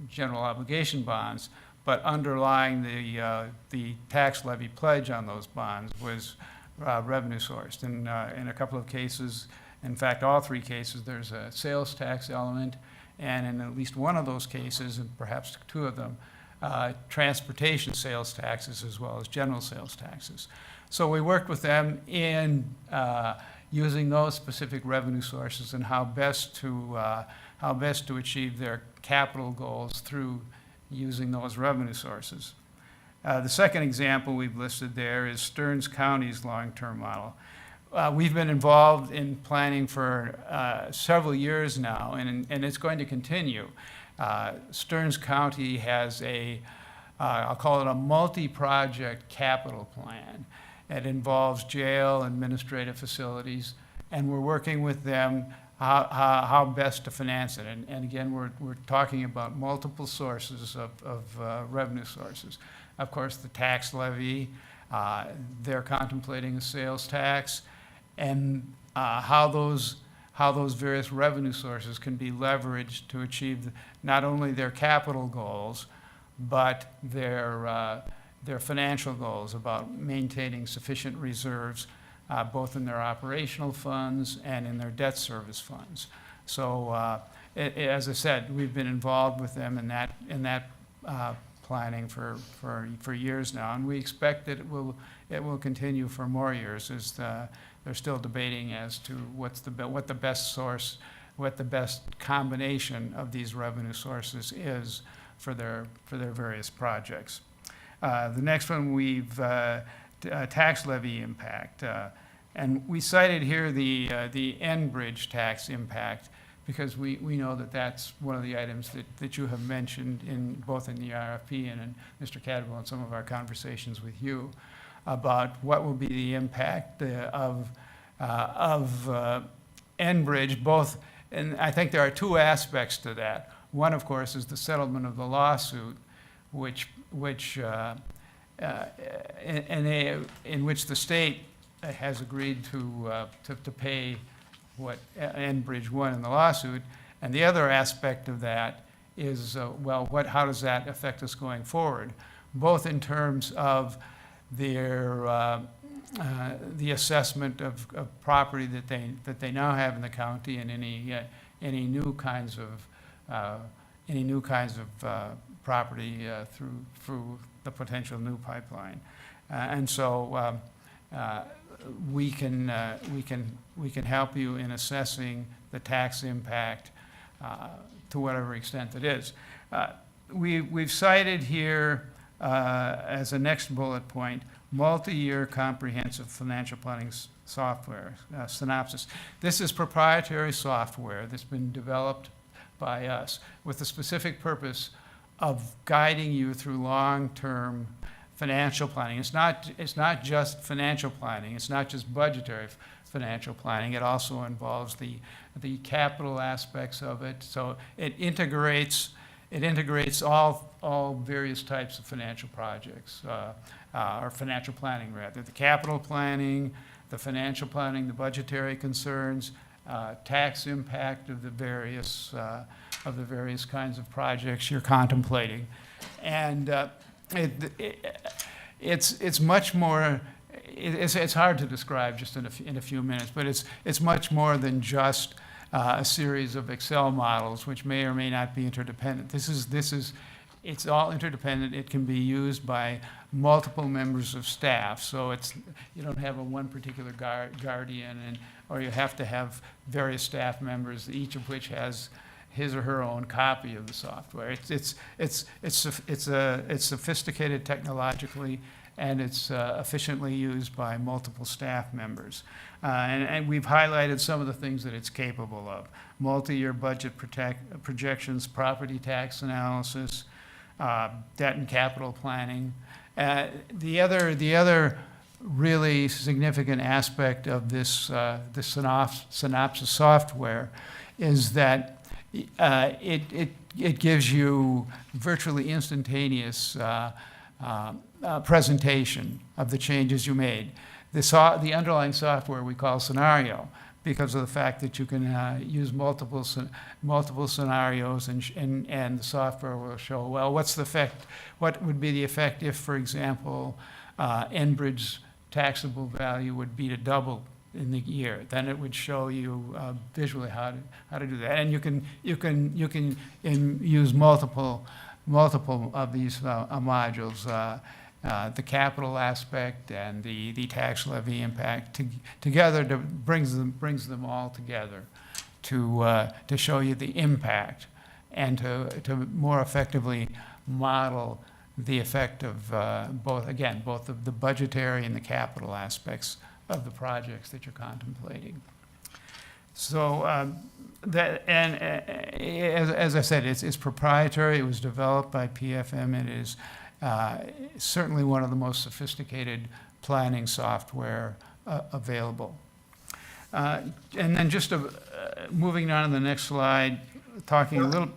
general obligation bonds, but underlying the tax levy pledge on those bonds was revenue sourced. And in a couple of cases, in fact, all 3 cases, there's a sales tax element, and in at least one of those cases, and perhaps 2 of them, transportation sales taxes as well as general sales taxes. So we worked with them in using those specific revenue sources and how best to achieve their capital goals through using those revenue sources. The second example we've listed there is Stearns County's long-term model. We've been involved in planning for several years now, and it's going to continue. Stearns County has I'll call it a multi-project capital plan. It involves jail, administrative facilities, and we're working with them how best to finance it. And again, we're talking about multiple sources of revenue sources. Of course, the tax levy, they're contemplating a sales tax, and how those various revenue sources can be leveraged to achieve not only their capital goals, but their financial goals about maintaining sufficient reserves, both in their operational funds and in their debt service funds. So, as I said, we've been involved with them in that planning for years now, and we expect that it will continue for more years, as they're still debating as to what the best combination of these revenue sources is for their various projects. The next one, we've tax levy impact, and we cited here the Enbridge tax impact, because we know that that's one of the items that you have mentioned both in the RFP and in Mr. Cadwell and some of our conversations with you about what will be the impact of Enbridge, both, and I think there are two aspects to that. One, of course, is the settlement of the lawsuit, in which the state has agreed to pay what Enbridge won in the lawsuit. And the other aspect of that is, how does that affect us going forward? Both in terms of the assessment of property that they now have in the county, and any new kinds of property through the potential new pipeline, and so we can help you in assessing the tax impact to whatever extent it is. We've cited here as a next bullet point, multi-year comprehensive financial planning software, Synopsis. This is proprietary software that's been developed by us with the specific purpose of guiding you through long-term financial planning. It's not just financial planning. It's not just budgetary financial planning. It also involves the capital aspects of it. So it integrates all various types of financial projects, or financial planning rather. The capital planning, the financial planning, the budgetary concerns, tax impact of the various kinds of projects you're contemplating, and it's much more. It's hard to describe just in a few minutes, but it's much more than just a series of Excel models, which may or may not be interdependent. It's all interdependent. It can be used by multiple members of staff, so you don't have one particular guardian, or you have to have various staff members, each of which has his or her own copy of the software. It's sophisticated technologically, and it's efficiently used by multiple staff members. And we've highlighted some of the things that it's capable of: multi-year budget projections, property tax analysis, debt and capital planning. The other really significant aspect of this Synopsis software is that it gives you virtually instantaneous presentation of the changes you made. The underlying software we call Scenario, because of the fact that you can use multiple scenarios, and the software will show, well, what would be the effect if, for example, Enbridge's taxable value would be to double in the year. Then it would show you visually how to do that, and you can use multiple multiple of these modules, the capital aspect and the tax levy impact together brings them all together to show you the impact and to more effectively model the effect of both of the budgetary and the capital aspects of the projects that you're contemplating. So as I said, it's proprietary. It was developed by PFM. It is certainly one of the most sophisticated planning software available. And then just moving on to the next slide, talking a little.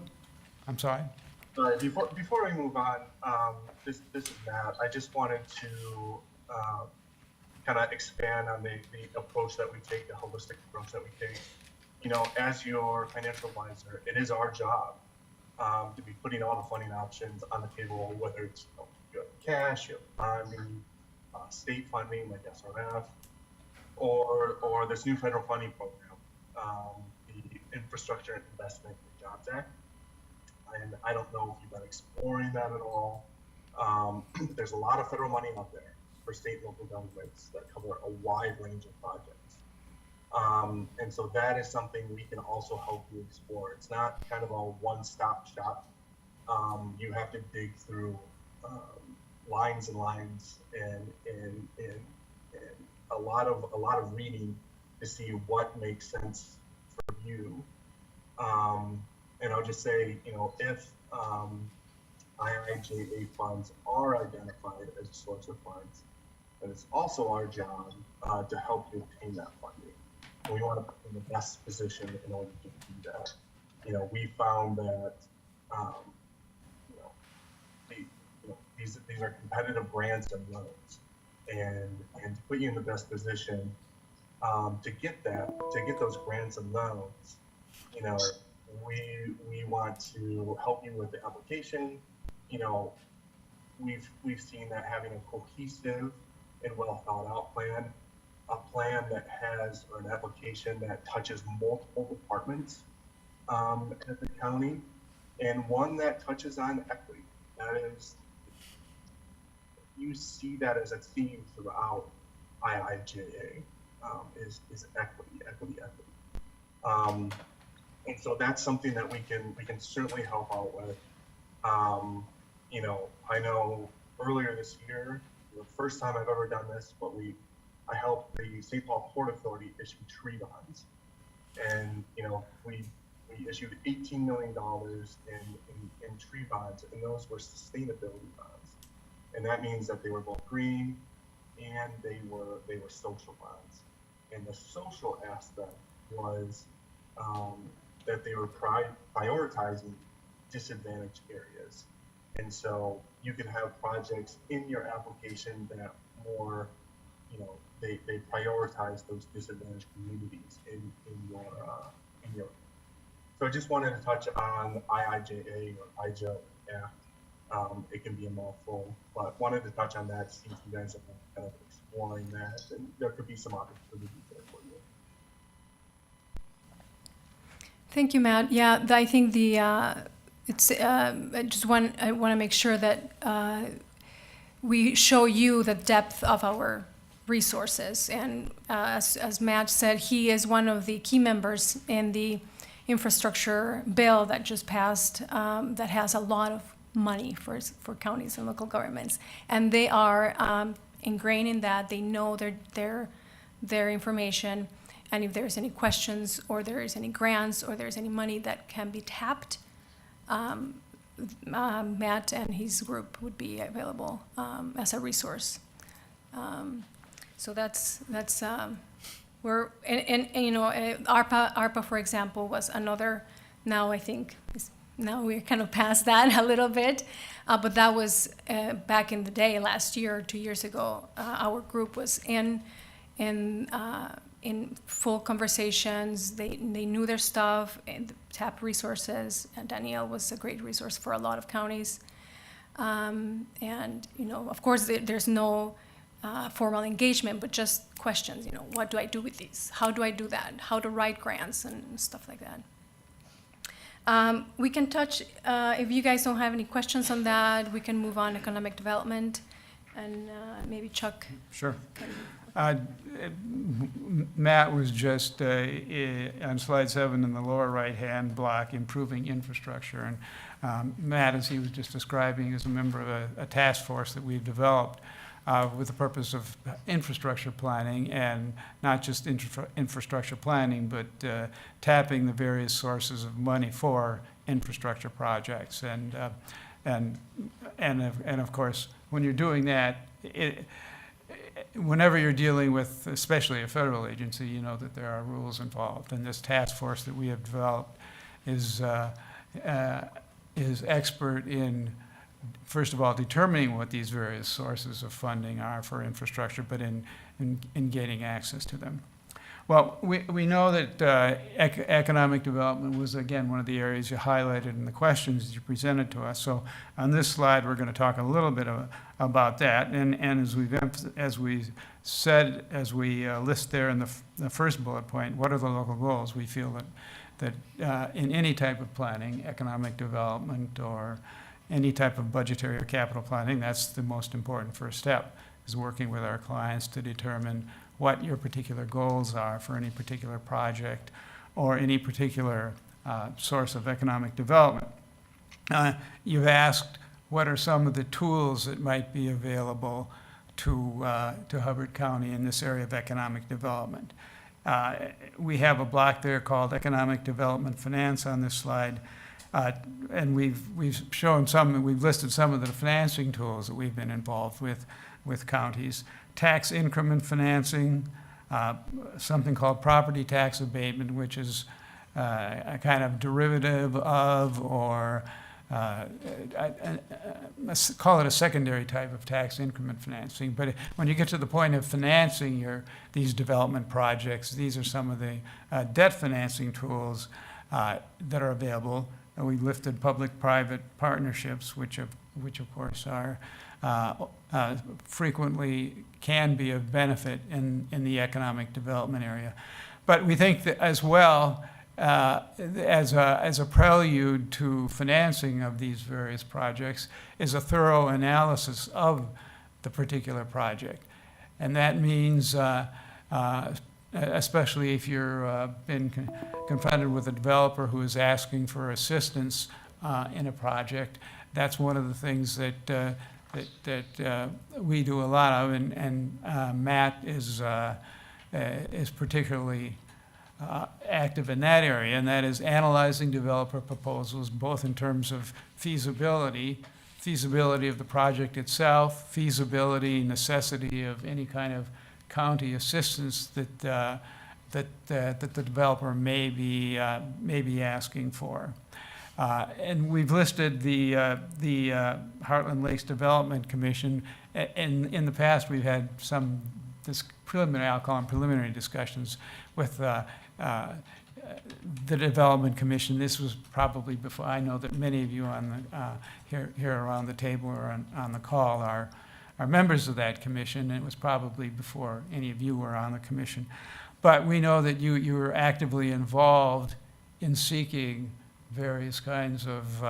I'm sorry. Before we move on, this is Matt. I just wanted to kind of expand on the approach that we take, the holistic approach that we take. You know, as your financial advisor, it is our job to be putting all the funding options on the table, whether it's you have cash, you have funding, state funding like SRF, or this new federal funding program, the Infrastructure Investment and Jobs Act. And I don't know if you've been exploring that at all. There's a lot of federal money out there for state and local governments that cover a wide range of projects. And so that is something we can also help you explore. It's not kind of a one-stop shop. You have to dig through lines and lines and a lot of reading to see what makes sense for you. And I'll just say, you know, if IIJA funds are identified as a source of funds, then it's also our job to help you obtain that funding. And we want to put you in the best position in order to do that. You know, we found that these are competitive grants and loans, and to put you in the best position to get those grants and loans, you know, we want to help you with the application. You know, we've seen that having a cohesive and well thought out plan, a plan that has, or an application that touches multiple departments at the county, and one that touches on equity. That is, you see that as a theme throughout IIJA, is equity. And so that's something that we can certainly help out with. You know, I know earlier this year, the first time I've ever done this, but I helped the St. Paul Port Authority issue tree bonds, and you know, we issued $18 million in tree bonds, and those were sustainability bonds, and that means that they were both green and they were social bonds. And the social aspect was that they were prioritizing disadvantaged areas. And so you can have projects in your application that more, you know, they prioritize those disadvantaged communities in your. So I just wanted to touch on IIJA or IJA Act. It can be a mouthful, but wanted to touch on that, see if you guys are kind of exploring that, and there could be some opportunities there for you. Thank you, Matt. Yeah, I think it's I want to make sure that we show you the depth of our resources. And as Matt said, he is one of the key members in the infrastructure bill that just passed that has a lot of money for counties and local governments. And they are ingrained in that. They know their information. And if there's any questions, or there is any grants, or there's any money that can be tapped, Matt and his group would be available as a resource. So that's we're and you know, ARPA for example was another. Now I think now we're kind of past that a little bit, but that was back in the day, last year or 2 years ago. Our group was in full conversations. They knew their stuff and tapped resources. And Danielle was a great resource for a lot of counties. And you know, of course, there's no formal engagement, but just questions. You know, what do I do with these? How do I do that? How to write grants and stuff like that. We can touch, if you guys don't have any questions on that, we can move on economic development, and maybe Chuck. Sure. Matt was just on slide 7 in the lower right-hand block, improving infrastructure. And Matt, as he was just describing, is a member of a task force that we've developed with the purpose of infrastructure planning, and not just infrastructure planning, but tapping the various sources of money for infrastructure projects. And of course, when you're doing that, whenever you're dealing with, especially a federal agency, you know that there are rules involved. And this task force that we have developed is expert in, first of all, determining what these various sources of funding are for infrastructure, but in gaining access to them. Well, we know that economic development was, again, one of the areas you highlighted in the questions you presented to us. So on this slide, we're going to talk a little bit about that. And as we list there in the first bullet point, what are the local goals? We feel that in any type of planning, economic development or any type of budgetary or capital planning, that's the most important first step, is working with our clients to determine what your particular goals are for any particular project or any particular source of economic development. You've asked what are some of the tools that might be available to Hubbard County in this area of economic development. We have a block there called Economic Development Finance on this slide. And we've listed some of the financing tools that we've been involved with counties. Tax increment financing, something called property tax abatement, which is a kind of derivative of, or call it a secondary type of tax increment financing. But when you get to the point of financing these development projects, these are some of the debt financing tools that are available. And we lifted public-private partnerships, which of course are frequently can be of benefit in the economic development area. But we think that as well, as a prelude to financing of these various projects, is a thorough analysis of the particular project. And that means, especially if you're been confronted with a developer who is asking for assistance in a project, that's one of the things that we do a lot of, and Matt is particularly active in that area, and that is analyzing developer proposals, both in terms of feasibility of the project itself, feasibility, necessity of any kind of county assistance that the developer may be asking for. And we've listed the Heartland Lakes Development Commission. In the past, we've had some preliminary discussions with the Development Commission. This was probably before. I know that many of you on here around the table or on the call are members of that commission, and it was probably before any of you were on the commission. But we know that you were actively involved in seeking various kinds of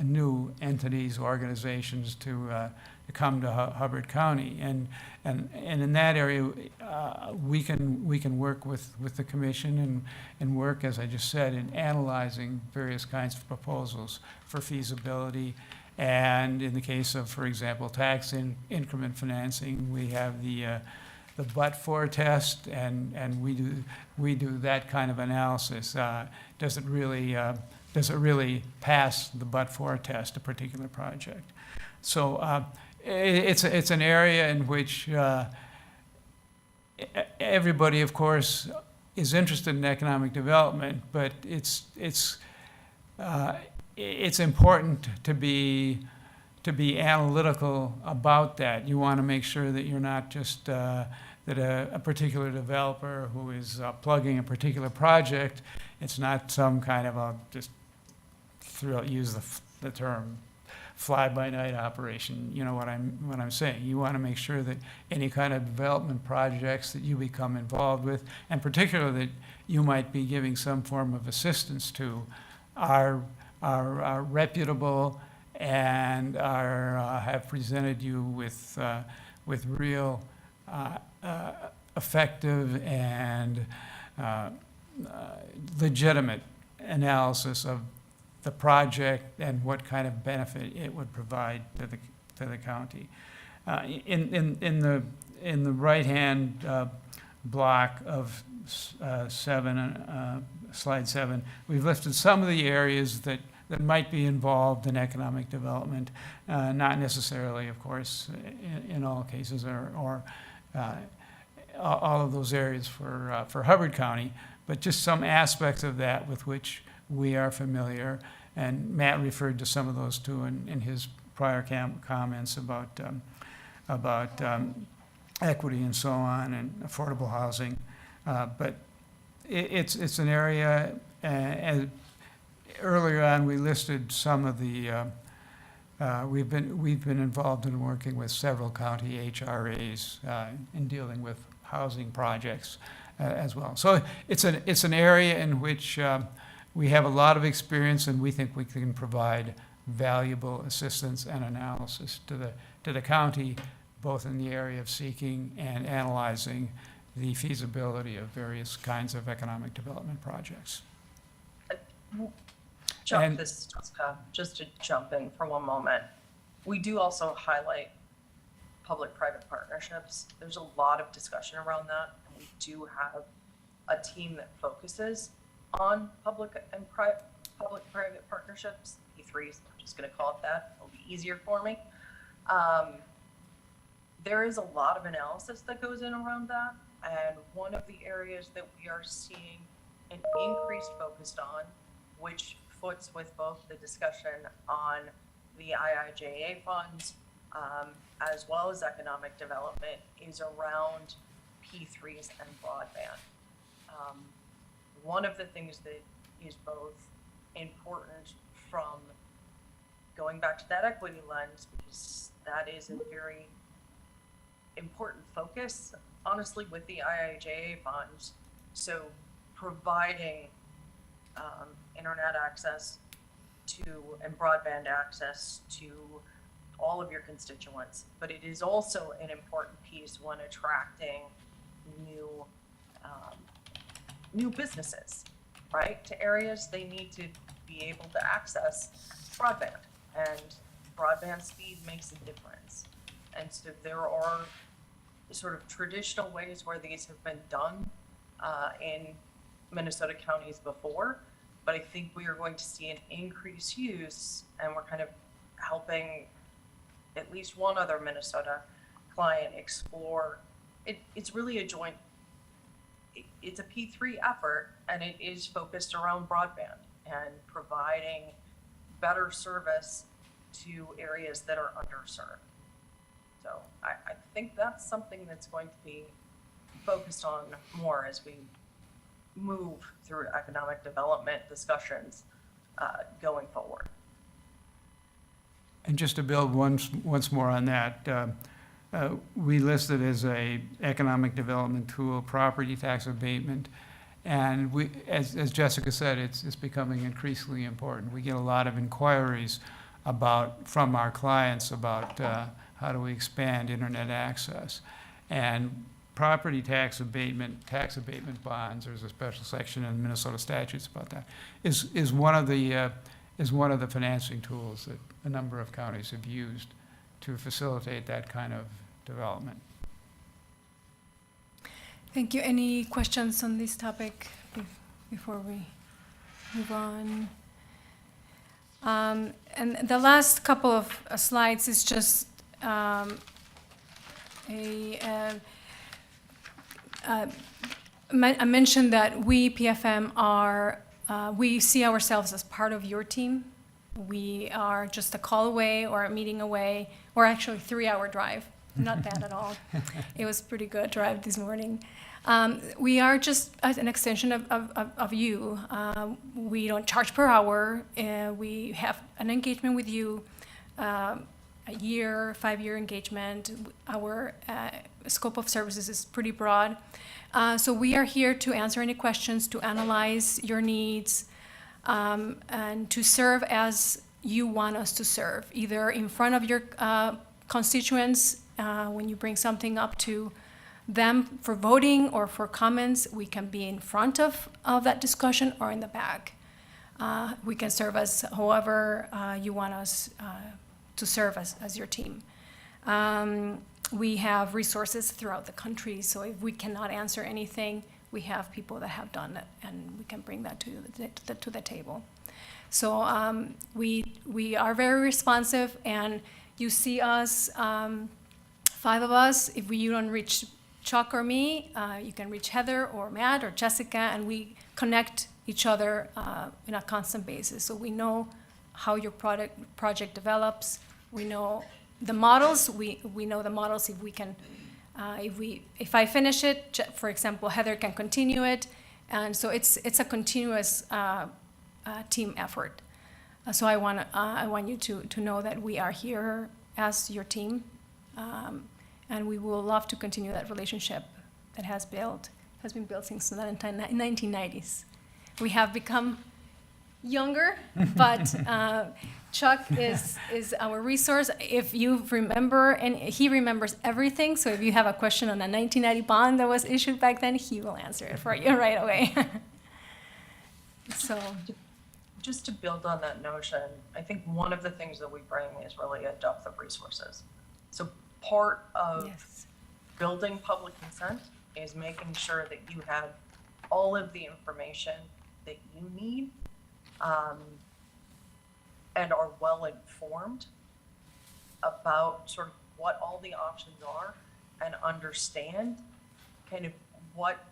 new entities, organizations to come to Hubbard County, and in that area, we can work with the commission and work, as I just said, in analyzing various kinds of proposals for feasibility. And in the case of, for example, tax increment financing, we have the but-for test, and we do that kind of analysis. Does it really pass the but-for test, a particular project? So it's an area in which everybody, of course, is interested in economic development, but it's important to be analytical about that. You want to make sure that you're not just that a particular developer who is plugging a particular project, it's not some kind of use the term fly-by-night operation. You know what I'm saying. You want to make sure that any kind of development projects that you become involved with, and particularly that you might be giving some form of assistance to, are reputable and have presented you with real effective and legitimate analysis of the project and what kind of benefit it would provide to the county. In the right-hand block of slide 7, we've listed some of the areas that might be involved in economic development, not necessarily, of course, in all cases, or all of those areas for Hubbard County, but just some aspects of that with which we are familiar. And Matt referred to some of those too in his prior comments about equity and so on, and affordable housing. But it's an area, and earlier on, we listed some of the, we've been involved in working with several county HRAs in dealing with housing projects as well. So it's an area in which we have a lot of experience, and we think we can provide valuable assistance and analysis to the county, both in the area of seeking and analyzing the feasibility of various kinds of economic development projects. This is Jessica, just to jump in for one moment. We do also highlight public-private partnerships. There's a lot of discussion around that, and we do have a team that focuses on public-private partnerships, P3s, I'm just gonna call it that, it'll be easier for me. There is a lot of analysis that goes in around that, and one of the areas that we are seeing an increased focus on, which foots with both the discussion on the IIJA funds, as well as economic development, is around P3s and broadband. One of the things that is both important from going back to that equity lens, because that is a very important focus, honestly, with the IIJA funds. So providing internet access to and broadband access to all of your constituents, but it is also an important piece when attracting new businesses, right, to areas. They need to be able to access broadband, and broadband speed makes a difference. And so there are sort of traditional ways where these have been done in Minnesota counties before, but I think we are going to see an increased use, and we're kind of helping at least one other Minnesota client explore. It's really a joint, it's a P3 effort, and it is focused around broadband and providing better service to areas that are underserved. So I think that's something that's going to be focused on more as we move through economic development discussions going forward. And just to build once more on that, we listed as a economic development tool, property tax abatement. And we, as Jessica said, it's becoming increasingly important. We get a lot of inquiries from our clients about how do we expand internet access. And property tax abatement bonds, there's a special section in Minnesota statutes about that, is one of the financing tools that a number of counties have used to facilitate that kind of development. Thank you. Any questions on this topic before we move on? And the last couple of slides is just I mentioned that we, PFM, we see ourselves as part of your team. We are just a call away or a meeting away, or actually 3-hour drive. Not bad at all. It was pretty good drive this morning. We are just an extension of you. We don't charge per hour. We have an engagement with you, a year, 5-year engagement. Our scope of services is pretty broad. So we are here to answer any questions, to analyze your needs, and to serve as you want us to serve, either in front of your constituents when you bring something up to them for voting or for comments. We can be in front of that discussion or in the back. We can serve as however you want us to serve as your team. We have resources throughout the country, so if we cannot answer anything, we have people that have done it, and we can bring that to the table. So we are very responsive, and you see us, 5 of us. If you don't reach Chuck or me, you can reach Heather or Matt or Jessica, and we connect each other in a constant basis. So we know how your project develops. We know the models. We know the models. If we can, if I finish it, for example, Heather can continue it, and so it's a continuous team effort. So I want you to know that we are here as your team, and we will love to continue that relationship that has been built since the 1990s. We have become younger, but Chuck is our resource. If you remember, and he remembers everything, so if you have a question on a 1990 bond that was issued back then, he will answer it for you right away. So, just to build on that notion, I think one of the things that we bring is really a depth of resources. So part of building public consent is making sure that you have all of the information that you need and are well informed about sort of what all the options are and understand kind of what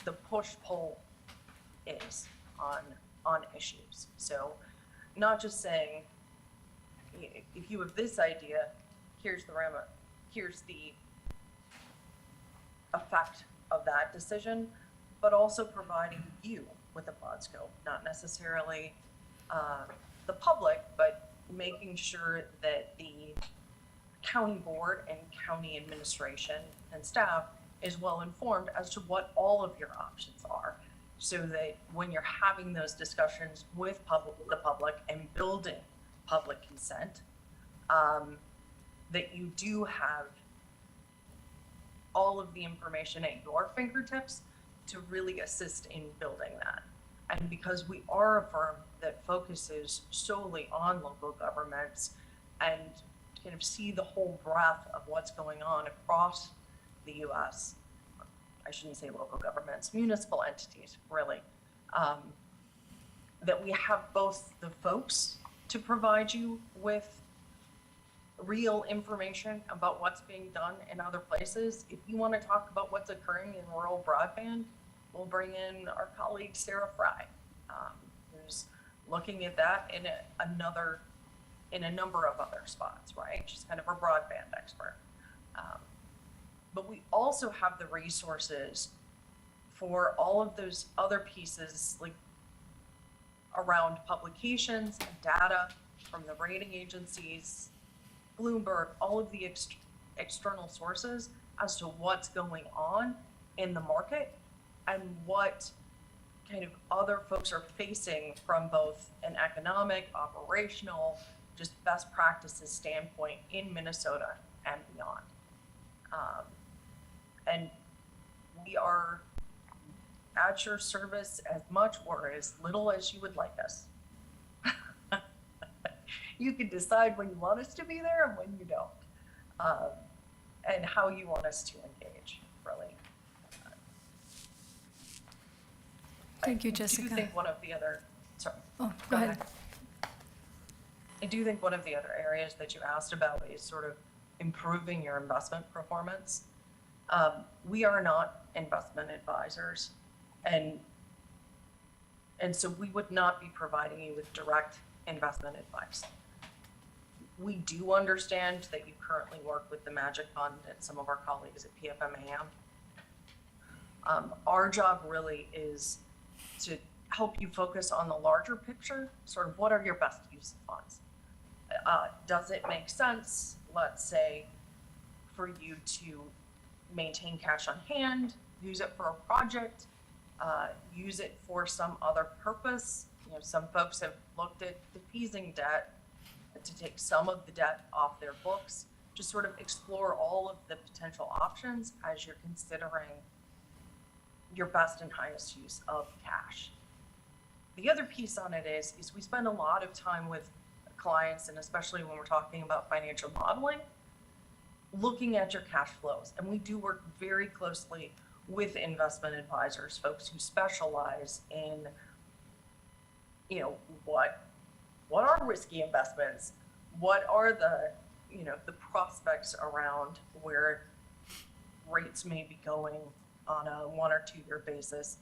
the push-pull is on issues. So not just saying, if you have this idea, here's the effect of that decision, but also providing you with a broad scope, not necessarily the public, but making sure that the county board and county administration and staff is well informed as to what all of your options are, so that when you're having those discussions with the public and building public consent, that you do have all of the information at your fingertips to really assist in building that. And because we are a firm that focuses solely on local governments and kind of see the whole breadth of what's going on across the US, I shouldn't say local governments, municipal entities, really, that we have both the folks to provide you with real information about what's being done in other places. If you want to talk about what's occurring in rural broadband, we'll bring in our colleague Sarah Fry, who's looking at that in a number of other spots, right? She's kind of a broadband expert. But we also have the resources for all of those other pieces, like around publications and data from the rating agencies, Bloomberg, all of the external sources as to what's going on in the market and what kind of other folks are facing from both an economic, operational, just best practices standpoint in Minnesota and beyond. And we are at your service as much or as little as you would like us. You can decide when you want us to be there and when you don't, and how you want us to engage, really. Thank you, Jessica. I do think one of the other, sorry. Oh, go ahead. I do think one of the other areas that you asked about is sort of improving your investment performance. We are not investment advisors, and so we would not be providing you with direct investment advice. We do understand that you currently work with the Magic Fund and some of our colleagues at PFMAM. Our job really is to help you focus on the larger picture, sort of what are your best use of funds? Does it make sense, let's say, for you to maintain cash on hand, use it for a project, use it for some other purpose. You know, some folks have looked at defeasing debt to take some of the debt off their books, to sort of explore all of the potential options as you're considering your best and highest use of cash. The other piece on it is we spend a lot of time with clients, and especially when we're talking about financial modeling, looking at your cash flows. And we do work very closely with investment advisors, folks who specialize in, you know, what are risky investments? What are the, you know, the prospects around where rates may be going on a 1 or 2 year basis?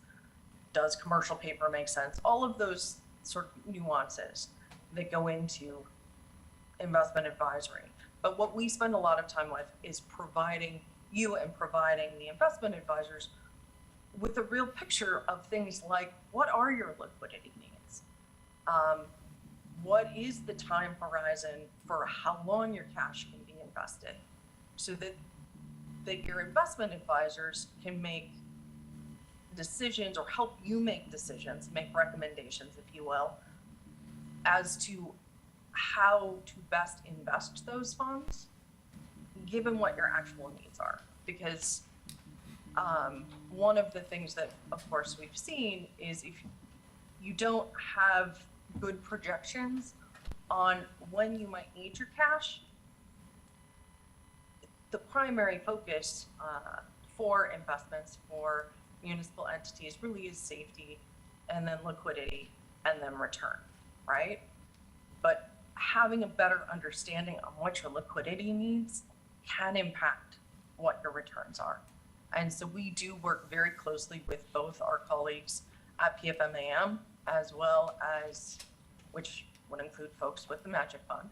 Does commercial paper make sense? All of those sort of nuances that go into investment advisory. But what we spend a lot of time with is providing you and providing the investment advisors with a real picture of things like, what are your liquidity needs? What is the time horizon for how long your cash can be invested, so that your investment advisors can make decisions, or help you make decisions, make recommendations, if you will, as to how to best invest those funds, given what your actual needs are. Because one of the things that, of course, we've seen is if you don't have good projections on when you might need your cash, the primary focus for investments for municipal entities really is safety, and then liquidity, and then return, right? But having a better understanding on what your liquidity needs can impact what your returns are. And so we do work very closely with both our colleagues at PFMAM, as well as, which would include folks with the Magic Fund,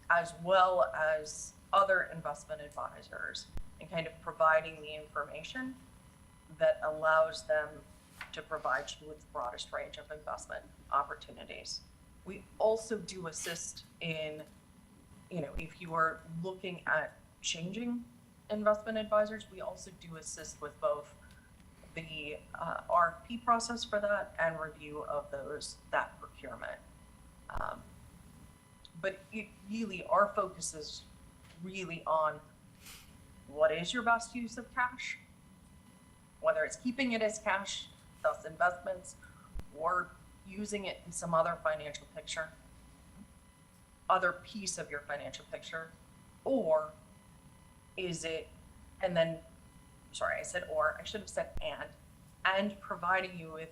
as well as other investment advisors, and kind of providing the information that allows them to provide you with the broadest range of investment opportunities. We also do assist in, you know, if you are looking at changing investment advisors, we also do assist with both the RFP process for that and review of that procurement. But really, our focus is really on what is your best use of cash, whether it's keeping it as cash, thus investments, or using it in some other financial picture, other piece of your financial picture, or is it, and then, sorry, I said or, I should have said and providing you with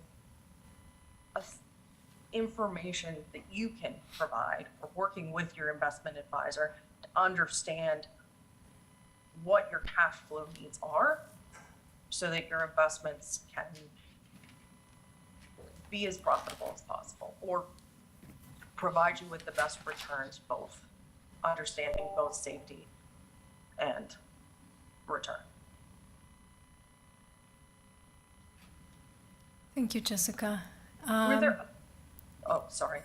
information that you can provide, or working with your investment advisor to understand what your cash flow needs are, so that your investments can be as profitable as possible, or provide you with the best returns, both understanding both safety and return. Thank you, Jessica. Were there, oh, sorry,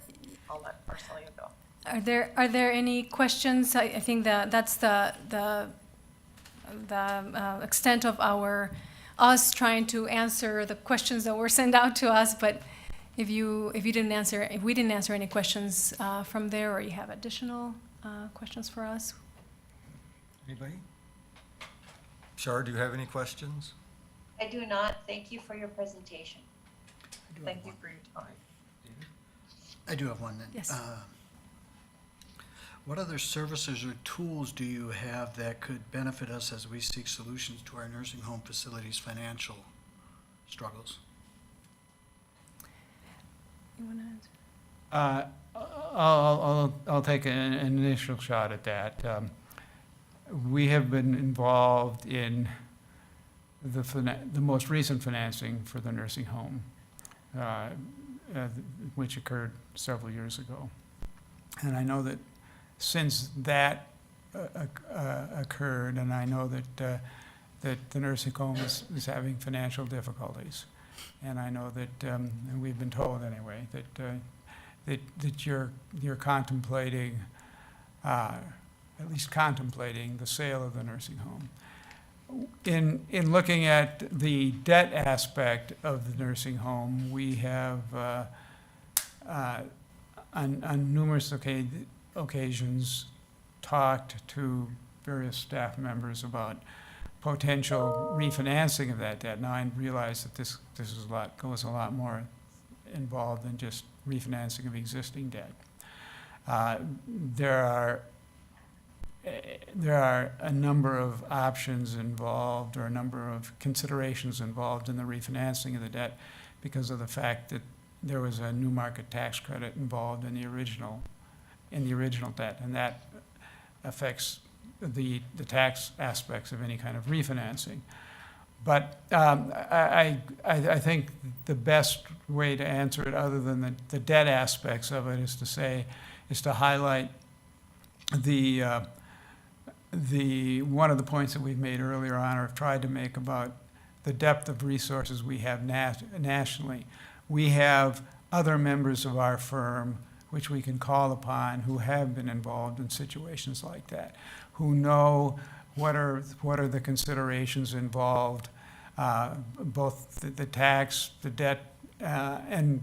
I'll let Marcelia go. Are there any questions? I think that's the extent of us trying to answer the questions that were sent out to us. But if we didn't answer any questions from there, or you have additional questions for us. Anybody? Shar, do you have any questions? I do not. Thank you for your presentation. Thank you for your time. I do have one then. Yes. What other services or tools do you have that could benefit us as we seek solutions to our nursing home facilities' financial struggles? You want to answer? I'll take an initial shot at that. We have been involved in the most recent financing for the nursing home, which occurred several years ago. And I know that since that occurred, and I know that the nursing home is having financial difficulties, and I know that, and we've been told anyway, that you're contemplating, at least contemplating the sale of the nursing home. in looking at the debt aspect of the nursing home, we have, on numerous occasions, talked to various staff members about potential refinancing of that debt. Now, I realize that this is goes a lot more involved than just refinancing of existing debt. There are a number of options involved, or a number of considerations involved in the refinancing of the debt because of the fact that there was a new market tax credit involved in the original debt, and that affects the tax aspects of any kind of refinancing. But I think the best way to answer it, other than the debt aspects of it, is to highlight the one of the points that we've made earlier on, or have tried to make, about the depth of resources we have nationally. We have other members of our firm which we can call upon who have been involved in situations like that, who know what are the considerations involved, both the tax, the debt, and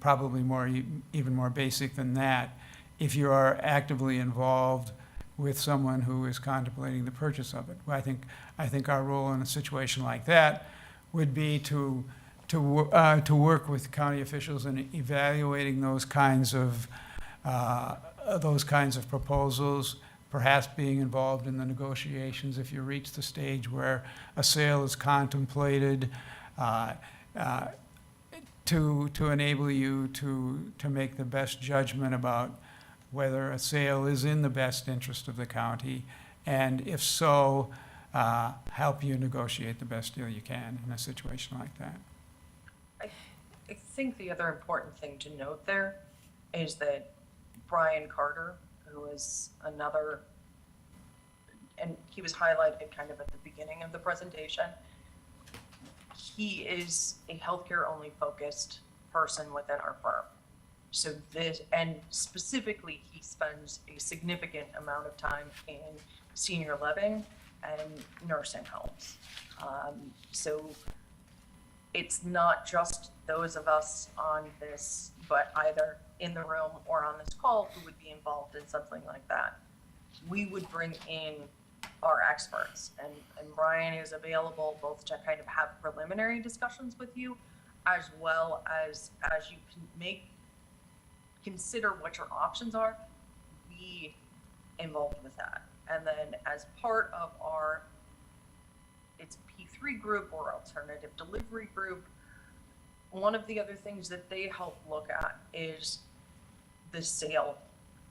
probably even more basic than that, if you are actively involved with someone who is contemplating the purchase of it. I think our role in a situation like that would be to work with county officials in evaluating those kinds of proposals, perhaps being involved in the negotiations if you reach the stage where a sale is contemplated, to enable you to make the best judgment about whether a sale is in the best interest of the county, and if so, help you negotiate the best deal you can in a situation like that. I think the other important thing to note there is that Brian Carter, who is another, and he was highlighted kind of at the beginning of the presentation, he is a healthcare only focused person within our firm. So this, and specifically, he spends a significant amount of time in senior living and nursing homes. So it's not just those of us on this, but either in the room or on this call, who would be involved in something like that. We would bring in our experts, and Brian is available both to kind of have preliminary discussions with you, as well as you can consider what your options are, be involved with that. And then as part of it's P3 group or alternative delivery group, one of the other things that they help look at is the sale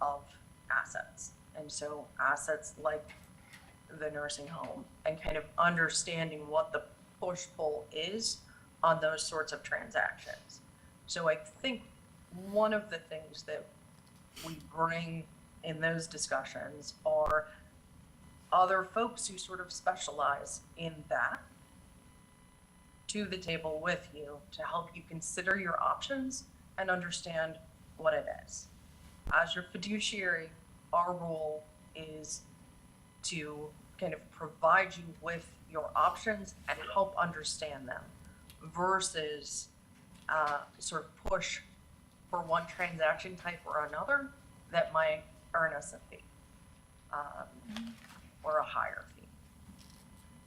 of assets. And so assets like the nursing home, and kind of understanding what the push-pull is on those sorts of transactions. So I think one of the things that we bring in those discussions are other folks who sort of specialize in that to the table with you to help you consider your options and understand what it is. As your fiduciary, our role is to kind of provide you with your options and help understand them, versus sort of push for one transaction type or another that might earn us a fee, or a higher fee.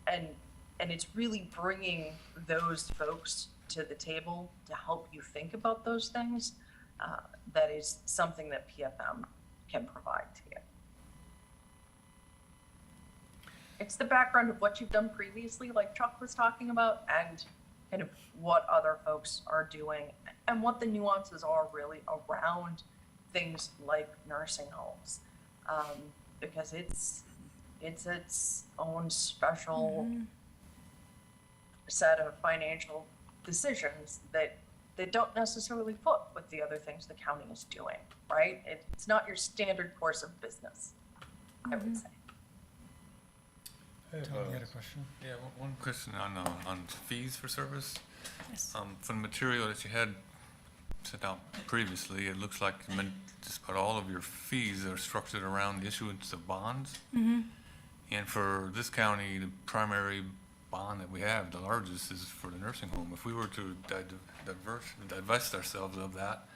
And it's really bringing those folks to the table to help you think about those things. That is something that PFM can provide to you. It's the background of what you've done previously, like Chuck was talking about, and kind of what other folks are doing, and what the nuances are really around things like nursing homes, because it's its own special set of financial decisions that don't necessarily fit with the other things the county is doing, right? It's not your standard course of business, I would say. Tom, you had a question? Yeah, one question on fees for service. Yes. From the material that you had sent out previously, it looks like just about all of your fees are structured around the issuance of bonds. Mm-hmm. And for this county, the primary bond that we have, the largest, is for the nursing home. If we were to divest ourselves of that,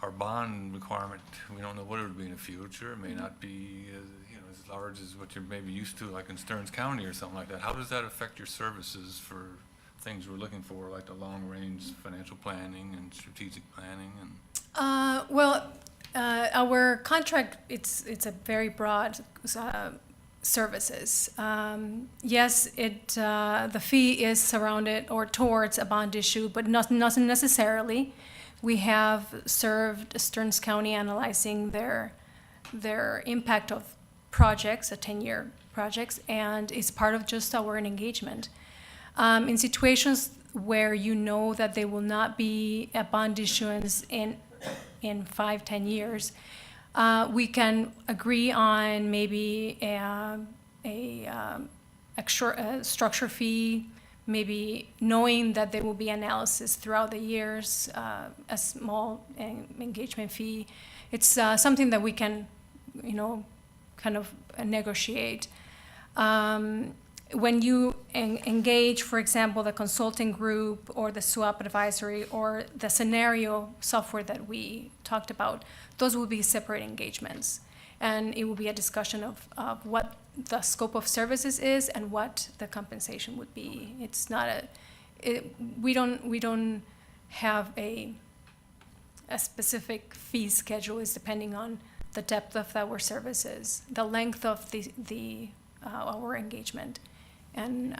our bond requirement, we don't know what it would be in the future. It may not be as large as what you're maybe used to, like in Stearns County or something like that. How does that affect your services for things we're looking for, like the long-range financial planning and strategic planning and? Our contract, it's a very broad services. Yes, the fee is surrounded or towards a bond issue, but not necessarily. We have served Stearns County analyzing their impact of projects, 10-year projects, and it's part of just our engagement. In situations where you know that there will not be a bond issuance in 5-10 years, we can agree on maybe a structure fee, maybe knowing that there will be analysis throughout the years, a small engagement fee. It's something that we can, kind of negotiate. When you engage, for example, the consulting group or the SWAP advisory or the scenario software that we talked about, those will be separate engagements. And it will be a discussion of what the scope of services is and what the compensation would be. It's not we don't have a specific fee schedule. It's depending on the depth of our services, the length of our engagement, and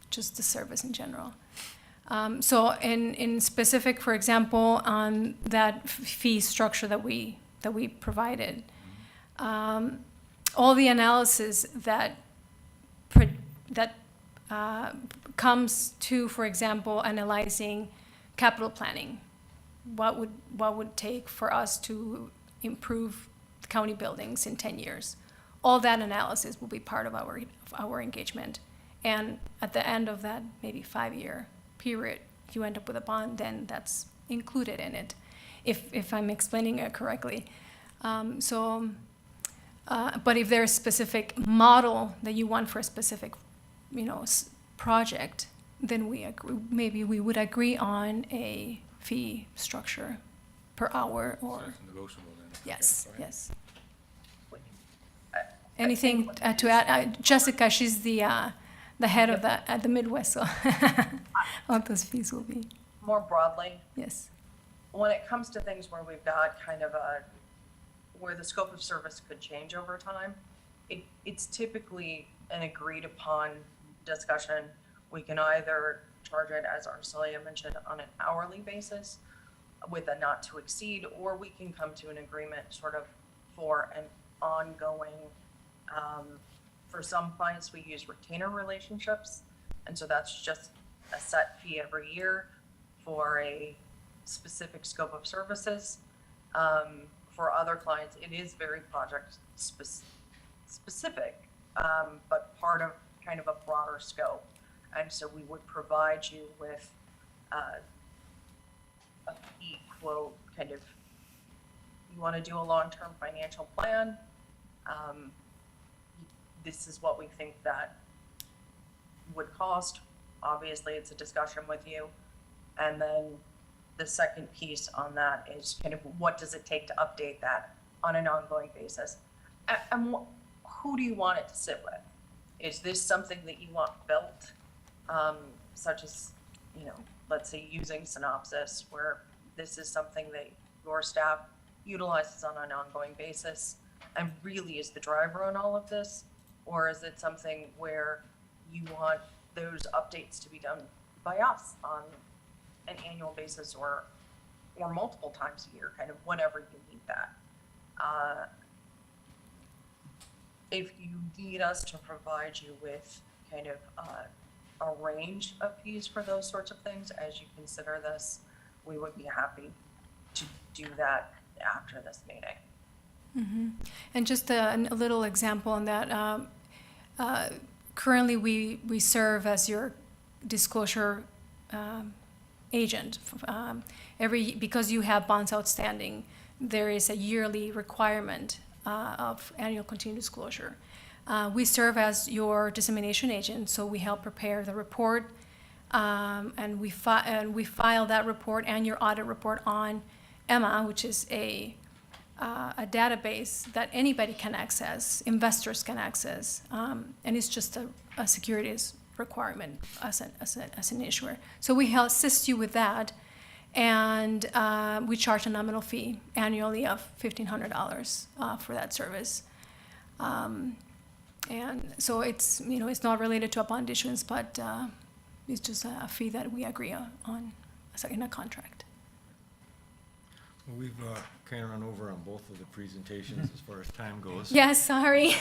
just the service in general. So in specific, for example, on that fee structure that we provided, all the analysis that comes to, for example, analyzing capital planning, what would take for us to improve county buildings in 10 years. All that analysis will be part of our engagement. And at the end of that maybe 5-year period, you end up with a bond, then that's included in it, if I'm explaining it correctly. But if there's a specific model that you want for a specific, project, then maybe we would agree on a fee structure per hour or. So it's negotiable then. Yes, Okay. yes. Anything to add? Jessica, she's the head of the Midwest, so what those fees will be. More broadly, Yes. when it comes to things where we've got kind of where the scope of service could change over time, it's typically an agreed upon discussion. We can either charge it, as Arcelia mentioned, on an hourly basis with a not to exceed, or we can come to an agreement sort of for an ongoing, for some clients we use retainer relationships, and so that's just a set fee every year for a specific scope of services. For other clients, it is very project specific, but part of kind of a broader scope. And so we would provide you with a fee quote, kind of, you want to do a long-term financial plan, this is what we think that would cost. Obviously, it's a discussion with you. And then the second piece on that is kind of what does it take to update that on an ongoing basis? And who do you want it to sit with? Is this something that you want built, such as, let's say using Synopsys, where this is something that your staff utilizes on an ongoing basis and really is the driver on all of this? Or is it something where you want those updates to be done by us on an annual basis or multiple times a year, kind of whenever you need that? If you need us to provide you with kind of a range of fees for those sorts of things as you consider this, we would be happy to do that after this meeting. Mm-hmm. And just a little example on that. Currently, we serve as your disclosure agent. Because you have bonds outstanding, there is a yearly requirement of annual continued disclosure. We serve as your dissemination agent, so we help prepare the report, and we file that report and your audit report on Emma, which is a database that anybody can access, investors can access, and it's just a securities requirement as an issuer. So we help assist you with that, and we charge a nominal fee annually of $1,500 for that service. And so it's, it's not related to a bond issuance, but it's just a fee that we agree on in a contract. Well, we've kind of run over on both of the presentations as far as time goes. Yes, sorry.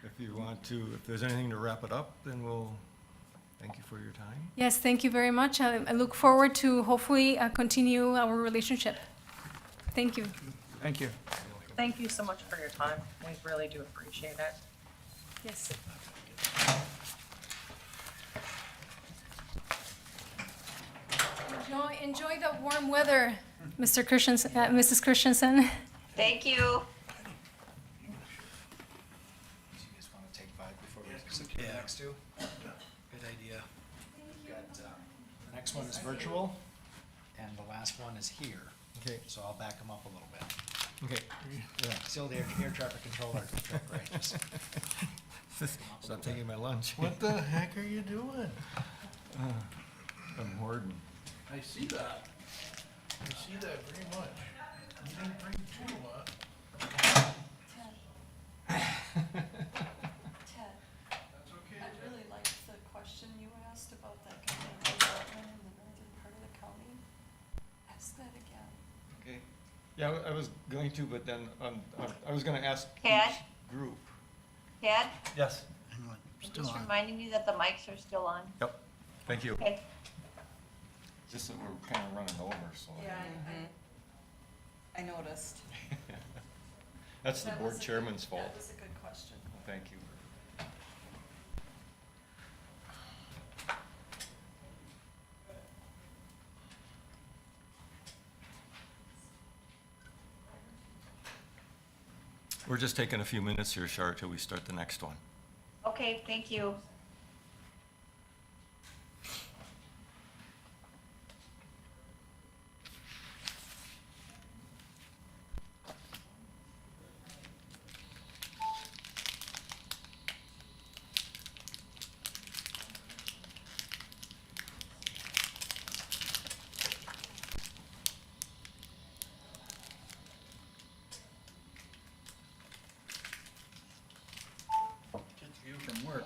If you want to, if there's anything to wrap it up, then we'll thank you for your time. Yes, thank you very much. I look forward to hopefully continue our relationship. Thank you. Thank you. Thank you so much for your time. We really do appreciate it. Yes. Enjoy the warm weather, Mr. Christensen, Mrs. Christensen. Thank you. Do you guys want to take 5 before we secure the next two? Good idea. The next one is virtual, and the last one is here. Okay. So I'll back them up a little bit. Okay. Yeah, still the air traffic controller trick, right? Just Stop taking my lunch. What the heck are you doing? I'm hoarding. I see that. I see that very much. You didn't bring too much. Ted, I really liked the question you asked about that kind of development in the northern part of the county. Ask that again. Okay. Yeah, I was going to, but then I was going to ask Ted? each group. Ted, Yes. just reminding me that the mics are still on. Yep. Thank you. Okay. Just that we're kind of running over, so. Yeah, I noticed. That's the That board was a good- chairman's fault. That was a good question. Thank you. We're just taking a few minutes here, Shar, till we start the next one. Okay, thank you. Good view from work.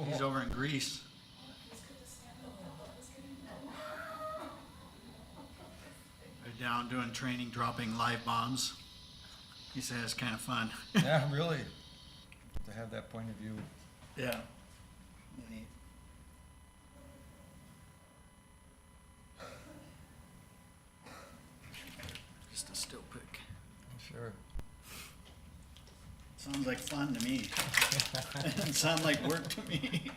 He's over in Greece. They're down doing training, dropping live bombs. He says it's kind of fun. Yeah, really. To have that point of view. Yeah. Neat. Just a still pick. Sure. Sounds like fun to me. Doesn't sound like work to me.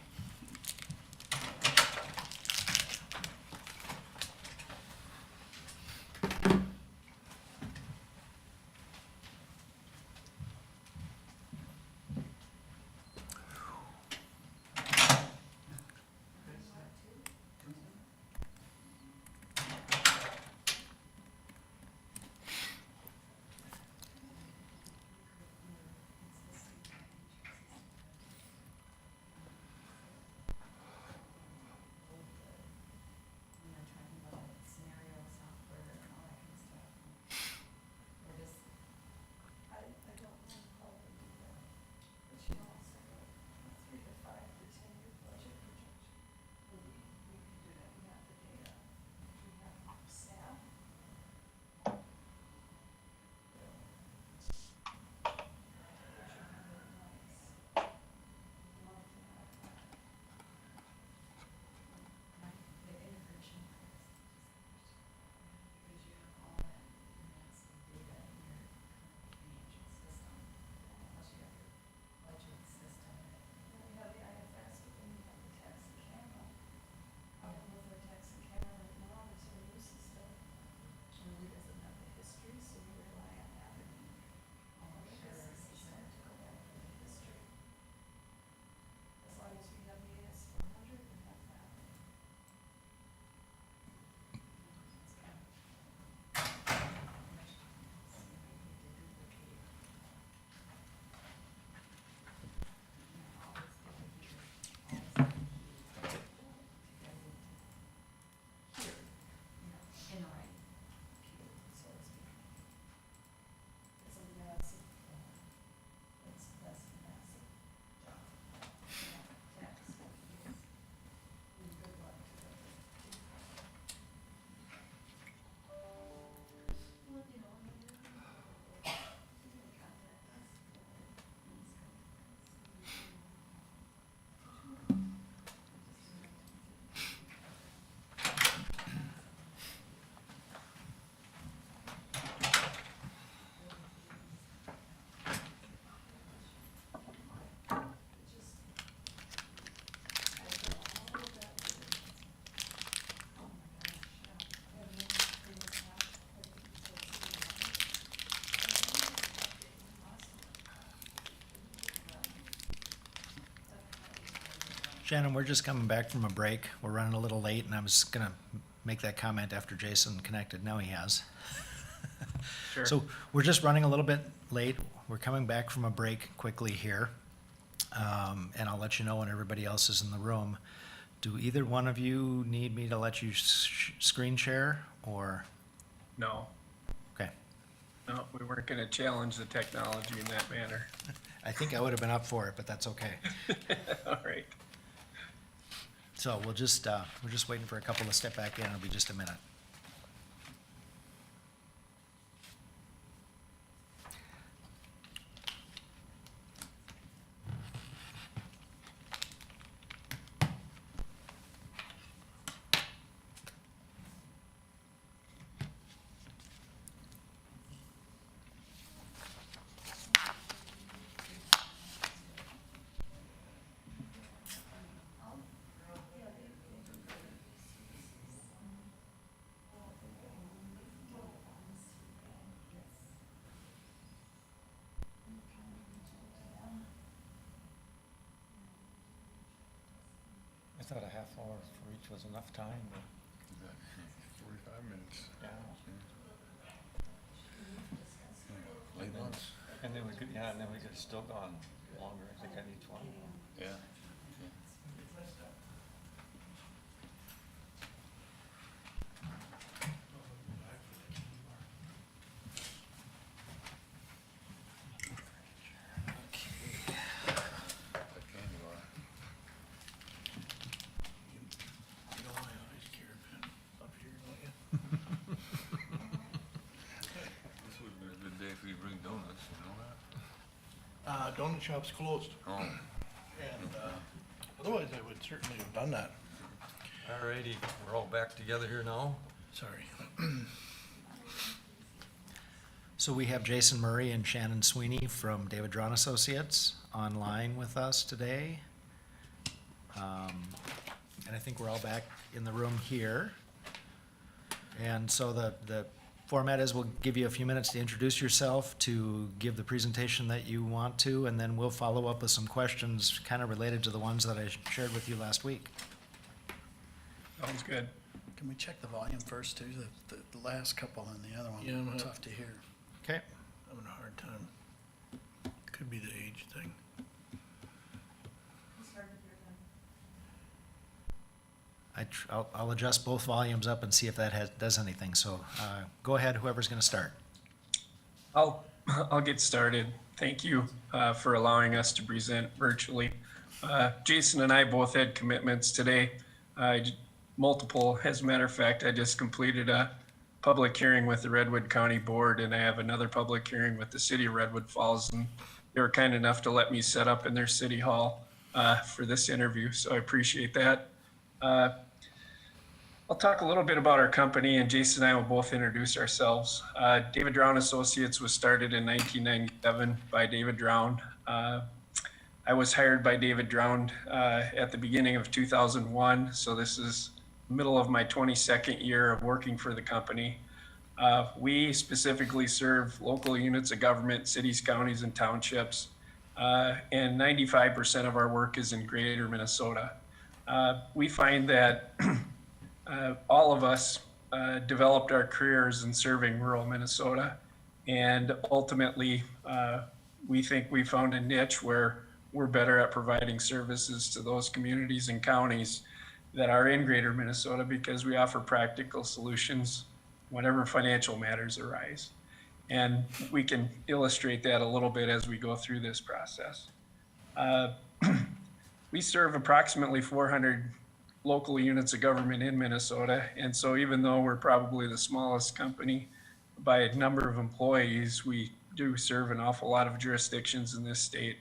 Shannon, we're just coming back from a break. We're running a little late, and I was gonna make that comment after Jason connected. Now he has. Sure. So we're just running a little bit late. We're coming back from a break quickly here. And I'll let you know when everybody else is in the room. Do either one of you need me to let you screen share, or? No, Okay. no, we weren't gonna challenge the technology in that manner. I think I would have been up for it, but that's okay. All right. So we're just waiting for a couple to step back in. It'll be just a minute. I thought a half hour for each was enough time, but. 45 minutes. Yeah. Late lunch. And then we could, yeah, and then we could still gone longer, I think, on each one. Yeah. That candy bar. You know, I always carry a pen up here, don't you? This would be a good day for you to bring donuts, you know that? Donut shop's closed, Oh. and, otherwise I would certainly have done that. Alrighty, we're all back together here now. Sorry. So we have Jason Murray and Shannon Sweeney from David Drawn Associates online with us today. And I think we're all back in the room here. And so the format is we'll give you a few minutes to introduce yourself, to give the presentation that you want to, and then we'll follow up with some questions kind of related to the ones that I shared with you last week. Sounds good. Can we check the volume first too? The last couple and the other Yeah, one, I'm tough to hear. Okay. Having a hard time. Could be the age thing. I'll adjust both volumes up and see if that does anything. So go ahead, whoever's going to start. I'll get started. Thank you for allowing us to present virtually. Jason and I both had commitments today. Multiple, as a matter of fact, I just completed a public hearing with the Redwood County Board, and I have another public hearing with the City of Redwood Falls, and they were kind enough to let me set up in their city hall for this interview, so I appreciate that. I'll talk a little bit about our company, and Jason and I will both introduce ourselves. David Drawn Associates was started in 1997 by David Drawn. I was hired by David Drawn at the beginning of 2001, so this is middle of my 22nd year of working for the company. We specifically serve local units of government, cities, counties, and townships, and 95% of our work is in greater Minnesota. We find that all of us developed our careers in serving rural Minnesota, and ultimately we think we found a niche where we're better at providing services to those communities and counties that are in greater Minnesota because we offer practical solutions whenever financial matters arise. And we can illustrate that a little bit as we go through this process. We serve approximately 400 local units of government in Minnesota. And so even though we're probably the smallest company by a number of employees, we do serve an awful lot of jurisdictions in this state.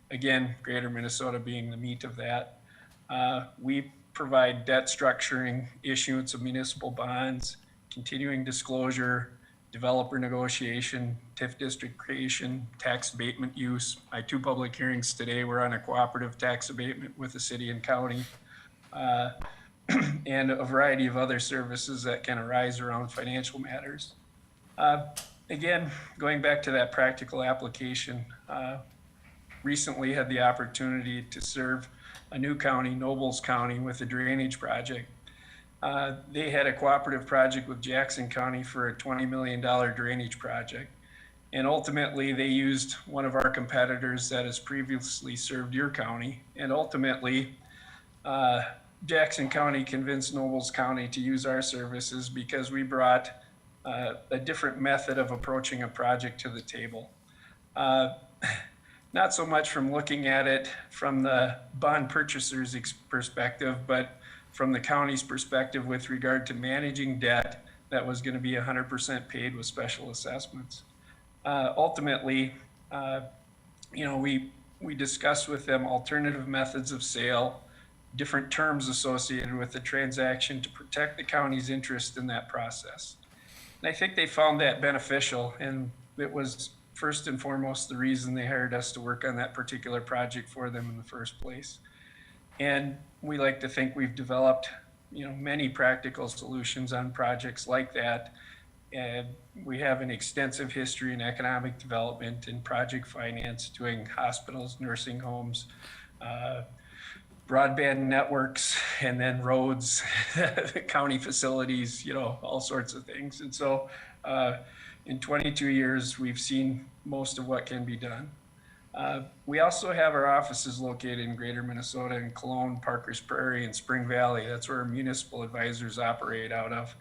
Again, greater Minnesota being the meat of that. We provide debt structuring, issuance of municipal bonds, continuing disclosure, developer negotiation, TIF district creation, tax abatement use. My two public hearings today were on a cooperative tax abatement with the city and county, and a variety of other services that can arise around financial matters. Again, going back to that practical application, recently had the opportunity to serve a new county, Nobles County, with a drainage project. They had a cooperative project with Jackson County for a $20 million drainage project. And ultimately, they used one of our competitors that has previously served your county. And ultimately, Jackson County convinced Nobles County to use our services because we brought a different method of approaching a project to the table. Not so much from looking at it from the bond purchaser's perspective, but from the county's perspective with regard to managing debt that was going to be 100% paid with special assessments. Ultimately, we discussed with them alternative methods of sale, different terms associated with the transaction to protect the county's interest in that process. And I think they found that beneficial, and it was first and foremost the reason they hired us to work on that particular project for them in the first place. And we like to think we've developed, many practical solutions on projects like that. And we have an extensive history in economic development and project finance, doing hospitals, nursing homes, broadband networks, and then roads, county facilities, all sorts of things. And so in 22 years, we've seen most of what can be done. We also have our offices located in Greater Minnesota, in Cologne, Parkers Prairie, and Spring Valley. That's where our municipal advisors operate out of.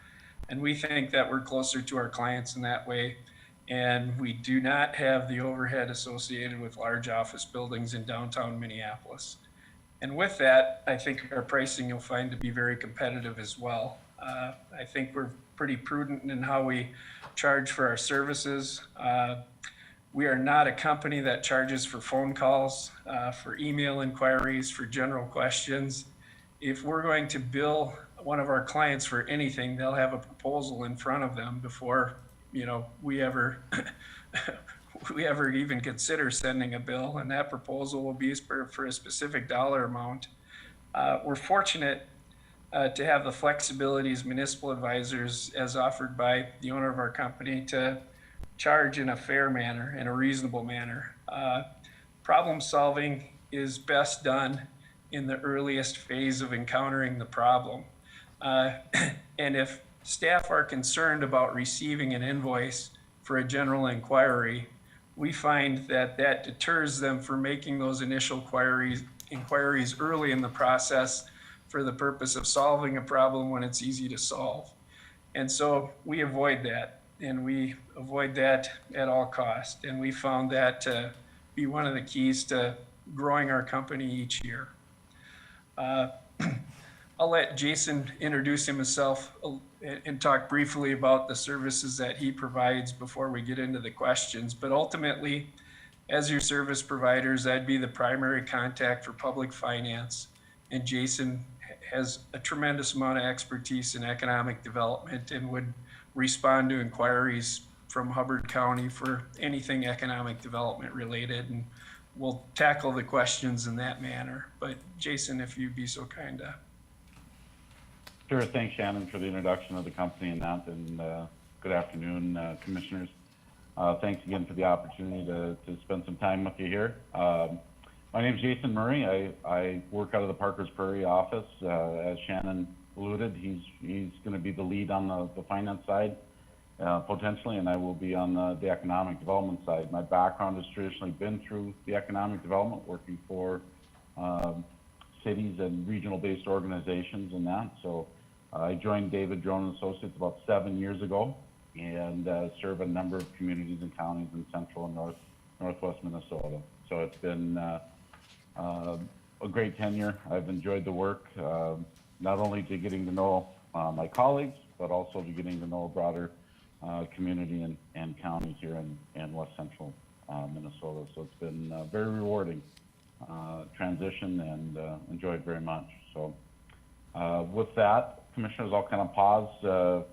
And we think that we're closer to our clients in that way. And we do not have the overhead associated with large office buildings in downtown Minneapolis. And with that, I think our pricing you'll find to be very competitive as well. I think we're pretty prudent in how we charge for our services. We are not a company that charges for phone calls, for email inquiries, for general questions. If we're going to bill one of our clients for anything, they'll have a proposal in front of them before, we ever even consider sending a bill, and that proposal will be for a specific dollar amount. We're fortunate to have the flexibility as municipal advisors, as offered by the owner of our company, to charge in a fair manner, in a reasonable manner. Problem solving is best done in the earliest phase of encountering the problem. And if staff are concerned about receiving an invoice for a general inquiry, we find that deters them from making those initial inquiries early in the process for the purpose of solving a problem when it's easy to solve. And so we avoid that, and we avoid that at all costs. And we found that to be one of the keys to growing our company each year. I'll let Jason introduce himself and talk briefly about the services that he provides before we get into the questions. But ultimately, as your service providers, I'd be the primary contact for public finance. And Jason has a tremendous amount of expertise in economic development and would respond to inquiries from Hubbard County for anything economic development related. And we'll tackle the questions in that manner. But Jason, if you'd be so kind to. Sure. Thanks, Shannon, for the introduction of the company and that. And good afternoon, commissioners. Thanks again for the opportunity to spend some time with you here. My name is Jason Murray. I work out of the Parkers Prairie office. As Shannon alluded, he's going to be the lead on the finance side, potentially, and I will be on the economic development side. My background has traditionally been through the economic development, working for cities and regional-based organizations and that. So I joined David Drone Associates about 7 years ago, and serve a number of communities and counties in central and northwest Minnesota. So it's been a great tenure. I've enjoyed the work, not only to getting to know my colleagues, but also to getting to know a broader community and counties here in west central Minnesota. So it's been very rewarding transition and enjoyed very much. So with that, commissioners, I'll kind of pause.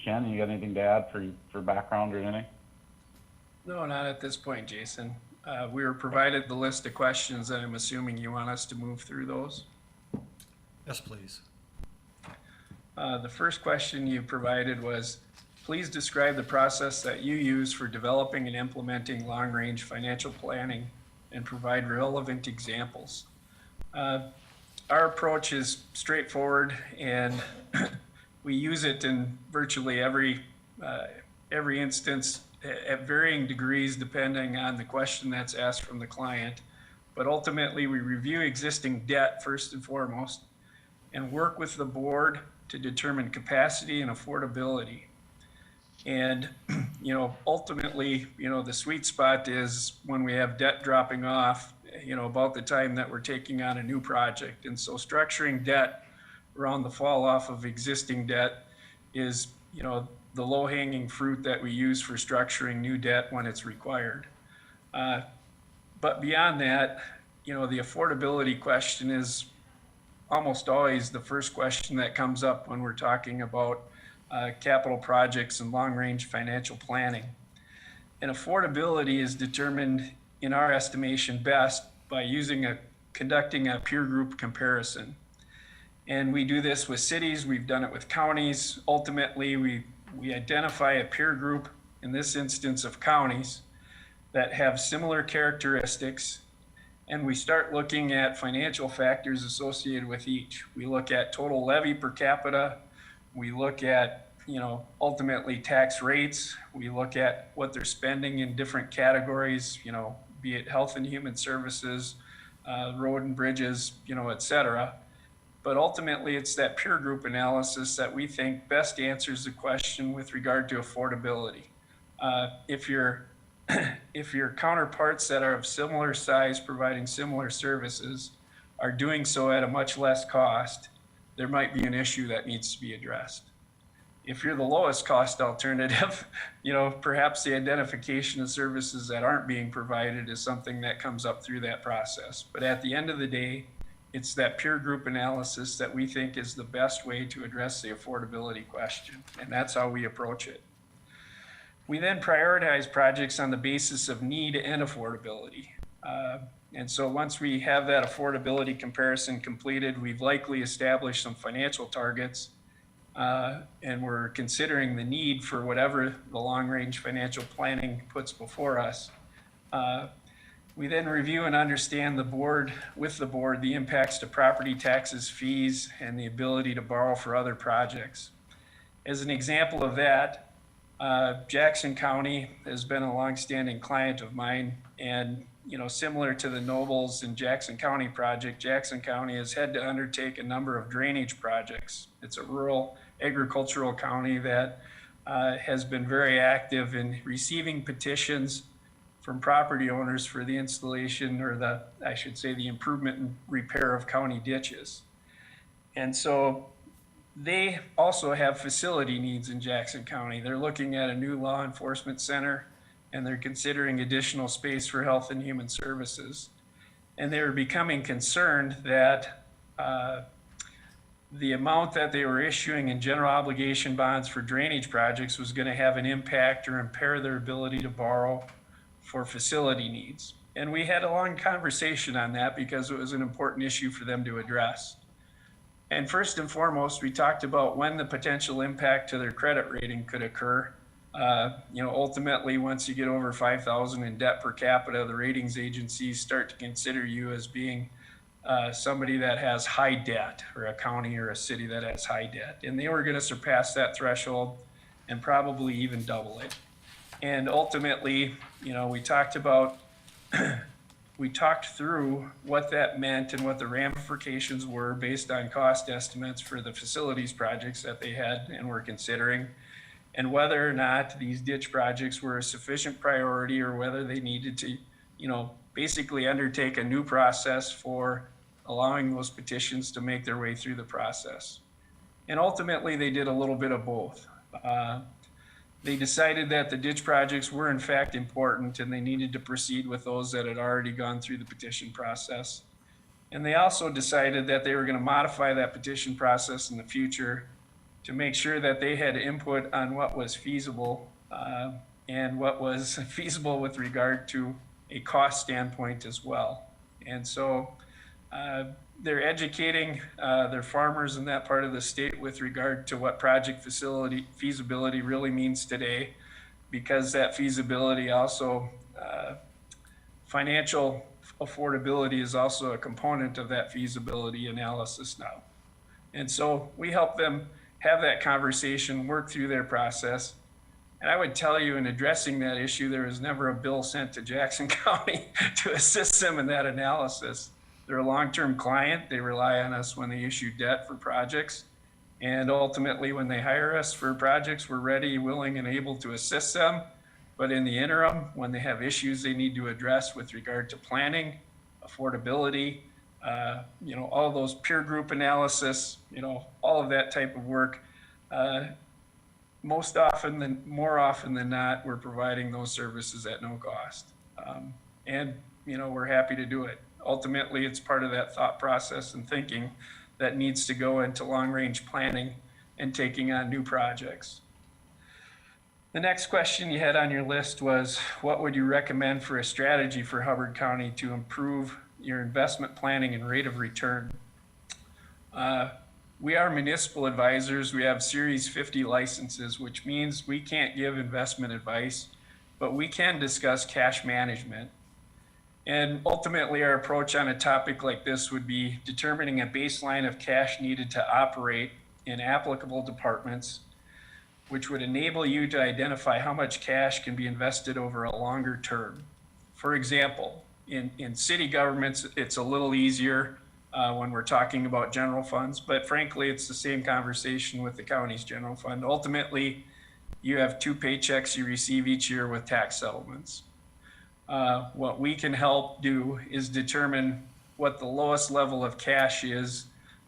Shannon, you got anything to add for background or anything? No, not at this point, Jason. We were provided the list of questions, and I'm assuming you want us to move through those. Yes, please. The first question you provided was, please describe the process that you use for developing and implementing long-range financial planning and provide relevant examples. our approach is straightforward, and we use it in virtually every instance at varying degrees depending on the question that's asked from the client. But ultimately, we review existing debt first and foremost and work with the board to determine capacity and affordability. And, ultimately, the sweet spot is when we have debt dropping off, about the time that we're taking on a new project. And so structuring debt around the fall off of existing debt is, the low-hanging fruit that we use for structuring new debt when it's required. But beyond that, the affordability question is almost always the first question that comes up when we're talking about capital projects and long-range financial planning. And affordability is determined, in our estimation, best by conducting a peer group comparison. And we do this with cities, we've done it with counties. Ultimately, we identify a peer group, in this instance of counties, that have similar characteristics, and we start looking at financial factors associated with each. We look at total levy per capita, we look at, ultimately tax rates, we look at what they're spending in different categories, be it health and human services, road and bridges, et cetera. But ultimately, it's that peer group analysis that we think best answers the question with regard to affordability. If your counterparts that are of similar size, providing similar services, are doing so at a much less cost, there might be an issue that needs to be addressed. If you're the lowest cost alternative, perhaps the identification of services that aren't being provided is something that comes up through that process. But at the end of the day, it's that peer group analysis that we think is the best way to address the affordability question, and that's how we approach it. We then prioritize projects on the basis of need and affordability. And so once we have that affordability comparison completed, we've likely established some financial targets, and we're considering the need for whatever the long-range financial planning puts before us. We then review and understand with the board, the impacts to property taxes, fees, and the ability to borrow for other projects. As an example of that, Jackson County has been a longstanding client of mine, and similar to the Nobles and Jackson County project, Jackson County has had to undertake a number of drainage projects. It's a rural agricultural county that has been very active in receiving petitions from property owners for the installation, or the improvement and repair of county ditches. And so they also have facility needs in Jackson County. They're looking at a new law enforcement center, and they're considering additional space for health and human services. And they were becoming concerned that the amount that they were issuing in general obligation bonds for drainage projects was going to have an impact or impair their ability to borrow for facility needs. And we had a long conversation on that because it was an important issue for them to address. And first and foremost, we talked about when the potential impact to their credit rating could occur. Ultimately, once you get over 5,000 in debt per capita, the ratings agencies start to consider you as being somebody that has high debt, or a county or a city that has high debt. And they were going to surpass that threshold and probably even double it. And ultimately, we talked through what that meant and what the ramifications were based on cost estimates for the facilities projects that they had and were considering, and whether or not these ditch projects were a sufficient priority, or whether they needed to, basically undertake a new process for allowing those petitions to make their way through the process. And ultimately, they did a little bit of both. They decided that the ditch projects were in fact important, and they needed to proceed with those that had already gone through the petition process. And they also decided that they were going to modify that petition process in the future to make sure that they had input on what was feasible, and what was feasible with regard to a cost standpoint as well. And so they're educating their farmers in that part of the state with regard to what project feasibility really means today, because that feasibility also, financial affordability is also a component of that feasibility analysis now. And so we help them have that conversation, work through their process. And I would tell you, in addressing that issue, there was never a bill sent to Jackson County to assist them in that analysis. They're a long-term client. They rely on us when they issue debt for projects. And ultimately, when they hire us for projects, we're ready, willing, and able to assist them. But in the interim, when they have issues they need to address with regard to planning, affordability, all those peer group analysis, all of that type of work, more often than not, we're providing those services at no cost. And we're happy to do it. Ultimately, it's part of that thought process and thinking that needs to go into long-range planning and taking on new projects. The next question you had on your list was, what would you recommend for a strategy for Hubbard County to improve your investment planning and rate of return? We are municipal advisors. We have Series 50 licenses, which means we can't give investment advice, but we can discuss cash management. And ultimately, our approach on a topic like this would be determining a baseline of cash needed to operate in applicable departments, which would enable you to identify how much cash can be invested over a longer term. For example, in city governments, it's a little easier when we're talking about general funds, but frankly, it's the same conversation with the county's general fund. Ultimately, you have 2 paychecks you receive each year with tax settlements. What we can help do is determine what the lowest level of cash is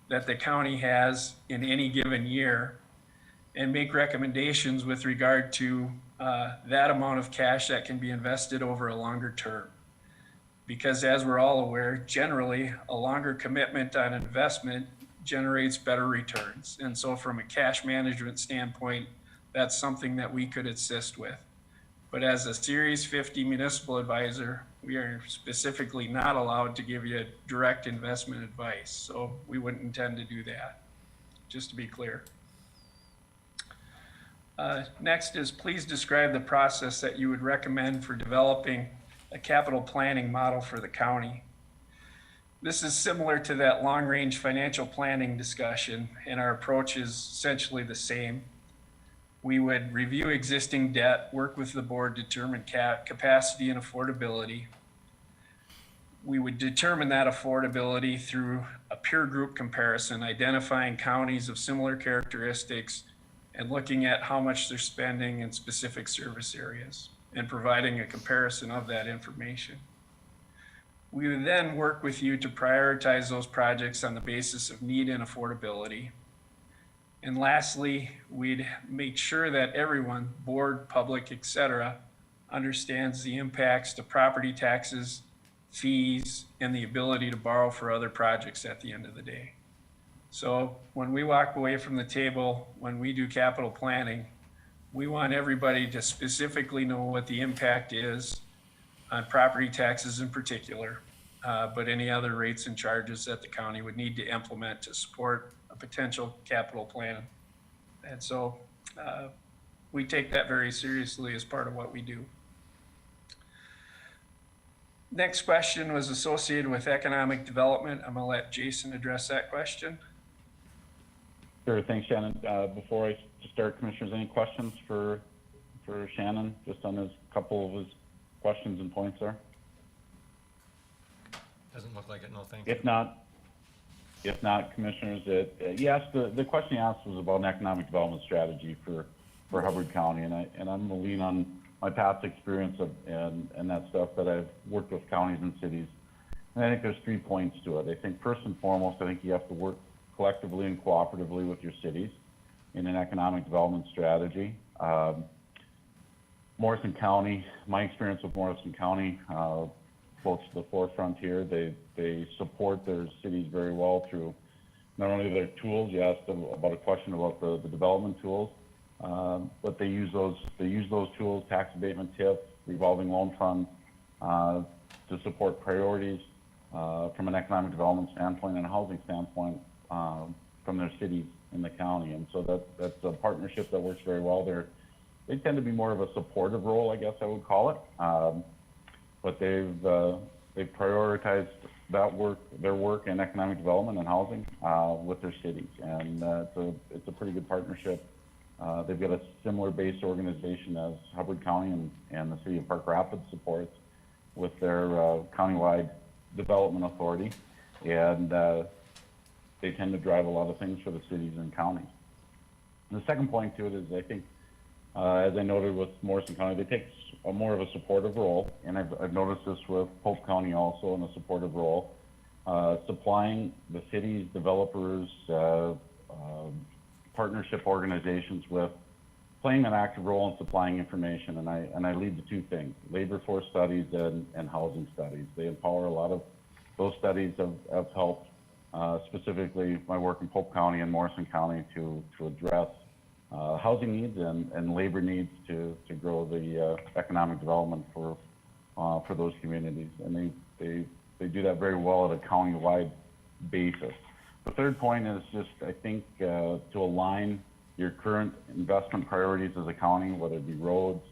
that the county has in any given year and make recommendations with regard to that amount of cash that can be invested over a longer term. Because as we're all aware, generally, a longer commitment on investment generates better returns. And so from a cash management standpoint, that's something that we could assist with. But as a Series 50 municipal advisor, we are specifically not allowed to give you direct investment advice. So we wouldn't intend to do that, just to be clear. Next is, please describe the process that you would recommend for developing a capital planning model for the county. This is similar to that long-range financial planning discussion, and our approach is essentially the same. We would review existing debt, work with the board to determine capacity and affordability. We would determine that affordability through a peer group comparison, identifying counties of similar characteristics and looking at how much they're spending in specific service areas and providing a comparison of that information. We would then work with you to prioritize those projects on the basis of need and affordability. And lastly, we'd make sure that everyone, board, public, et cetera, understands the impacts to property taxes, fees, and the ability to borrow for other projects at the end of the day. So when we walk away from the table, when we do capital planning, we want everybody to specifically know what the impact is on property taxes in particular, but any other rates and charges that the county would need to implement to support a potential capital plan. And so we take that very seriously as part of what we do. Next question was associated with economic development. I'm gonna let Jason address that question. Sure, thanks, Shannon. Before I start, Commissioners, any questions for Shannon, just on his couple of his questions and points there? Doesn't look like it, no thank you. If not, Commissioners, the question he asked was about an economic development strategy for Hubbard County, and I'm gonna lean on my past experience and that stuff that I've worked with counties and cities. And I think there's 3 points to it. I think first and foremost, I think you have to work collectively and cooperatively with your cities in an economic development strategy. Morrison County, my experience with Morrison County, floats to the forefront here. They support their cities very well through not only their tools. You asked about a question about the development tools, but they use those tools, tax abatement, TIF, revolving loan funds, to support priorities from an economic development standpoint and a housing standpoint from their cities in the county. And so that's a partnership that works very well. They tend to be more of a supportive role, I guess I would call it. But they've they've prioritized that work, their work in economic development and housing with their cities, and it's a pretty good partnership. They've got a similar base organization as Hubbard County and the city of Park Rapids supports with their countywide development authority, and they tend to drive a lot of things for the cities and counties. And the second point to it is, I think, as I noted with Morrison County, they take more of a supportive role, and I've noticed this with Polk County also in a supportive role, supplying the cities, developers, partnership organizations with playing an active role in supplying information, and I lead the two things: labor force studies and housing studies. They empower a lot of those studies have helped specifically my work in Polk County and Morrison County to address housing needs and labor needs to grow the economic development for those communities, and they do that very well at a county-wide basis. The third point is just, I think, to align your current investment priorities as a county, whether it be roads,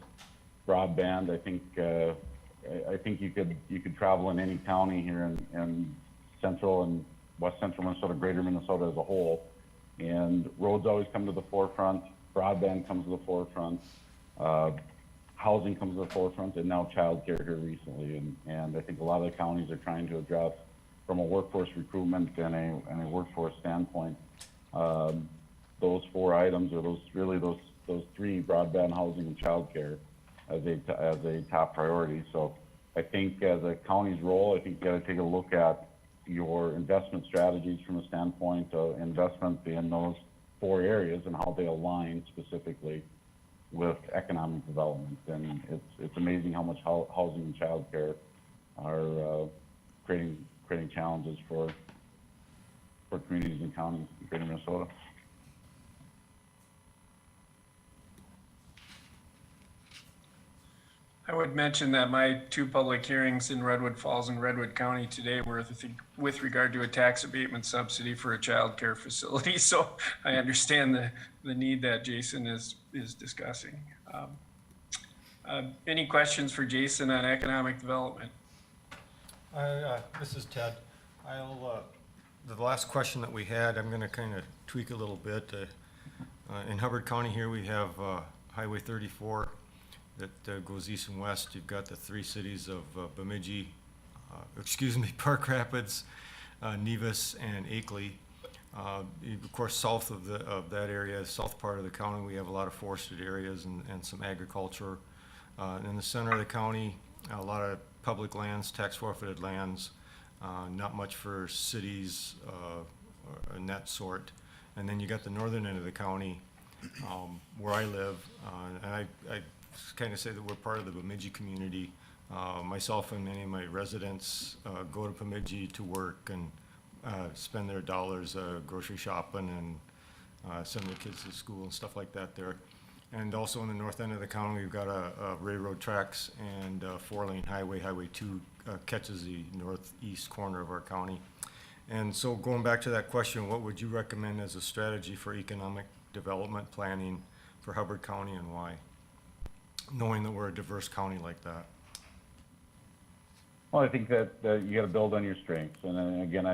broadband. I think you could travel in any county here in central and west central Minnesota, greater Minnesota as a whole, and roads always come to the forefront, broadband comes to the forefront, housing comes to the forefront, and now childcare here recently. And I think a lot of the counties are trying to address, from a workforce recruitment and a workforce standpoint, those four items, or those three: broadband, housing, and childcare, as a top priority. So I think as a county's role, I think you got to take a look at your investment strategies from a standpoint of investment in those four areas and how they align specifically with economic development. And it's amazing how much housing and childcare are creating challenges for communities and counties in greater Minnesota. I would mention that my two public hearings in Redwood Falls and Redwood County today were with regard to a tax abatement subsidy for a child care facility. So I understand the need that Jason is discussing. Any questions for Jason on economic development? This is Ted. The last question that we had, I'm going to kind of tweak a little bit. In Hubbard County here, we have Highway 34 that goes east and west. You've got the three cities of Bemidji, Park Rapids, Nevis, and Akeley. Of course, south of that area, south part of the county, we have a lot of forested areas and some agriculture. In the center of the county, a lot of public lands, tax forfeited lands, not much for cities and that sort. And then you got the northern end of the county, where I live, and I kind of say that we're part of the Bemidji community. Myself and many of my residents go to Bemidji to work and spend their dollars grocery shopping and send their kids to school and stuff like that there. And also in the north end of the county, we've got railroad tracks and four-lane highway. Highway 2 catches the northeast corner of our county. And so going back to that question, what would you recommend as a strategy for economic development planning for Hubbard County, and why, knowing that we're a diverse county like that? Well, I think that you got to build on your strengths. And then again,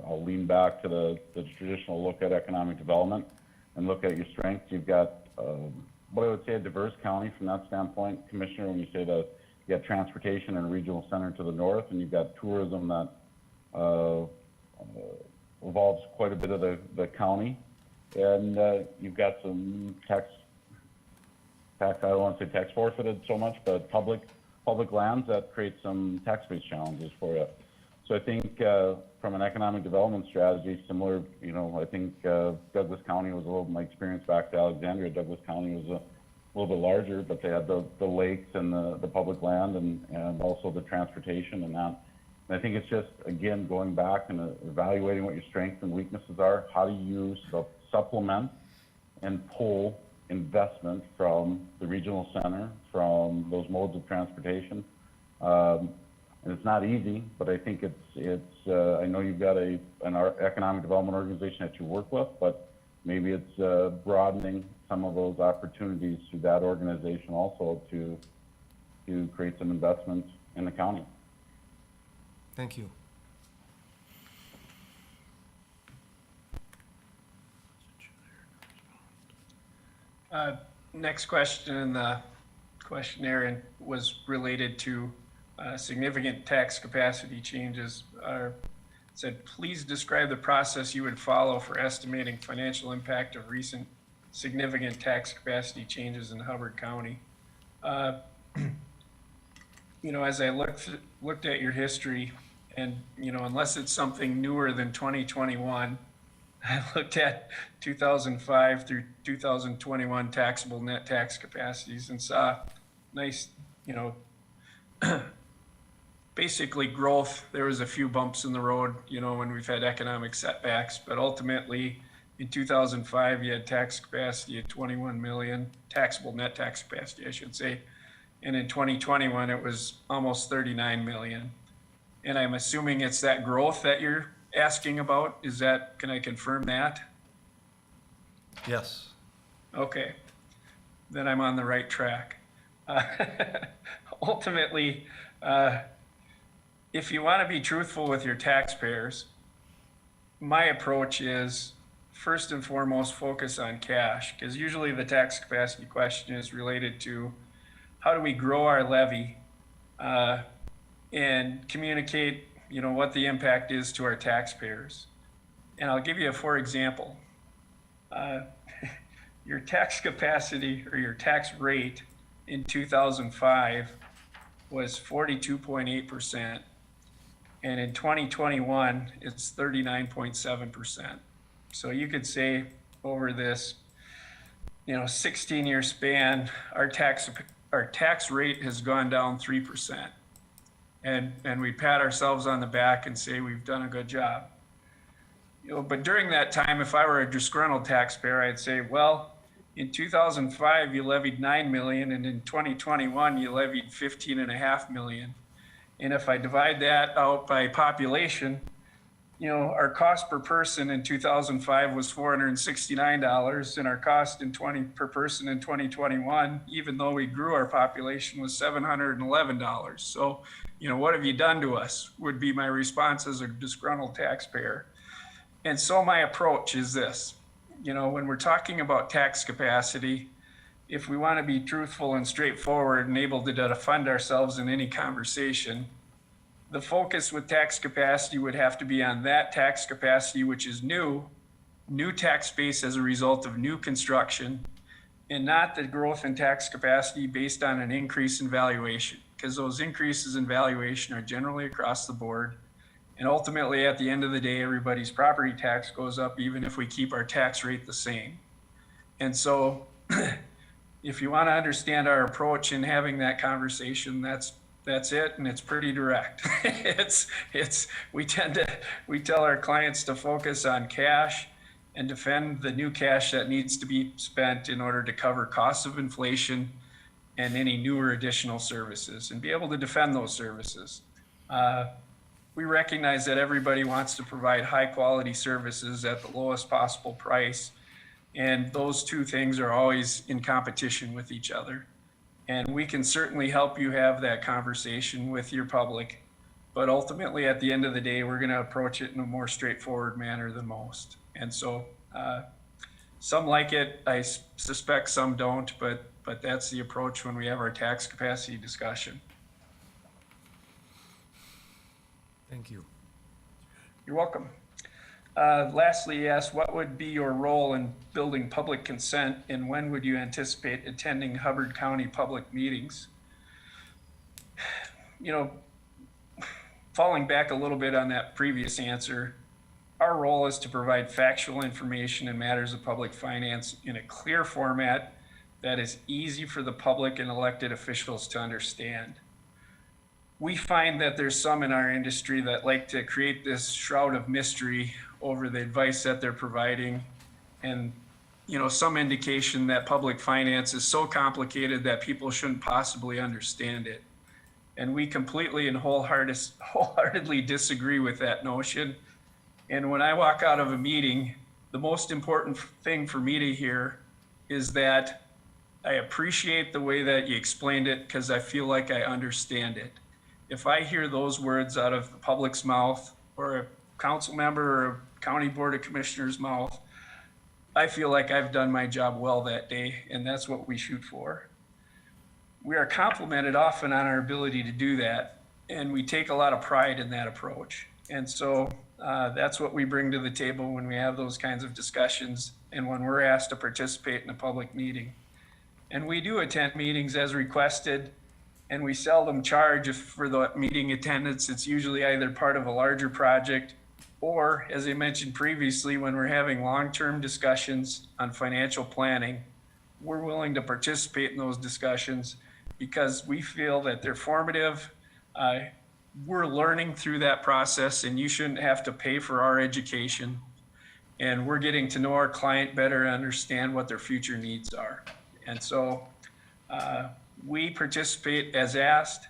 I'll lean back to the traditional look at economic development and look at your strengths. You've got what I would say a diverse county from that standpoint, Commissioner, when you say that you got transportation and a regional center to the north, and you've got tourism that involves quite a bit of the county. And you've got some tax, I don't want to say tax forfeited so much, but public lands that create some tax-based challenges for you. So I think from an economic development strategy, similar, I think Douglas County was my experience back to Alexandria. Douglas County was a little bit larger, but they had the lakes and the public land and also the transportation and that. And I think it's just, again, going back and evaluating what your strengths and weaknesses are. How do you supplement and pull investment from the regional center, from those modes of transportation? And it's not easy, but I think it's I know you've got an economic development organization that you work with, but maybe it's broadening some of those opportunities through that organization also to create some investment in the county. Thank you. Next question in the questionnaire was related to significant tax capacity changes. Said, please describe the process you would follow for estimating financial impact of recent significant tax capacity changes in Hubbard County. You know, as I looked at your history, and, you know, unless it's something newer than 2021, I looked at 2005 through 2021 taxable net tax capacities and saw nice, you know, basically growth. There was a few bumps in the road, you know, when we've had economic setbacks, but ultimately in 2005, you had tax capacity of 21 million, taxable net tax capacity, I should say. And in 2021, it was almost 39 million. And I'm assuming it's that growth that you're asking about. Is that, can I confirm that? Yes. Okay, then I'm on the right track. Ultimately, if you want to be truthful with your taxpayers, my approach is first and foremost focus on cash, because usually the tax capacity question is related to how do we grow our levy and communicate, you know, what the impact is to our taxpayers. And I'll give you a for example. Your tax capacity or your tax rate in 2005 was 42.8%. And in 2021, it's 39.7%. So you could say over this, you know, 16-year span, our tax rate has gone down 3%. And we pat ourselves on the back and say we've done a good job. You know, but during that time, if I were a disgruntled taxpayer, I'd say, well, in 2005, you levied 9 million, and in 2021, you levied 15.5 million. And if I divide that out by population, you know, our cost per person in 2005 was $469, and our cost per person in 2021, even though we grew our population, was $711. So, you know, what have you done to us, would be my response as a disgruntled taxpayer. And so my approach is this, you know, when we're talking about tax capacity, if we want to be truthful and straightforward and able to defend ourselves in any conversation, the focus with tax capacity would have to be on that tax capacity, which is new tax base as a result of new construction, and not the growth in tax capacity based on an increase in valuation, because those increases in valuation are generally across the board. And ultimately, at the end of the day, everybody's property tax goes up even if we keep our tax rate the same. And so if you want to understand our approach in having that conversation, that's it, and it's pretty direct. We tell our clients to focus on cash and defend the new cash that needs to be spent in order to cover costs of inflation and any newer additional services, and be able to defend those services. We recognize that everybody wants to provide high quality services at the lowest possible price. And those two things are always in competition with each other. And we can certainly help you have that conversation with your public. But ultimately, at the end of the day, we're going to approach it in a more straightforward manner than most. And so some like it, I suspect some don't, but that's the approach when we have our tax capacity discussion. Thank you. You're welcome. Lastly, he asked, what would be your role in building public consent, and when would you anticipate attending Hubbard County public meetings? You know, falling back a little bit on that previous answer, our role is to provide factual information in matters of public finance in a clear format that is easy for the public and elected officials to understand. We find that there's some in our industry that like to create this shroud of mystery over the advice that they're providing, and, you know, some indication that public finance is so complicated that people shouldn't possibly understand it. And we completely and wholeheartedly disagree with that notion. And when I walk out of a meeting, the most important thing for me to hear is that I appreciate the way that you explained it, because I feel like I understand it. if I hear those words out of the public's mouth or a council member or a county board of commissioners' mouth, I feel like I've done my job well that day, and that's what we shoot for. We are complimented often on our ability to do that, and we take a lot of pride in that approach. And so that's what we bring to the table when we have those kinds of discussions and when we're asked to participate in a public meeting. And we do attend meetings as requested, and we seldom charge for the meeting attendance. It's usually either part of a larger project or, as I mentioned previously, when we're having long-term discussions on financial planning, we're willing to participate in those discussions because we feel that they're formative. We're learning through that process, and you shouldn't have to pay for our education. And we're getting to know our client better and understand what their future needs are. And so we participate as asked.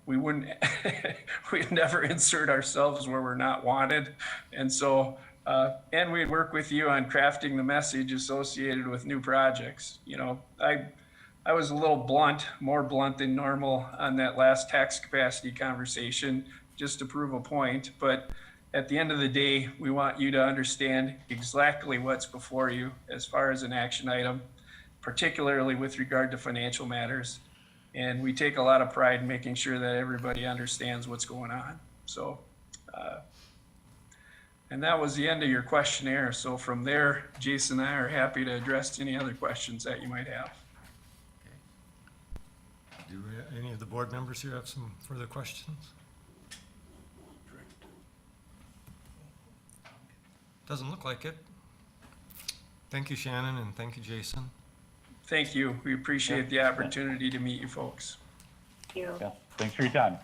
We wouldn't, we'd never insert ourselves where we're not wanted. And so, and we'd work with you on crafting the message associated with new projects. You know, I was a little blunt, more blunt than normal on that last tax capacity conversation, just to prove a point. But at the end of the day, we want you to understand exactly what's before you as far as an action item, particularly with regard to financial matters. And we take a lot of pride in making sure that everybody understands what's going on. So, and that was the end of your questionnaire. So from there, Jason and I are happy to address any other questions that you might have. Do any of the board members here have some further questions? Doesn't look like it. Thank you, Shannon, and thank you, Jason. Thank you. We appreciate the opportunity to meet you folks. Thank you. Yeah, thanks for your time.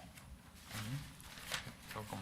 Welcome.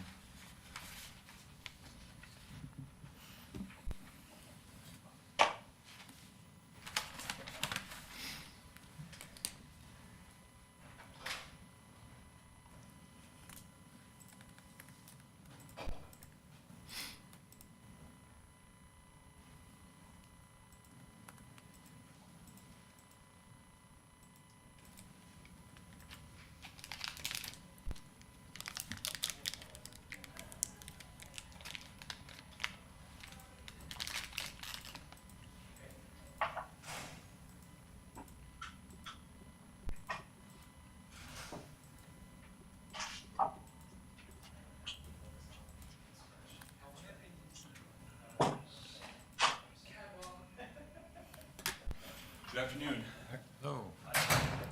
Good afternoon. Hello.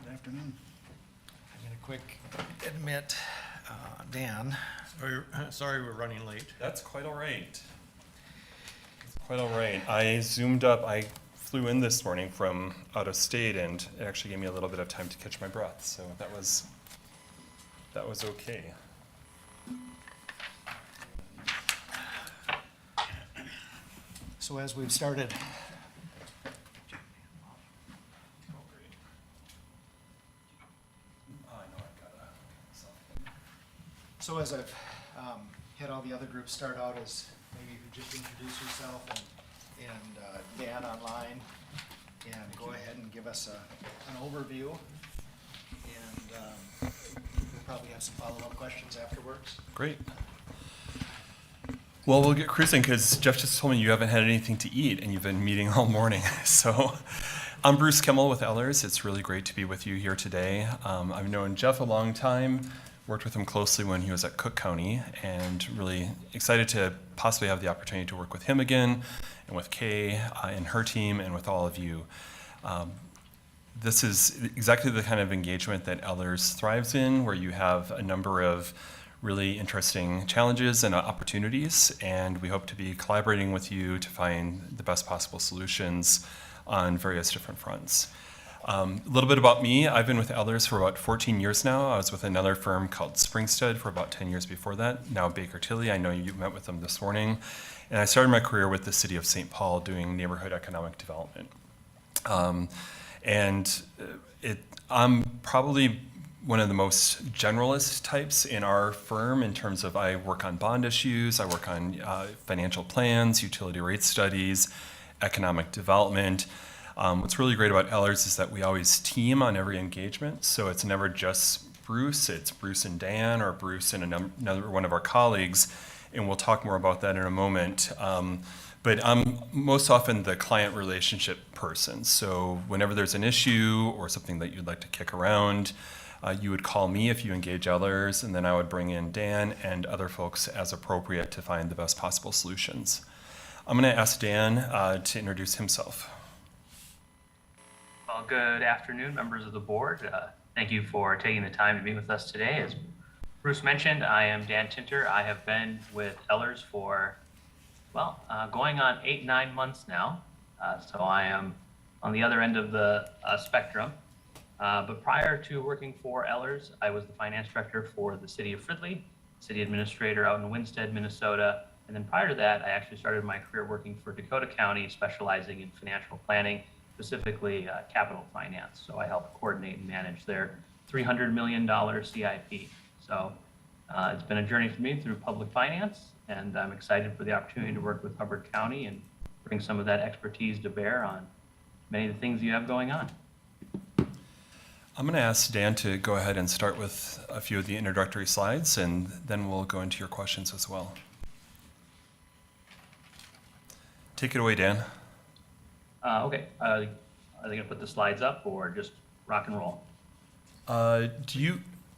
Good afternoon. I'm gonna quick admit, Dan. Sorry we're running late. That's quite all right. It's quite all right. I zoomed up, I flew in this morning from out of state, and it actually gave me a little bit of time to catch my breath, so that was okay. So as we've started, so as I've had all the other groups start out, as maybe you could just introduce yourself and Dan online, and go ahead and give us an overview, and we'll probably have some follow-up questions afterwards. Great. Well, we'll get cruising because Jeff just told me you haven't had anything to eat and you've been meeting all morning. So I'm Bruce Kimmel with Ellers. It's really great to be with you here today. I've known Jeff a long time, worked with him closely when he was at Cook County, and really excited to possibly have the opportunity to work with him again, and with Kay and her team, and with all of you. This is exactly the kind of engagement that Ellers thrives in, where you have a number of really interesting challenges and opportunities, and we hope to be collaborating with you to find the best possible solutions on various different fronts. A little bit about me. I've been with Ellers for about 14 years now. I was with another firm called Springstead for about 10 years before that, now Baker Tilly. I know you met with them this morning. And I started my career with the city of St. Paul doing neighborhood economic development. I'm probably one of the most generalist types in our firm in terms of I work on bond issues, I work on financial plans, utility rate studies, economic development. What's really great about Ellers is that we always team on every engagement, so it's never just Bruce, it's Bruce and Dan, or Bruce and another one of our colleagues, and we'll talk more about that in a moment. But I'm most often the client relationship person. So whenever there's an issue or something that you'd like to kick around, you would call me if you engage others, and then I would bring in Dan and other folks as appropriate to find the best possible solutions. I'm going to ask Dan to introduce himself. Well, good afternoon, members of the board. Thank you for taking the time to meet with us today. As Bruce mentioned, I am Dan Tinter. I have been with Ellers for, well, going on 8-9 months now. So I am on the other end of the spectrum. But prior to working for Ellers, I was the finance director for the city of Fridley, city administrator out in Winstead, Minnesota. And then prior to that, I actually started my career working for Dakota County, specializing in financial planning, specifically capital finance. So I help coordinate and manage their $300 million CIP. So it's been a journey for me through public finance, and I'm excited for the opportunity to work with Hubbard County and bring some of that expertise to bear on many of the things you have going on. I'm going to ask Dan to go ahead and start with a few of the introductory slides, and then we'll go into your questions as well. Take it away, Dan. Okay, are they going to put the slides up or just rock and roll?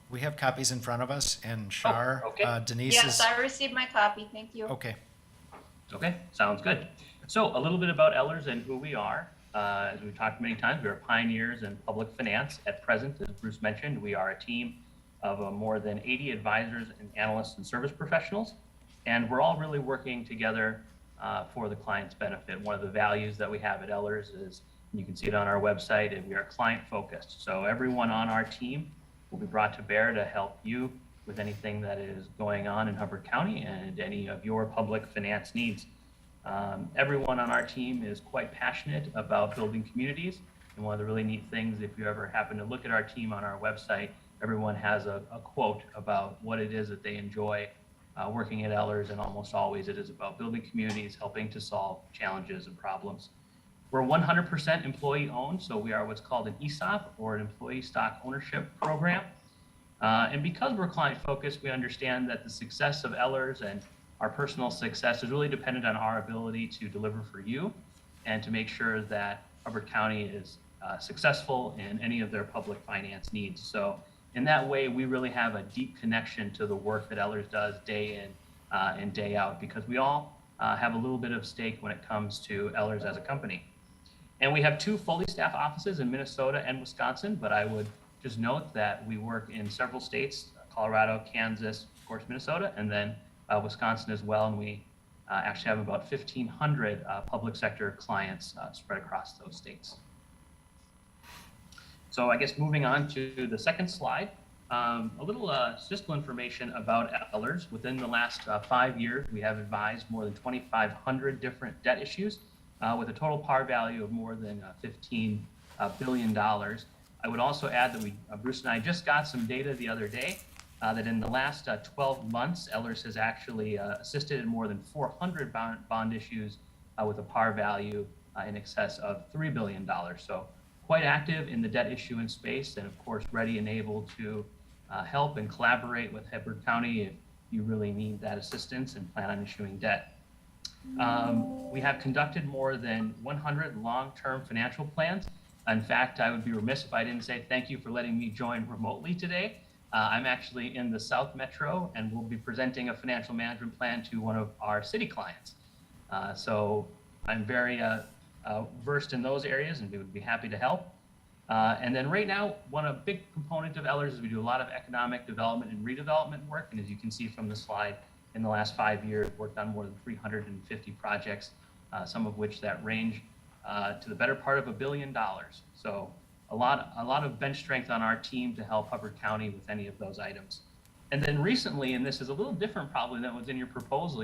We have copies in front of us, and Shar, okay. Denise Yes, I received my copy, thank you. Okay. Okay, sounds good. So a little bit about Ellers and who we are. As we've talked many times, we are pioneers in public finance. At present, as Bruce mentioned, we are a team of more than 80 advisors and analysts and service professionals, and we're all really working together for the client's benefit. One of the values that we have at Ellers is, you can see it on our website, and we are client focused. So everyone on our team will be brought to bear to help you with anything that is going on in Hubbard County and any of your public finance needs. Everyone on our team is quite passionate about building communities. And one of the really neat things, if you ever happen to look at our team on our website, everyone has a quote about what it is that they enjoy working at Ellers, and almost always it is about building communities, helping to solve challenges and problems. We're 100% employee owned, so we are what's called an ESOP, or an employee stock ownership program. And because we're client focused, we understand that the success of Ellers and our personal success is really dependent on our ability to deliver for you and to make sure that Hubbard County is successful in any of their public finance needs. So in that way, we really have a deep connection to the work that Ellers does day in and day out, because we all have a little bit of stake when it comes to Ellers as a company. And we have 2 fully staffed offices in Minnesota and Wisconsin, but I would just note that we work in several states, Colorado, Kansas, of course, Minnesota, and then Wisconsin as well. And we actually have about 1,500 public sector clients spread across those states. So I guess moving on to the second slide, a little statistical information about Ellers. Within the last 5 years, we have advised more than 2,500 different debt issues with a total par value of more than $15 billion. I would also add that Bruce and I just got some data the other day that in the last 12 months, Ellers has actually assisted in more than 400 bond issues with a par value in excess of $3 billion. So quite active in the debt issuance space, and of course ready and able to help and collaborate with Hubbard County if you really need that assistance and plan on issuing debt. We have conducted more than 100 long-term financial plans. In fact, I would be remiss if I didn't say thank you for letting me join remotely today. I'm actually in the South Metro, and we'll be presenting a financial management plan to one of our city clients. So I'm very versed in those areas, and we would be happy to help. And then right now, a big component of Ellers is we do a lot of economic development and redevelopment work. And as you can see from the slide, in the last 5 years, worked on more than 350 projects, some of which that range to the better part of $1 billion. So a lot of bench strength on our team to help Hubbard County with any of those items. And then recently, and this is a little different probably than was in your proposal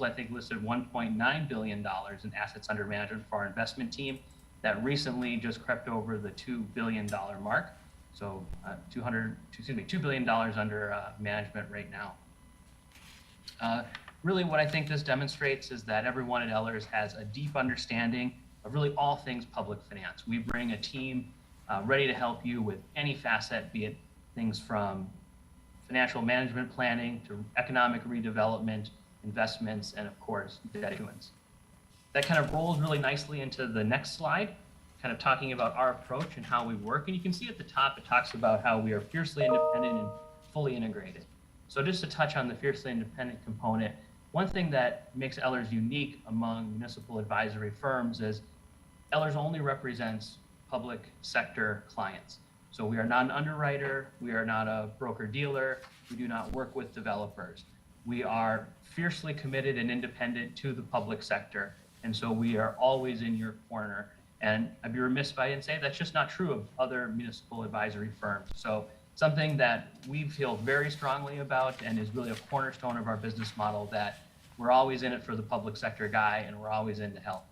I think listed $1.9 billion in assets under management for our investment team. That recently just crept over the $2 billion mark. So $2 billion under management right now. Really what I think this demonstrates is that everyone at Ellers has a deep understanding of really all things public finance. We bring a team ready to help you with any facet, be it things from financial management planning to economic redevelopment, investments, and of course, debt issuance. That kind of rolls really nicely into the next slide, kind of talking about our approach and how we work. And you can see at the top, it talks about how we are fiercely independent and fully integrated. So just to touch on the fiercely independent component, one thing that makes Ehlers unique among municipal advisory firms is Ehlers only represents public sector clients. So we are not an underwriter, we are not a broker dealer, we do not work with developers. We are fiercely committed and independent to the public sector. And so we are always in your corner. And I'd be remiss if I didn't say that's just not true of other municipal advisory firms. So something that we feel very strongly about and is really a cornerstone of our business model, that we're always in it for the public sector guy and we're always in to help.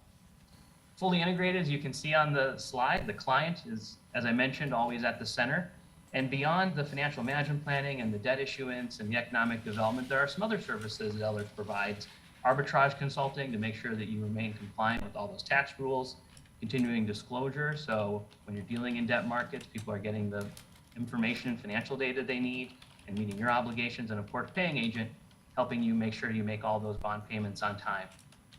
Fully integrated, as you can see on the slide, the client is, as I mentioned, always at the center. And beyond the financial management planning and the debt issuance and the economic development, there are some other services that Ehlers provides. Arbitrage consulting to make sure that you remain compliant with all those tax rules, continuing disclosure. So when you're dealing in debt markets, people are getting the information and financial data they need and meeting your obligations, and of course, paying agent, helping you make sure you make all those bond payments on time.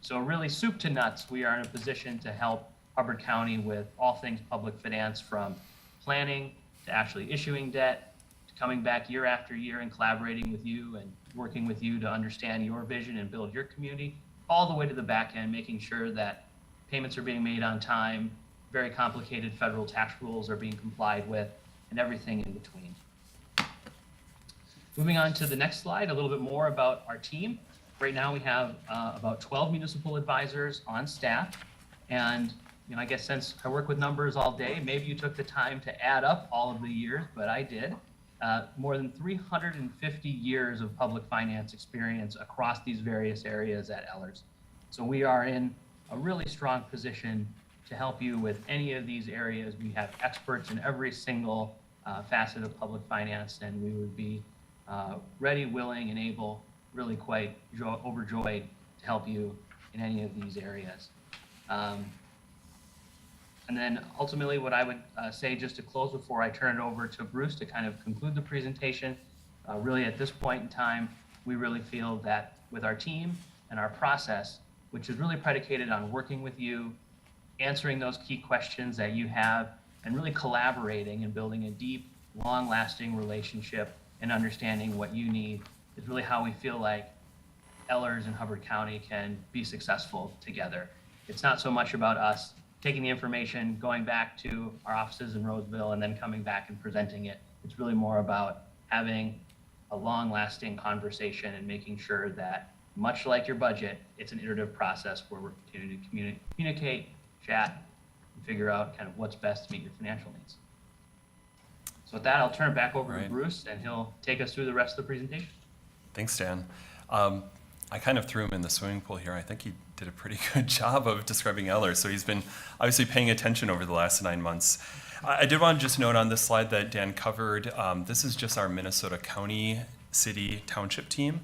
So really soup to nuts, we are in a position to help Hubbard County with all things public finance, from planning to actually issuing debt, to coming back year after year and collaborating with you and working with you to understand your vision and build your community, all the way to the back end, making sure that payments are being made on time, very complicated federal tax rules are being complied with, and everything in between. Moving on to the next slide, a little bit more about our team. Right now we have about 12 municipal advisors on staff. And I guess since I work with numbers all day, maybe you took the time to add up all of the years, but I did. More than 350 years of public finance experience across these various areas at Ehlers. So we are in a really strong position to help you with any of these areas. We have experts in every single facet of public finance, and we would be ready, willing, and able, really quite overjoyed to help you in any of these areas. And then ultimately what I would say, just to close before I turn it over to Bruce to kind of conclude the presentation, really at this point in time, we really feel that with our team and our process, which is really predicated on working with you, answering those key questions that you have, and really collaborating and building a deep, long-lasting relationship and understanding what you need, is really how we feel like Ehlers and Hubbard County can be successful together. It's not so much about us taking the information, going back to our offices in Roseville, and then coming back and presenting it. It's really more about having a long-lasting conversation and making sure that, much like your budget, it's an iterative process where we're continuing to communicate, chat, and figure out kind of what's best to meet your financial needs. So with that, I'll turn it back over to Bruce, and he'll take us through the rest of the presentation. Thanks, Dan. I kind of threw him in the swimming pool here. I think he did a pretty good job of describing Ehlers. So he's been obviously paying attention over the last 9 months. I did want to just note on this slide that Dan covered, this is just our Minnesota County, City, Township team.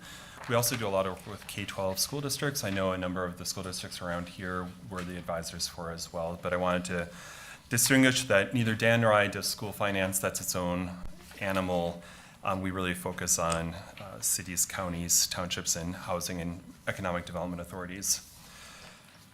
We also do a lot of work with K-12 school districts. I know a number of the school districts around here were the advisors for as well, but I wanted to distinguish that neither Dan nor I does school finance. That's its own animal. We really focus on cities, counties, townships, and housing and economic development authorities.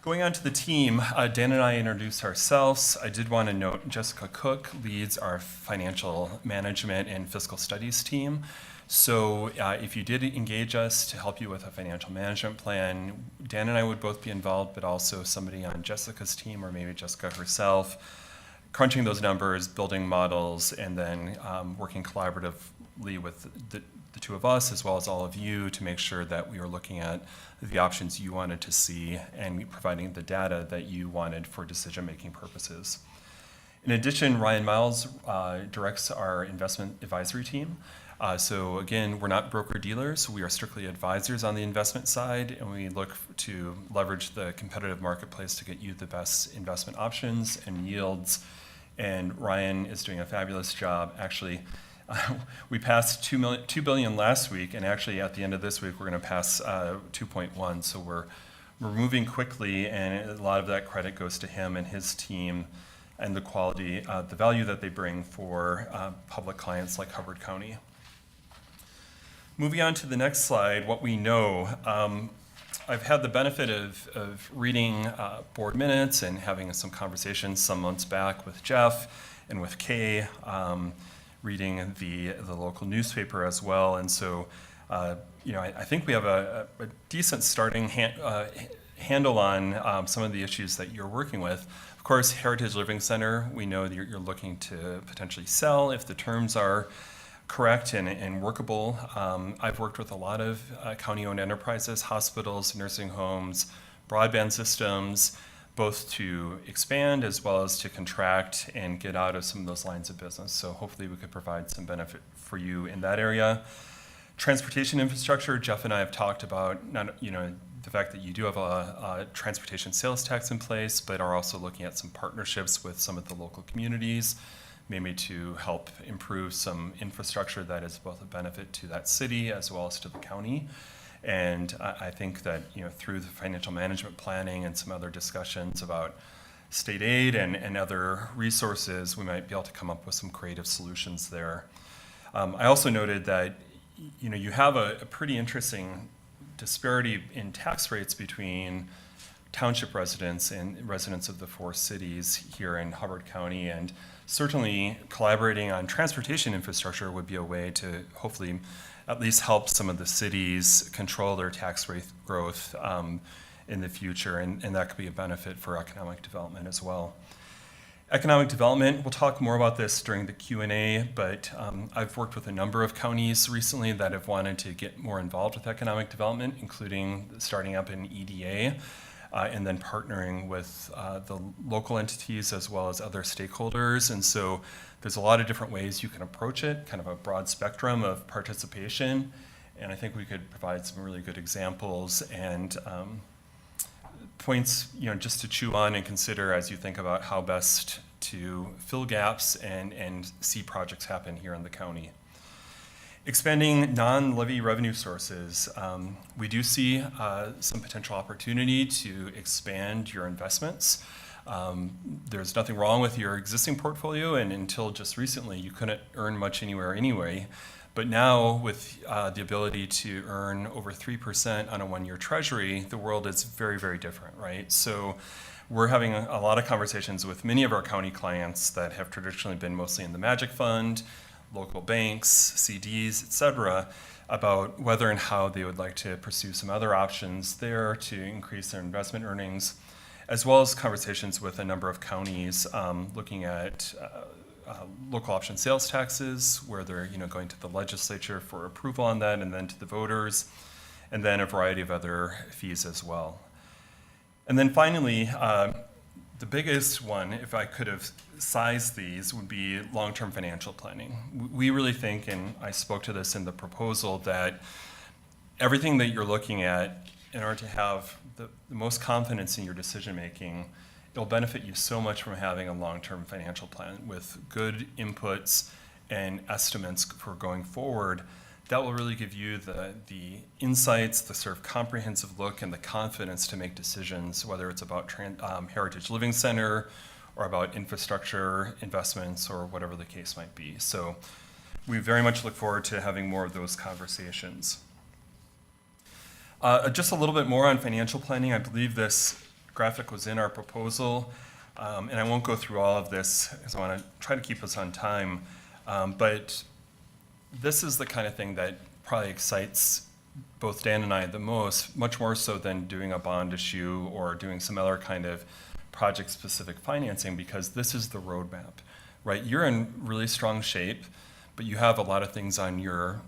Going on to the team, Dan and I introduced ourselves. I did want to note Jessica Cook leads our financial management and fiscal studies team. So if you did engage us to help you with a financial management plan, Dan and I would both be involved, but also somebody on Jessica's team, or maybe Jessica herself, crunching those numbers, building models, and then working collaboratively with the two of us, as well as all of you, to make sure that we were looking at the options you wanted to see and providing the data that you wanted for decision-making purposes. In addition, Ryan Miles directs our investment advisory team. So again, we're not broker-dealers. We are strictly advisors on the investment side, and we look to leverage the competitive marketplace to get you the best investment options and yields. And Ryan is doing a fabulous job. Actually, we passed $2 billion last week, and actually at the end of this week, we're going to pass 2.1. So we're moving quickly, and a lot of that credit goes to him and his team and the quality, the value that they bring for public clients like Hubbard County. Moving on to the next slide, what we know. I've had the benefit of reading board minutes and having some conversations some months back with Jeff and with Kay, reading the local newspaper as well. And so, I think we have a decent starting handle on some of the issues that you're working with. Of course, Heritage Living Center, we know that you're looking to potentially sell if the terms are correct and workable. I've worked with a lot of county-owned enterprises, hospitals, nursing homes, broadband systems, both to expand as well as to contract and get out of some of those lines of business. So hopefully we could provide some benefit for you in that area. Transportation infrastructure, Jeff and I have talked about the fact that you do have a transportation sales tax in place, but are also looking at some partnerships with some of the local communities, maybe to help improve some infrastructure that is both a benefit to that city as well as to the county. And I think that through the financial management planning and some other discussions about state aid and other resources, we might be able to come up with some creative solutions there. I also noted that you have a pretty interesting disparity in tax rates between township residents and residents of the four cities here in Hubbard County, and certainly collaborating on transportation infrastructure would be a way to hopefully at least help some of the cities control their tax rate growth in the future, and that could be a benefit for economic development as well. Economic development, we'll talk more about this during the Q&A, but I've worked with a number of counties recently that have wanted to get more involved with economic development, including starting up an EDA, and then partnering with the local entities as well as other stakeholders. And so there's a lot of different ways you can approach it, kind of a broad spectrum of participation. And I think we could provide some really good examples and points, just to chew on and consider as you think about how best to fill gaps and see projects happen here in the county. Expanding non-levy revenue sources. We do see some potential opportunity to expand your investments. There's nothing wrong with your existing portfolio, and until just recently, you couldn't earn much anywhere anyway. But now, with the ability to earn over 3% on a one-year treasury, the world is very, very different, right? So we're having a lot of conversations with many of our county clients that have traditionally been mostly in the Magic Fund, local banks, CDs, et cetera, about whether and how they would like to pursue some other options there to increase their investment earnings, as well as conversations with a number of counties looking at local option sales taxes, where they're going to the legislature for approval on that, and then to the voters, and then a variety of other fees as well. And then finally, the biggest one, if I could have sized these, would be long-term financial planning. We really think, and I spoke to this in the proposal, that everything that you're looking at, in order to have the most confidence in your decision-making, it'll benefit you so much from having a long-term financial plan with good inputs and estimates for going forward. That will really give you the insights, the sort of comprehensive look, and the confidence to make decisions, whether it's about Heritage Living Center or about infrastructure investments or whatever the case might be. So we very much look forward to having more of those conversations. Just a little bit more on financial planning. I believe this graphic was in our proposal, and I won't go through all of this because I want to try to keep us on time. But this is the kind of thing that probably excites both Dan and I the most, much more so than doing a bond issue or doing some other kind of project-specific financing, because this is the roadmap, right? You're in really strong shape, but you have a lot of things on your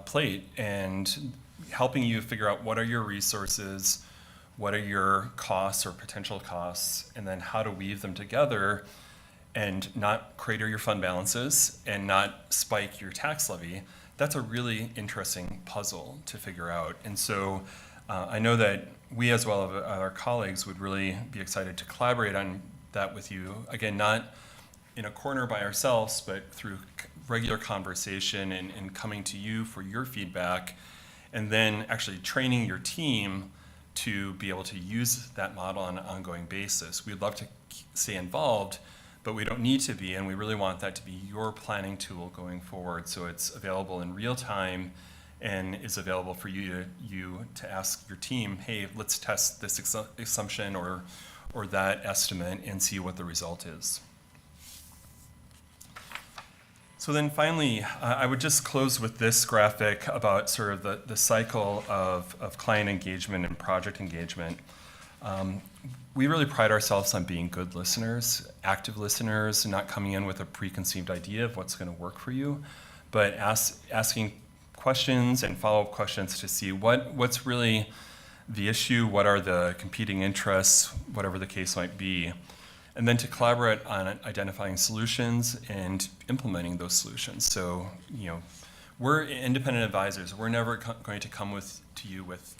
plate, and helping you figure out what are your resources, what are your costs or potential costs, and then how to weave them together and not crater your fund balances and not spike your tax levy. That's a really interesting puzzle to figure out. And so I know that we, as well as our colleagues, would really be excited to collaborate on that with you. Again, not in a corner by ourselves, but through regular conversation and coming to you for your feedback, and then actually training your team to be able to use that model on an ongoing basis. We'd love to stay involved, but we don't need to be, and we really want that to be your planning tool going forward, so it's available in real time and is available for you to ask your team, hey, let's test this assumption or that estimate and see what the result is. So then finally, I would just close with this graphic about sort of the cycle of client engagement and project engagement. We really pride ourselves on being good listeners, active listeners, not coming in with a preconceived idea of what's going to work for you, but asking questions and follow-up questions to see what's really the issue, what are the competing interests, whatever the case might be, and then to collaborate on identifying solutions and implementing those solutions. So, we're independent advisors. We're never going to come to you with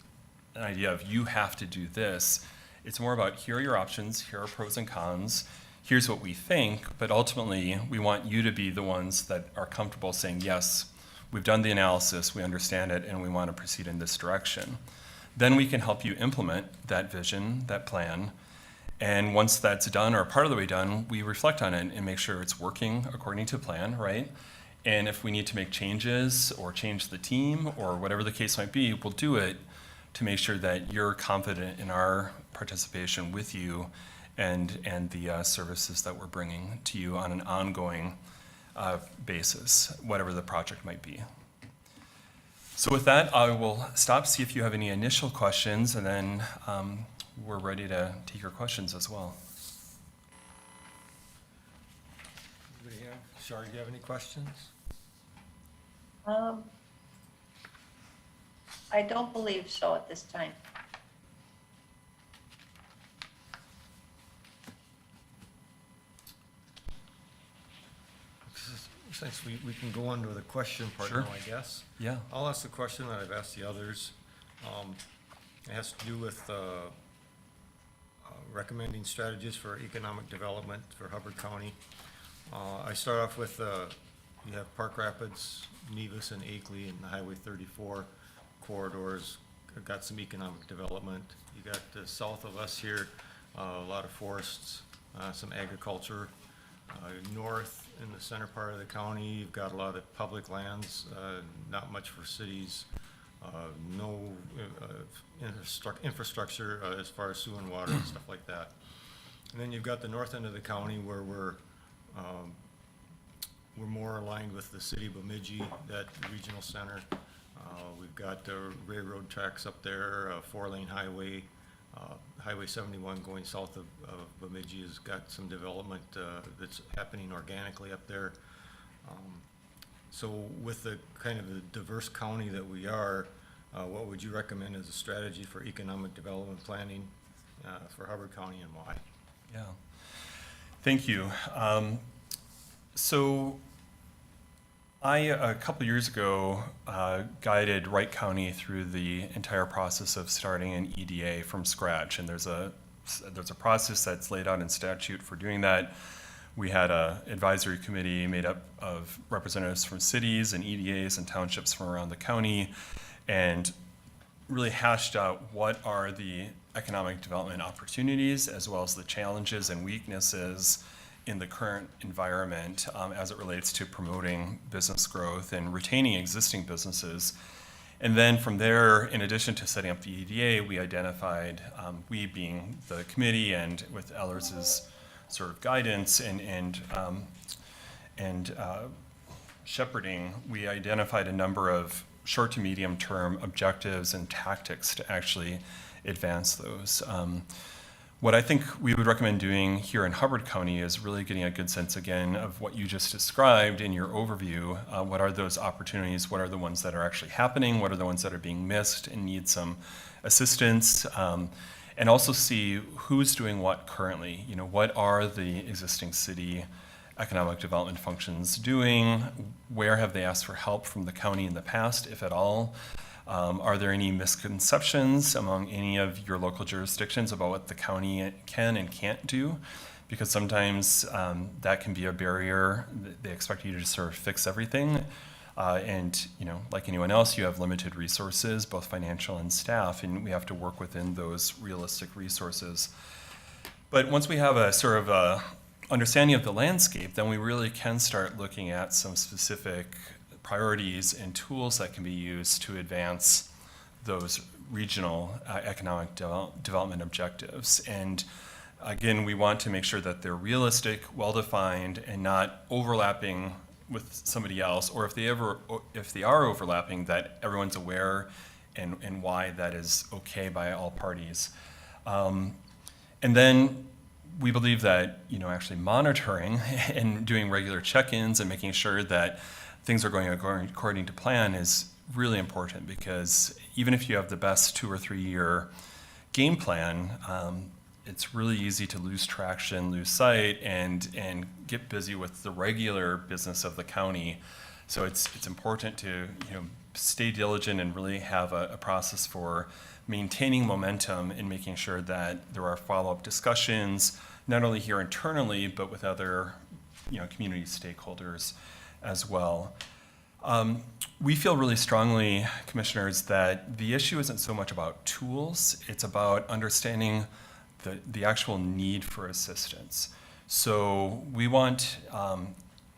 an idea of you have to do this. It's more about here are your options, here are pros and cons, here's what we think, but ultimately we want you to be the ones that are comfortable saying, yes, we've done the analysis, we understand it, and we want to proceed in this direction. Then we can help you implement that vision, that plan, and once that's done or part of the way done, we reflect on it and make sure it's working according to plan, right? And if we need to make changes or change the team or whatever the case might be, we'll do it to make sure that you're confident in our participation with you and the services that we're bringing to you on an ongoing basis, whatever the project might be. So with that, I will stop, see if you have any initial questions, and then we're ready to take your questions as well. Shar, do you have any questions? I don't believe so at this time. Since we can go on to the question part Sure. now, I guess. Yeah. I'll ask the question that I've asked the others. It has to do with recommending strategies for economic development for Hubbard County. I start off with, you have Park Rapids, Nevis, and Akeley, and the Highway 34 corridors got some economic development. You got south of us here, a lot of forests, some agriculture. North in the center part of the county, you've got a lot of public lands, not much for cities, no infrastructure as far as sewer and water and stuff like that. And then you've got the north end of the county where we're more aligned with the city of Bemidji, that regional center. We've got railroad tracks up there, four-lane highway. Highway 71 going south of Bemidji has got some development that's happening organically up there. So with the kind of the diverse county that we are, what would you recommend as a strategy for economic development planning for Hubbard County, and why? Yeah, thank you. So I, a couple years ago, guided Wright County through the entire process of starting an EDA from scratch, and there's a process that's laid out in statute for doing that. We had an advisory committee made up of representatives from cities and EDAs and townships from around the county, and really hashed out what are the economic development opportunities as well as the challenges and weaknesses in the current environment as it relates to promoting business growth and retaining existing businesses. And then from there, in addition to setting up the EDA, we identified, we being the committee and with Ellers's sort of guidance and shepherding, we identified a number of short to medium term objectives and tactics to actually advance those. What I think we would recommend doing here in Hubbard County is really getting a good sense again of what you just described in your overview. What are those opportunities? What are the ones that are actually happening? What are the ones that are being missed and need some assistance? And also see who's doing what currently. What are the existing city economic development functions doing? Where have they asked for help from the county in the past, if at all? Are there any misconceptions among any of your local jurisdictions about what the county can and can't do? Because sometimes that can be a barrier. They expect you to just sort of fix everything. And, like anyone else, you have limited resources, both financial and staff, and we have to work within those realistic resources. But once we have a sort of a understanding of the landscape, then we really can start looking at some specific priorities and tools that can be used to advance those regional economic development objectives. And again, we want to make sure that they're realistic, well-defined, and not overlapping with somebody else, or if they are overlapping, that everyone's aware and why that is okay by all parties. And then we believe that, actually monitoring and doing regular check-ins and making sure that things are going according to plan is really important, because even if you have the best 2 or 3 year game plan, it's really easy to lose traction, lose sight, and get busy with the regular business of the county. So it's important to stay diligent and really have a process for maintaining momentum and making sure that there are follow-up discussions, not only here internally, but with other community stakeholders as well. We feel really strongly, commissioners, that the issue isn't so much about tools, it's about understanding the actual need for assistance. So we want,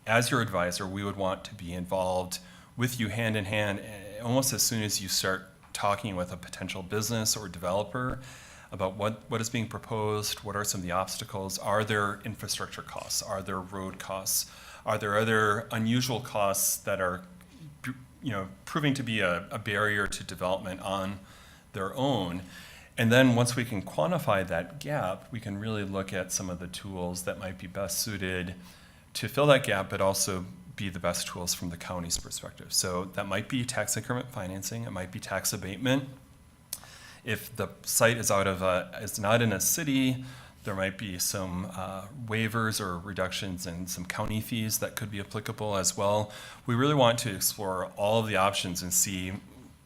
as your advisor, we would want to be involved with you hand in hand, almost as soon as you start talking with a potential business or developer about what is being proposed, what are some of the obstacles, are there infrastructure costs, are there road costs, are there other unusual costs that are proving to be a barrier to development on their own. And then once we can quantify that gap, we can really look at some of the tools that might be best suited to fill that gap, but also be the best tools from the county's perspective. So that might be tax increment financing, it might be tax abatement. If the site is not in a city, there might be some waivers or reductions in some county fees that could be applicable as well. We really want to explore all of the options and see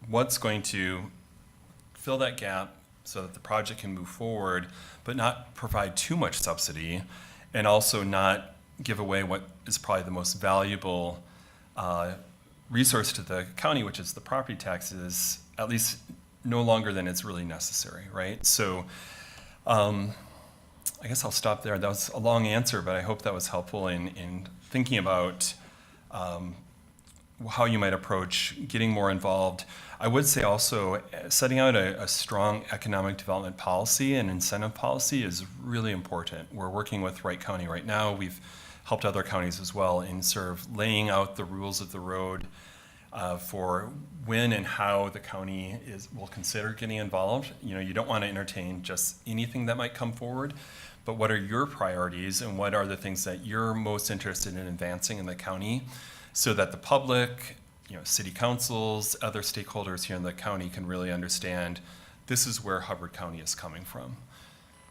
what's going to fill that gap so that the project can move forward, but not provide too much subsidy, and also not give away what is probably the most valuable resource to the county, which is the property taxes, at least no longer than it's really necessary, right? So I guess I'll stop there. That was a long answer, but I hope that was helpful in thinking about how you might approach getting more involved. I would say also setting out a strong economic development policy and incentive policy is really important. We're working with Wright County right now. We've helped other counties as well in sort of laying out the rules of the road for when and how the county will consider getting involved. You don't want to entertain just anything that might come forward, but what are your priorities and what are the things that you're most interested in advancing in the county, so that the public, city councils, other stakeholders here in the county can really understand this is where Hubbard County is coming from.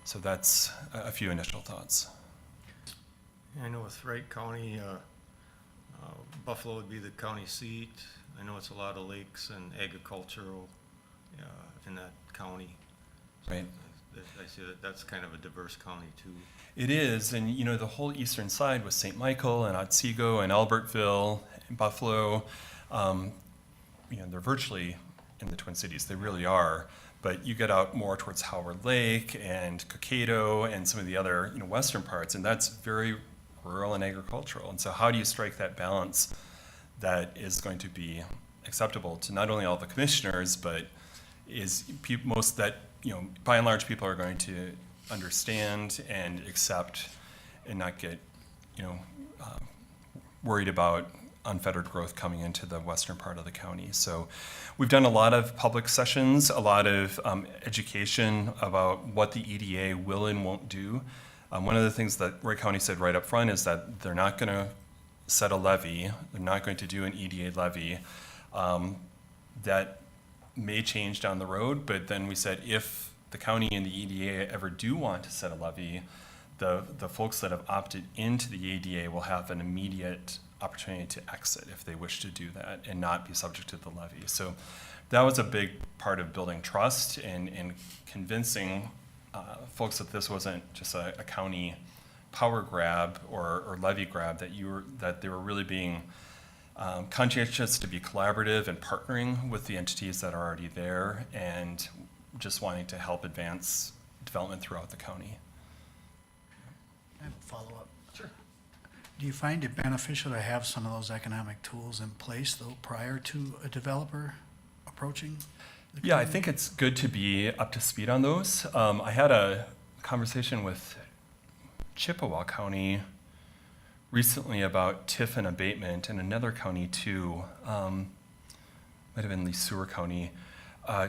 So that's a few initial thoughts. I know with Wright County, Buffalo would be the county seat. I know it's a lot of lakes and agricultural in that county. Right. I see that's kind of a diverse county too. It is, and the whole eastern side with St. Michael and Otsego and Albertville and Buffalo, they're virtually in the Twin Cities. They really are. But you get out more towards Howard Lake and Cokato and some of the other western parts, and that's very rural and agricultural. And so how do you strike that balance that is going to be acceptable to not only all the commissioners, but is most that by and large people are going to understand and accept and not get worried about unfettered growth coming into the western part of the county. So we've done a lot of public sessions, a lot of education about what the EDA will and won't do. One of the things that Wright County said right up front is that they're not going to set a levy. They're not going to do an EDA levy. That may change down the road, but then we said if the county and the EDA ever do want to set a levy, the folks that have opted into the EDA will have an immediate opportunity to exit if they wish to do that and not be subject to the levy. So that was a big part of building trust and convincing folks that this wasn't just a county power grab or levy grab, that they were really being conscientious to be collaborative and partnering with the entities that are already there, and just wanting to help advance development throughout the county. I have a follow-up. Sure. Do you find it beneficial to have some of those economic tools in place, though, prior to a developer approaching? Yeah, I think it's good to be up to speed on those. I had a conversation with Chippewa County recently about TIF and abatement, and another county too. Might have been Lee Sewer County.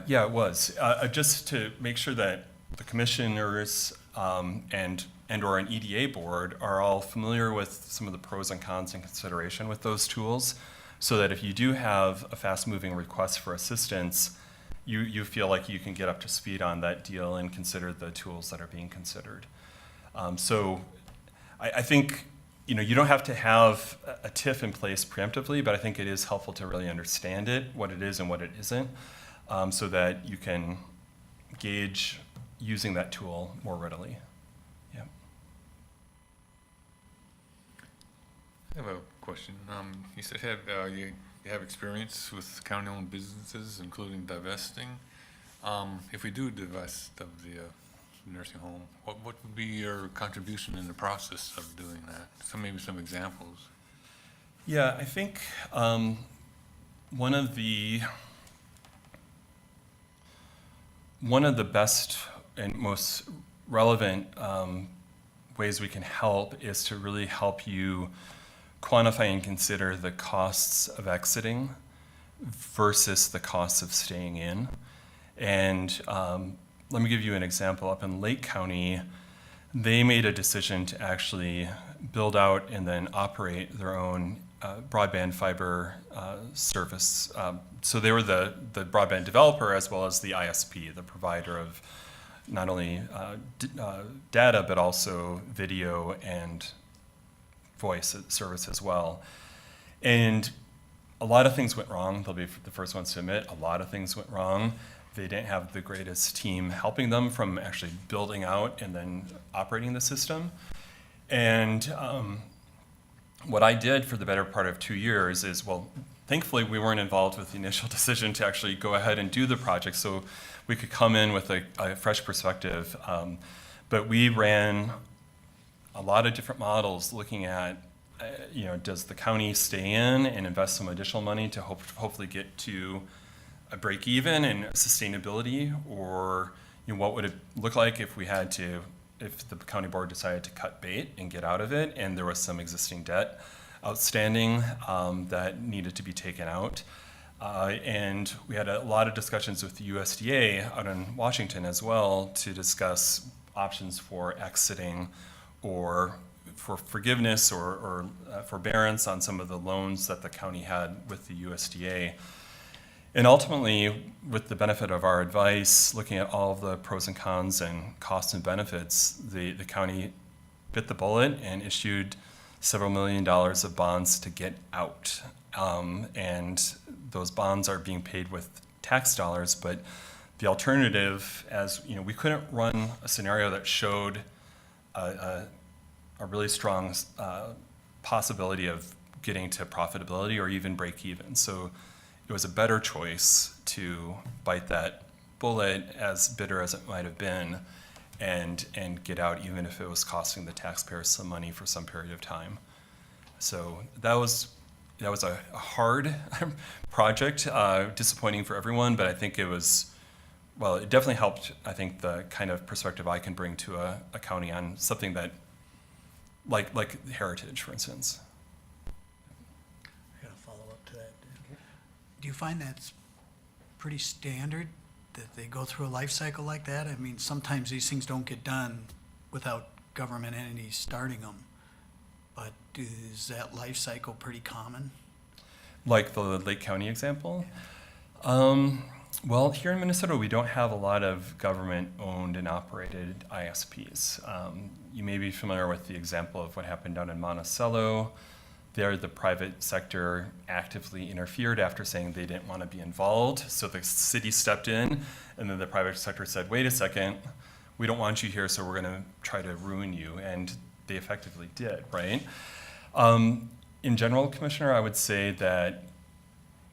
Yeah, it was. Just to make sure that the commissioners and/or an EDA board are all familiar with some of the pros and cons in consideration with those tools, so that if you do have a fast-moving request for assistance, you feel like you can get up to speed on that deal and consider the tools that are being considered. So I think, you know, you don't have to have a TIF in place preemptively, but I think it is helpful to really understand it, what it is and what it isn't, so that you can gauge using that tool more readily. Yeah. I have a question. You said you have experience with county-owned businesses, including divesting. If we do divest of the nursing home, what would be your contribution in the process of doing that? So maybe some examples. Yeah, I think one of the best and most relevant ways we can help is to really help you quantify and consider the costs of exiting versus the costs of staying in. And let me give you an example. Up in Lake County, they made a decision to actually build out and then operate their own broadband fiber service. So they were the broadband developer as well as the ISP, the provider of not only data, but also video and voice service as well. And a lot of things went wrong. They'll be the first ones to admit, a lot of things went wrong. They didn't have the greatest team helping them from actually building out and then operating the system. And what I did for the better part of 2 years is, well, thankfully we weren't involved with the initial decision to actually go ahead and do the project, so we could come in with a fresh perspective. But we ran a lot of different models looking at, does the county stay in and invest some additional money to hopefully get to a break even and sustainability, or what would it look like if the county board decided to cut bait and get out of it, and there was some existing debt outstanding that needed to be taken out. And we had a lot of discussions with the USDA out in Washington as well to discuss options for exiting or for forgiveness or forbearance on some of the loans that the county had with the USDA. And ultimately, with the benefit of our advice, looking at all of the pros and cons and costs and benefits, the county bit the bullet and issued several $1 million of bonds to get out. And those bonds are being paid with tax dollars, but the alternative, as we couldn't run a scenario that showed a really strong possibility of getting to profitability or even break even. So it was a better choice to bite that bullet, as bitter as it might have been, and get out, even if it was costing the taxpayers some money for some period of time. So that was a hard project, disappointing for everyone, but I think it definitely helped, I think, the kind of perspective I can bring to a county on something that, like heritage, for instance. I got a follow-up to that. Do you find that's pretty standard, that they go through a life cycle like that? I mean, sometimes these things don't get done without government entities starting them, but is that life cycle pretty common? Like the Lake County example? Well, here in Minnesota, we don't have a lot of government-owned and operated ISPs. You may be familiar with the example of what happened down in Monticello. There, the private sector actively interfered after saying they didn't want to be involved. So the city stepped in, and then the private sector said, wait a second, we don't want you here, so we're going to try to ruin you. And they effectively did, right? In general, Commissioner, I would say that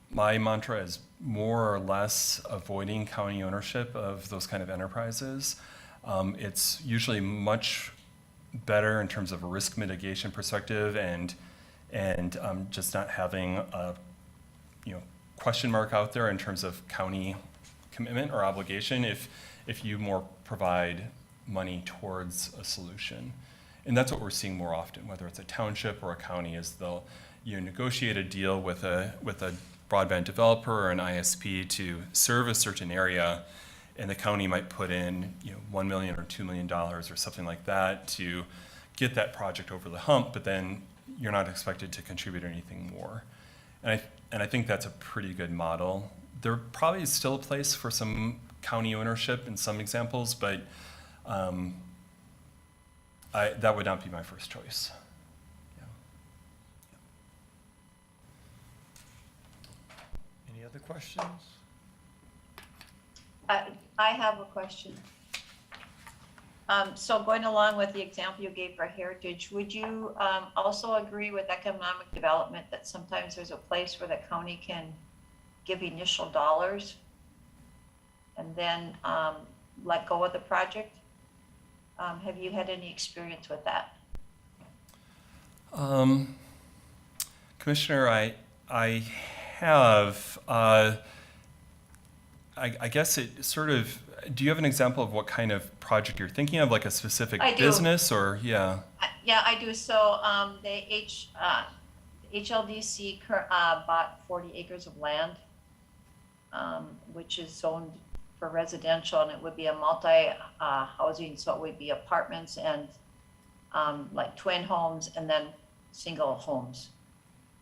my mantra is more or less avoiding county ownership of those kind of enterprises. It's usually much better in terms of a risk mitigation perspective and just not having a question mark out there in terms of county commitment or obligation if you more provide money towards a solution. And that's what we're seeing more often, whether it's a township or a county, is you negotiate a deal with a broadband developer or an ISP to serve a certain area, and the county might put in $1 million or $2 million or something like that to get that project over the hump, but then you're not expected to contribute anything more. And I think that's a pretty good model. There probably is still a place for some county ownership in some examples, but that would not be my first choice. Any other questions? I have a question. So going along with the example you gave for Heritage, would you also agree with economic development that sometimes there's a place where the county can give initial dollars and then let go of the project? Have you had any experience with that? Commissioner, I have. I guess it sort of, do you have an example of what kind of project you're thinking of, like a specific business or, yeah? Yeah, I do. So the HLDC bought 40 acres of land, which is zoned for residential, and it would be a multi-housing, so it would be apartments and like twin homes and then single homes.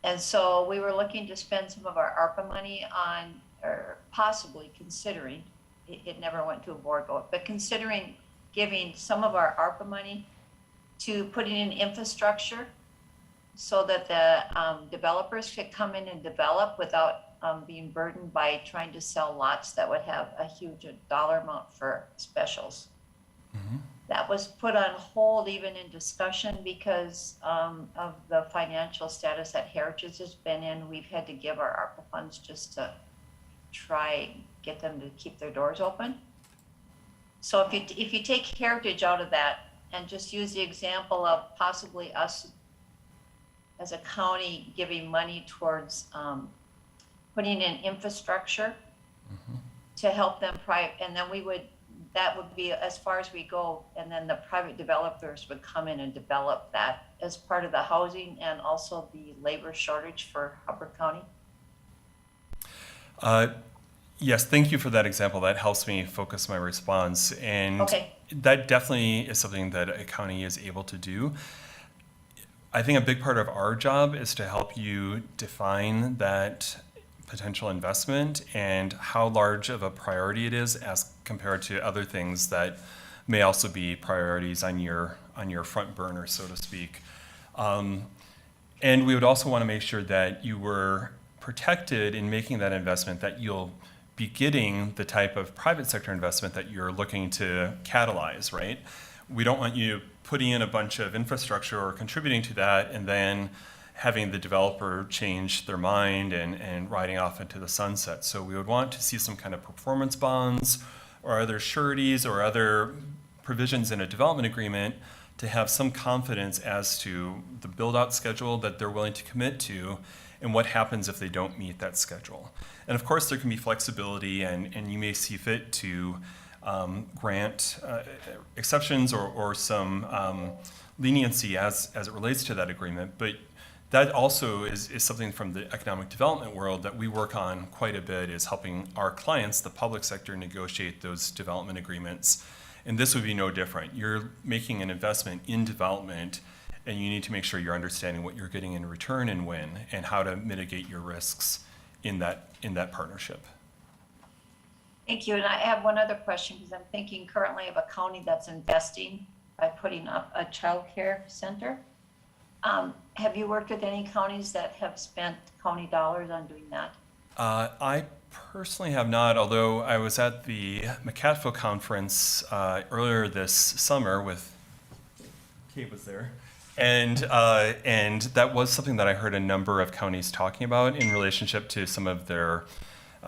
And so we were looking to spend some of our ARPA money on, or possibly considering, it never went to a board vote, but considering giving some of our ARPA money to putting in infrastructure so that the developers could come in and develop without being burdened by trying to sell lots that would have a huge dollar amount for specials. Mm-hmm. That was put on hold even in discussion because of the financial status that Heritage has been in. We've had to give our ARPA funds just to try get them to keep their doors open. So if you take Heritage out of that and just use the example of possibly us as a county giving money towards putting in infrastructure to help them and then that would be as far as we go, and then the private developers would come in and develop that as part of the housing and also the labor shortage for Hubbard County. Yes, thank you for that example. That helps me focus my response. And okay. That definitely is something that a county is able to do. I think a big part of our job is to help you define that potential investment and how large of a priority it is as compared to other things that may also be priorities on your front burner, so to speak. And we would also want to make sure that you were protected in making that investment, that you'll be getting the type of private sector investment that you're looking to catalyze, right? We don't want you putting in a bunch of infrastructure or contributing to that and then having the developer change their mind and riding off into the sunset. So we would want to see some kind of performance bonds or other sureties or other provisions in a development agreement to have some confidence as to the build-out schedule that they're willing to commit to and what happens if they don't meet that schedule. And of course, there can be flexibility and you may see fit to grant exceptions or some leniency as it relates to that agreement. But that also is something from the economic development world that we work on quite a bit, is helping our clients, the public sector, negotiate those development agreements. And this would be no different. You're making an investment in development, and you need to make sure you're understanding what you're getting in return and when, and how to mitigate your risks in that partnership. Thank you. And I have one other question, because I'm thinking currently of a county that's investing by putting up a child care center. Have you worked with any counties that have spent county dollars on doing that? I personally have not, although I was at the McCaffrey conference earlier this summer with, Kate was there, And that was something that I heard a number of counties talking about in relationship to some of their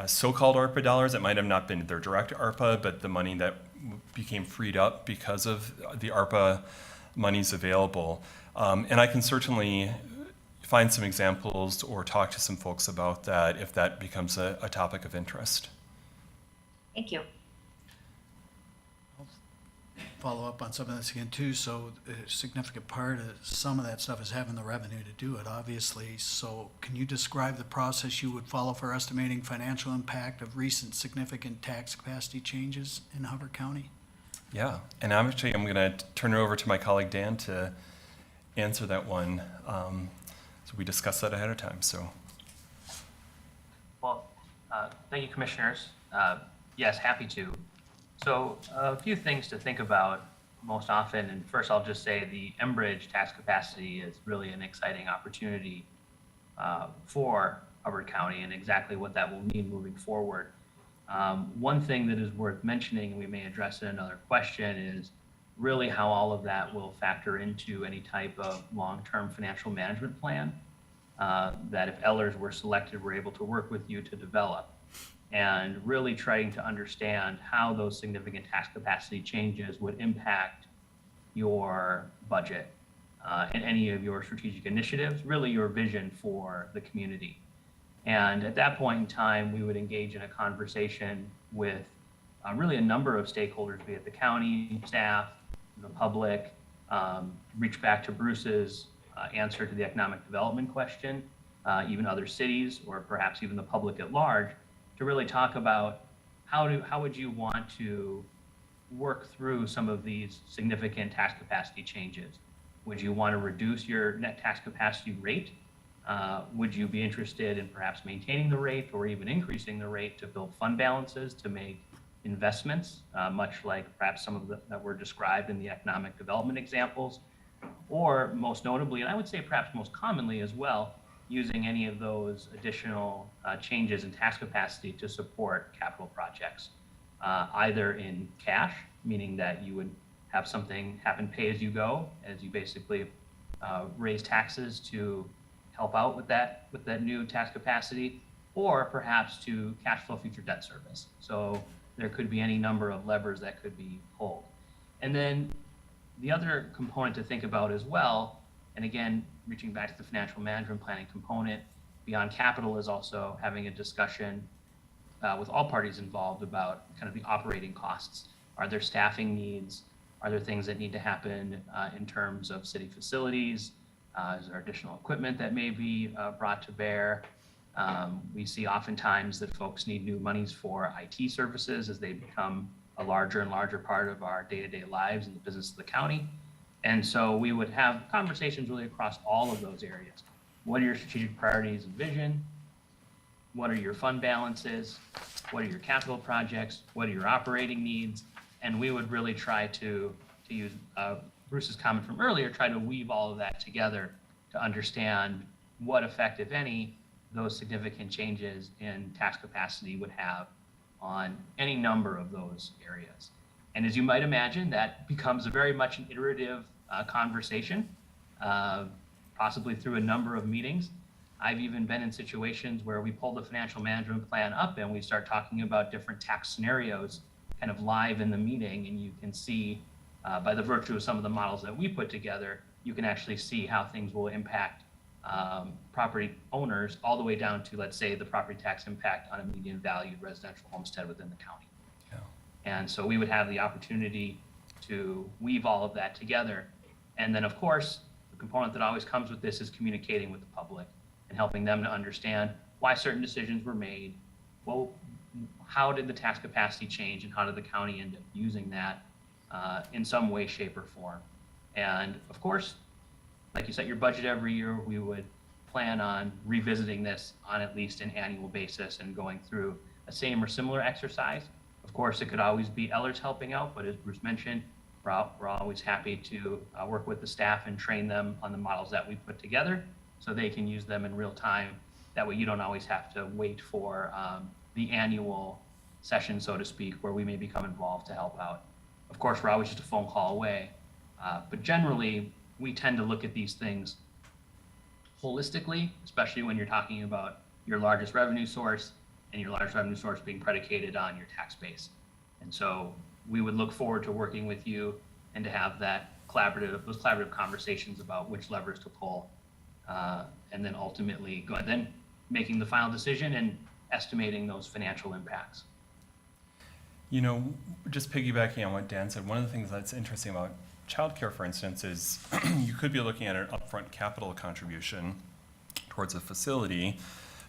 so-called ARPA dollars. It might have not been their direct ARPA, but the money that became freed up because of the ARPA monies available. And I can certainly find some examples or talk to some folks about that if that becomes a topic of interest. Thank you. Follow up on some of this again too. So a significant part of some of that stuff is having the revenue to do it, obviously. So can you describe the process you would follow for estimating financial impact of recent significant tax capacity changes in Hubbard County? Yeah, and I'm going to turn it over to my colleague Dan to answer that one. So we discussed that ahead of time, so. Well, thank you, commissioners. Yes, happy to. So a few things to think about most often, and first I'll just say the Enbridge tax capacity is really an exciting opportunity for Hubbard County and exactly what that will mean moving forward. One thing that is worth mentioning, and we may address in another question, is really how all of that will factor into any type of long-term financial management plan that if Ellers were selected, we're able to work with you to develop. And really trying to understand how those significant tax capacity changes would impact your budget and any of your strategic initiatives, really your vision for the community. And at that point in time, we would engage in a conversation with really a number of stakeholders, be it the county, staff, the public, reach back to Bruce's answer to the economic development question, even other cities, or perhaps even the public at large, to really talk about how would you want to work through some of these significant tax capacity changes? Would you want to reduce your net tax capacity rate? Would you be interested in perhaps maintaining the rate or even increasing the rate to build fund balances to make investments, much like perhaps some of that were described in the economic development examples? Or most notably, and I would say perhaps most commonly as well, using any of those additional changes in tax capacity to support capital projects, either in cash, meaning that you would have something happen pay as you go, as you basically raise taxes to help out with that new tax capacity, or perhaps to cash flow future debt service. So there could be any number of levers that could be pulled. And then the other component to think about as well, and again, reaching back to the financial management planning component, beyond capital is also having a discussion with all parties involved about kind of the operating costs. Are there staffing needs? Are there things that need to happen in terms of city facilities? Is there additional equipment that may be brought to bear? We see oftentimes that folks need new monies for IT services as they become a larger and larger part of our day-to-day lives in the business of the county. And so we would have conversations really across all of those areas. What are your strategic priorities and vision? What are your fund balances? What are your capital projects? What are your operating needs? And we would really try to use Bruce's comment from earlier, try to weave all of that together to understand what effect, if any, those significant changes in tax capacity would have on any number of those areas. And as you might imagine, that becomes a very much an iterative conversation, possibly through a number of meetings. I've even been in situations where we pull the financial management plan up and we start talking about different tax scenarios kind of live in the meeting, and you can see by the virtue of some of the models that we put together, you can actually see how things will impact property owners all the way down to, let's say, the property tax impact on a median valued residential homestead within the county. Yeah. And so we would have the opportunity to weave all of that together. And then, of course, the component that always comes with this is communicating with the public and helping them to understand why certain decisions were made. Well, how did the tax capacity change, and how did the county end up using that in some way, shape, or form? And of course, like you set your budget every year, we would plan on revisiting this on at least an annual basis and going through a same or similar exercise. Of course, it could always be Ellers helping out, but as Bruce mentioned, we're always happy to work with the staff and train them on the models that we put together so they can use them in real time. That way you don't always have to wait for the annual session, so to speak, where we may become involved to help out. Of course, we're always just a phone call away, but generally we tend to look at these things holistically, especially when you're talking about your largest revenue source and your largest revenue source being predicated on your tax base. And so we would look forward to working with you and to have those collaborative conversations about which levers to pull, and then ultimately then making the final decision and estimating those financial impacts. You know, just piggybacking on what Dan said, one of the things that's interesting about childcare, for instance, is you could be looking at an upfront capital contribution towards a facility.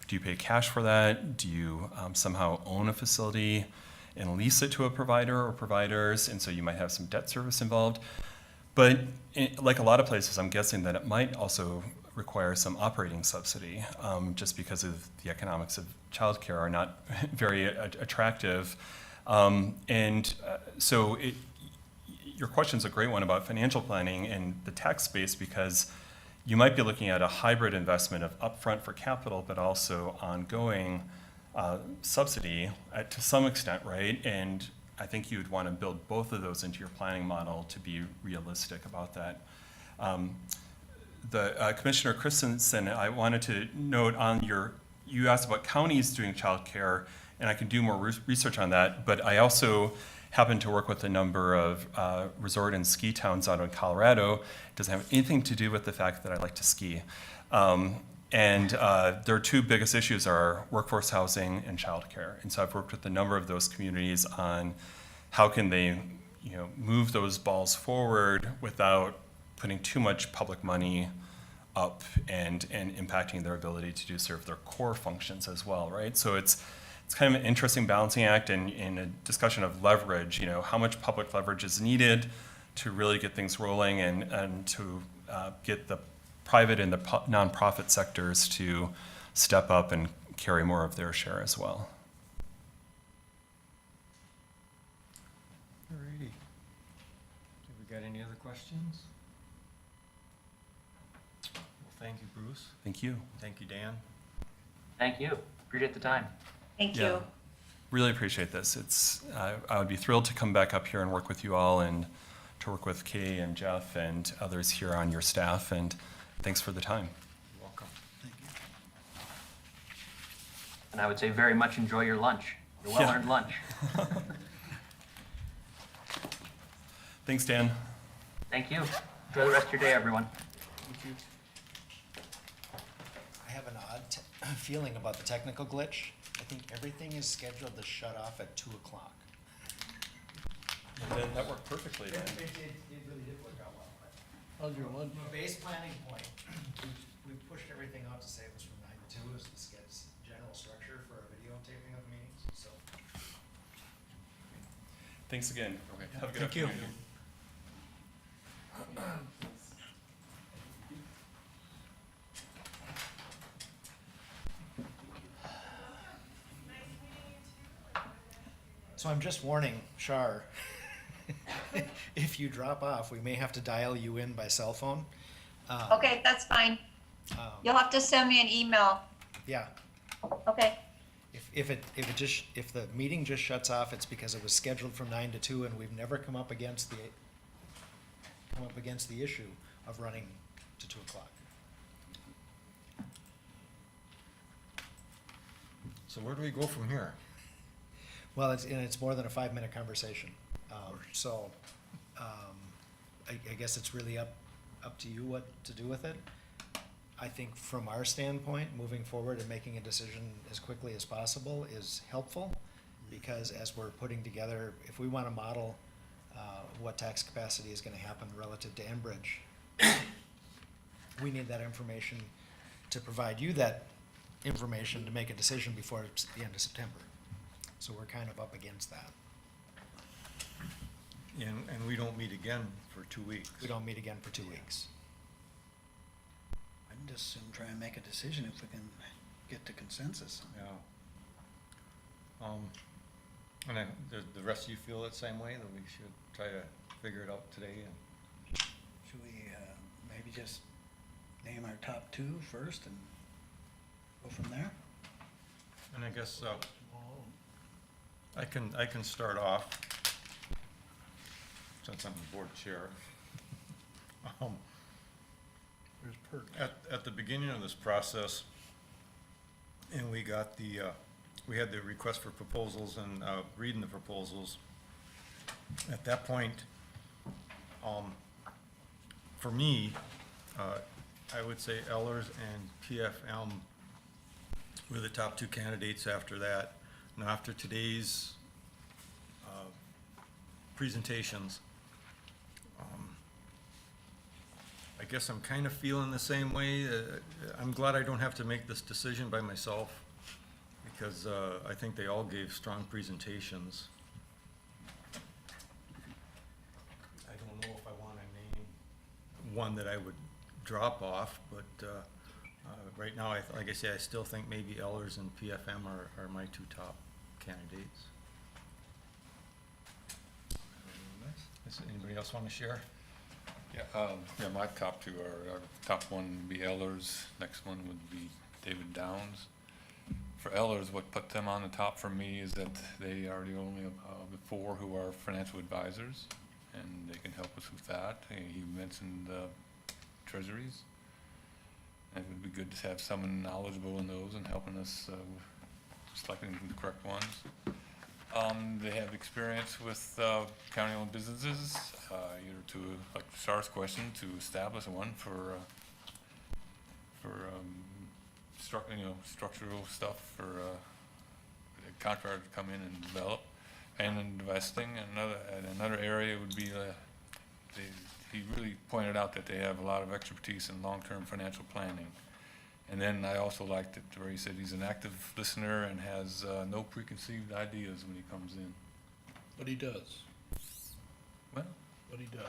Do you pay cash for that? Do you somehow own a facility and lease it to a provider or providers? And so you might have some debt service involved. But like a lot of places, I'm guessing that it might also require some operating subsidy, just because of the economics of childcare are not very attractive. So your question's a great one about financial planning and the tax space, because you might be looking at a hybrid investment of upfront for capital, but also ongoing subsidy to some extent, right? And I think you'd want to build both of those into your planning model to be realistic about that. Commissioner Christensen, I wanted to note on you asked about counties doing childcare, and I can do more research on that, but I also happen to work with a number of resort and ski towns out in Colorado. It doesn't have anything to do with the fact that I like to ski. Their two biggest issues are workforce housing and childcare. And so I've worked with a number of those communities on how can they, move those balls forward without putting too much public money up and impacting their ability to serve their core functions as well, right? So it's kind of an interesting balancing act in a discussion of leverage, how much public leverage is needed to really get things rolling and to get the private and the nonprofit sectors to step up and carry more of their share as well. Alrighty. Do we got any other questions? Well, thank you, Bruce. Thank you. Thank you, Dan. Thank you. Appreciate the time. Thank Yeah. you. Really appreciate this. I would be thrilled to come back up here and work with you all and to work with Kay and Jeff and others here on your staff, and thanks for the time. You're welcome. And I would say very much enjoy your lunch, your well-earned lunch. Thanks, Dan. Thank you. Enjoy the rest of your day, everyone. I have an odd feeling about the technical glitch. I think everything is scheduled to shut off at 2 o'clock. That worked perfectly then. It really did work out well. How's your lunch? From a base planning point, we pushed everything out to say it was from 9 to 2 as the general structure for our videotaping of meetings, so. Thanks again. Okay. Have a good Thank you. afternoon. So I'm just warning Shar, if you drop off, we may have to dial you in by cell phone. Okay, that's fine. You'll have to send me an email. Yeah, Okay, if the meeting just shuts off, it's because it was scheduled from 9 to 2 and we've never come up against the issue of running to 2 o'clock. So where do we go from here? Well, it's more than a 5-minute conversation. I guess it's really up to you what to do with it. I think from our standpoint, moving forward and making a decision as quickly as possible is helpful, because as we're putting together, if we want to model what tax capacity is going to happen relative to Enbridge, we need that information to provide you that information to make a decision before it's the end of September. So we're kind of up against that. And we don't meet again for 2 weeks. We don't meet again for 2 weeks. I'd just soon try and make a decision if we can get to consensus. Yeah. And the rest of you feel the same way, that we should try to figure it out today? And Should we maybe just name our top 2 first and go from there? And I guess I can start off, since I'm the board chair. There's perks. At the beginning of this process, and we got we had the request for proposals and, reading the proposals. At that point, for me, I would say Ellers and PFM were the top two candidates after that. Now, after today's, presentations, I guess I'm kind of feeling the same way. I'm glad I don't have to make this decision by myself, because I think they all gave strong presentations. I don't know if I want to name one that I would drop off, but right now, like I say, I still think maybe Ellers and PFM are my two top candidates. Does anybody else want to share? Yeah, my top two our top one would be Ellers, next one would be David Downs. For Ellers, what put them on the top for me is that they are the only of the four who are financial advisors, and they can help us with that. He mentioned treasuries. It would be good to have someone knowledgeable in those and helping us selecting the correct ones. They have experience with county-owned businesses, either to, like Char's question, to establish one for structural stuff for a contractor to come in and develop, and investing. Another area would be he really pointed out that they have a lot of expertise in long-term financial planning. And then I also liked it where he said he's an active listener and has no preconceived ideas when he comes in. But he does. Well, But he does.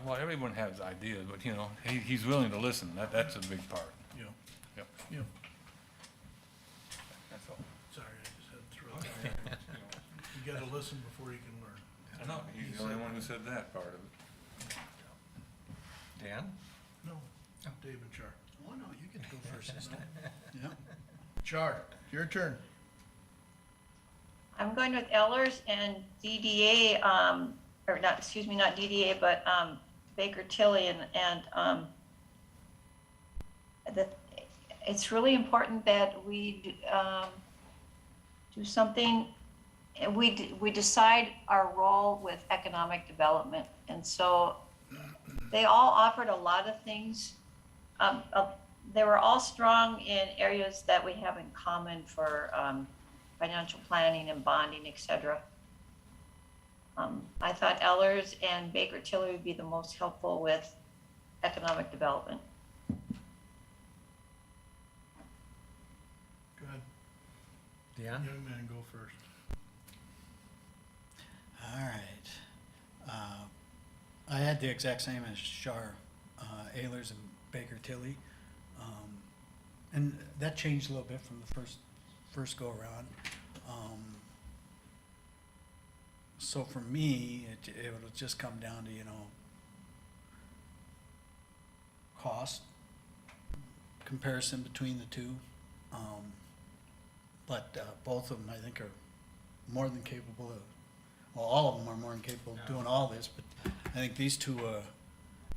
well, everyone has ideas, but he's willing to listen. That's a big part. Yeah. Yep. Yeah. That's all. Sorry, I just had to throw it there. You gotta listen before you can learn. I know, he's the only one who said that part of it. Dan? No, David Char. Oh, no, you get to go first this time. Yeah. Char, your turn. I'm going with Ellers and DDA, or not, excuse me, not DDA, but Baker Tilly, and it's really important that we do something, and we decide our role with economic development. And so they all offered a lot of things. They were all strong in areas that we have in common for financial planning and bonding, etc. I thought Ellers and Baker Tilly would be the most helpful with economic development. Good. Dan? Young man, go first. All right. I had the exact same as Shar, Ehlers and Baker Tilly. And that changed a little bit from the first go around. So for me, it will just come down to, cost, comparison between the two. But both of them, I think, are more than capable of, well, all of them are more than capable of doing all this, but I think these two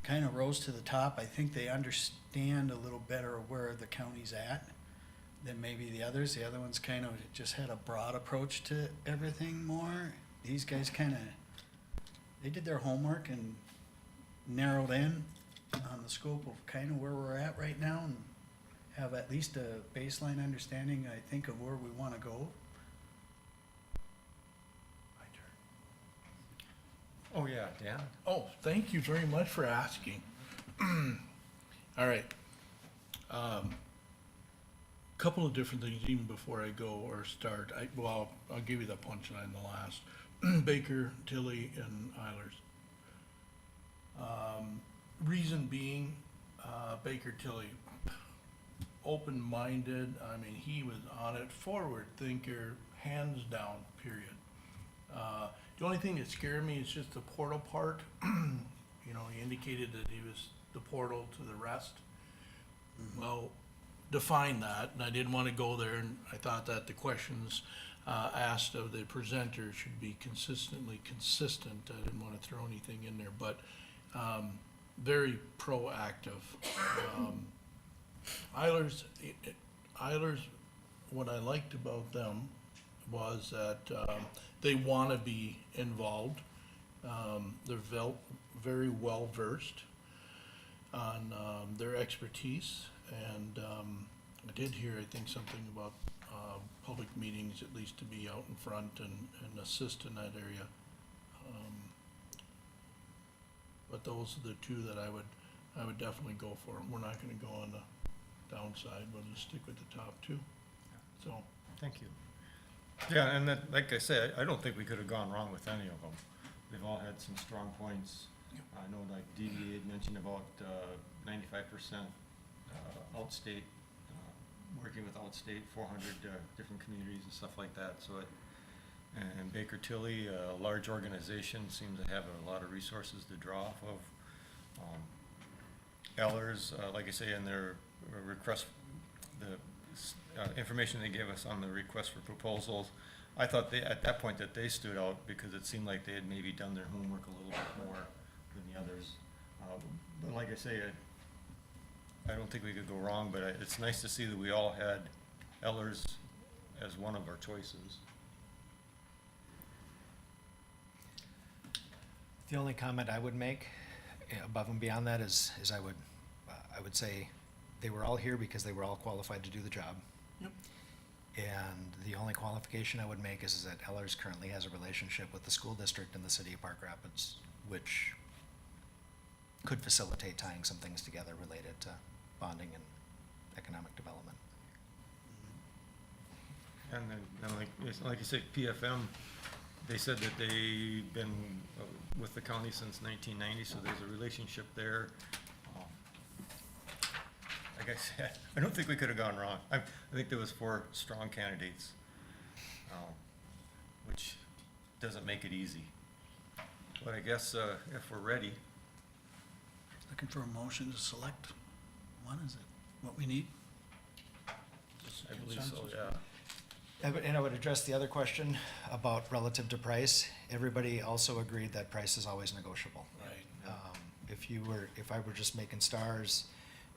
kind of rose to the top. I think they understand a little better where the county's at than maybe the others. The other ones kind of just had a broad approach to everything more. These guys kind of, they did their homework and narrowed in on the scope of kind of where we're at right now and have at least a baseline understanding, I think, of where we want to go. Oh, yeah, Dan? Oh, thank you very much for asking. All right. Couple of different things even before I go or start. I'll give you the punchline in the last. Baker, Tilly, and Eilers. Reason being, Baker Tilly, open-minded. I mean, he was on it, forward thinker, hands down, period. The only thing that scared me is just the portal part. He indicated that he was the portal to the rest. Well, define that, and I didn't want to go there, and I thought that the questions asked of the presenter should be consistently consistent. I didn't want to throw anything in there, but very proactive. Eilers, what I liked about them was that they want to be involved. They're very well versed on their expertise, and I did hear, I think, something about public meetings, at least to be out in front and assist in that area. But those are the two that I would definitely go for. We're not going to go on the downside, we'll just stick with the top two. So, Thank you. Yeah, and that, like I said, I don't think we could have gone wrong with any of them. They've all had some strong points. I know like DVA had mentioned about 95% outstate, working with outstate, 400 different communities and stuff like that. So it, and Baker Tilly, a large organization, seems to have a lot of resources to draw off of. Ellers, like I say, in their request, the information they gave us on the request for proposals, I thought they, at that point, that they stood out because it seemed like they had maybe done their homework a little bit more than the others. But like I say, I don't think we could go wrong, but it's nice to see that we all had Ellers as one of our choices. The only comment I would make above and beyond that is I would say they were all here because they were all qualified to do the job. Yep. And the only qualification I would make is that Ellers currently has a relationship with the school district in the city of Park Rapids, which could facilitate tying some things together related to bonding and economic development. And then, like you said, PFM, they said that they've been with the county since 1990, so there's a relationship there. Like I said, I don't think we could have gone wrong. I think there was 4 strong candidates, which doesn't make it easy. But I guess if we're ready. Looking for a motion to select one, is it what we need? I believe so, yeah. And I would address the other question about relative to price. Everybody also agreed that price is always negotiable. right, If I were just making stars,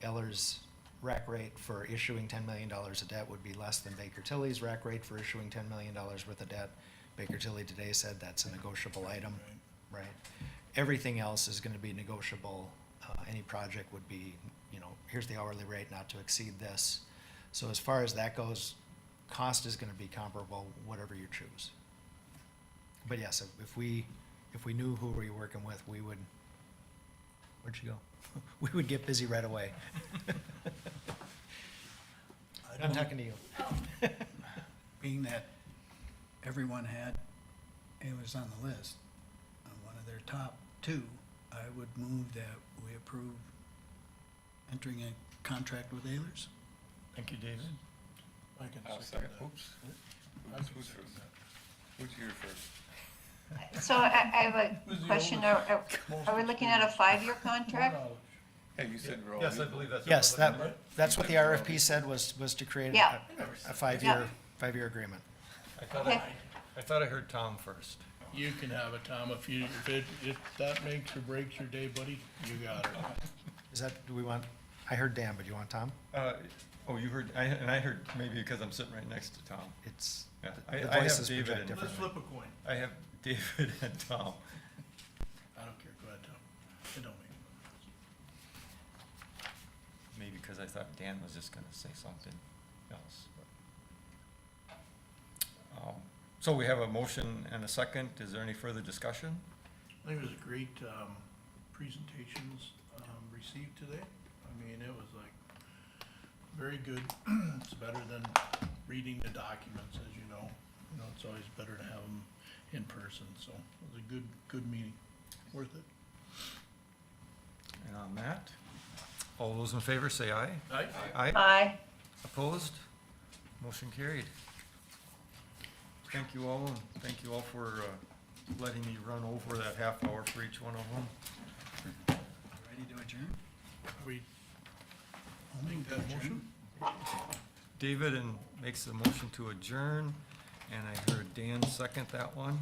Ellers' rack rate for issuing $10 million of debt would be less than Baker Tilly's rack rate for issuing $10 million worth of debt. Baker Tilly today said that's a negotiable item, right? Everything else is gonna be negotiable. Any project would be, here's the hourly rate not to exceed this. So as far as that goes, cost is gonna be comparable, whatever you choose. But yes, if we knew who we were working with, we would, where'd you go? We would get busy right away. I'm talking to you. Being that everyone had, it was on the list, one of their top 2, I would move that we approve entering a contract with Ehlers. Thank you, David. I can I'll second second. that. Oops. I can Who's second first? that. Who's here first? So I have a question. Are we looking at a 5-year contract? Hey, you said we're all. Yes, I believe that's. Yes, that's what the RFP said was to create Yeah. a 5-year agreement. Okay. I thought I heard Tom first. You can have it, Tom, if that makes or breaks your day, buddy, you got it. Is that, I heard Dan, but you want Tom? Oh, you heard, and I heard maybe because I'm sitting right next to Tom. It's, Yeah, the I have voices David project and- Let's differently. flip a coin. I have David and Tom. I don't care, go ahead, Tom. It don't make a Maybe because I thought Dan was just gonna say something else. but- So we have a motion and a second. Is there any further discussion? I think it was a great presentations received today. I mean, it was like very good. It's better than reading the documents, as you know. It's always better to have them in person, so it was a good meeting. Worth it. And on that, all those in favor say aye. Aye. Aye. Aye. Opposed? Motion carried. Thank you all, and thank you all for letting me run over that half hour for each one of them. Ready to adjourn? We, I'll make that motion. David makes the motion to adjourn, and I heard Dan second that one.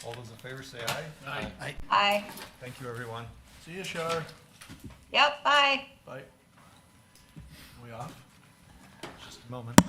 All those in favor say aye. Aye. Aye. Thank you, everyone. See you, Shar. Yep, bye. Bye. We off? Just a moment.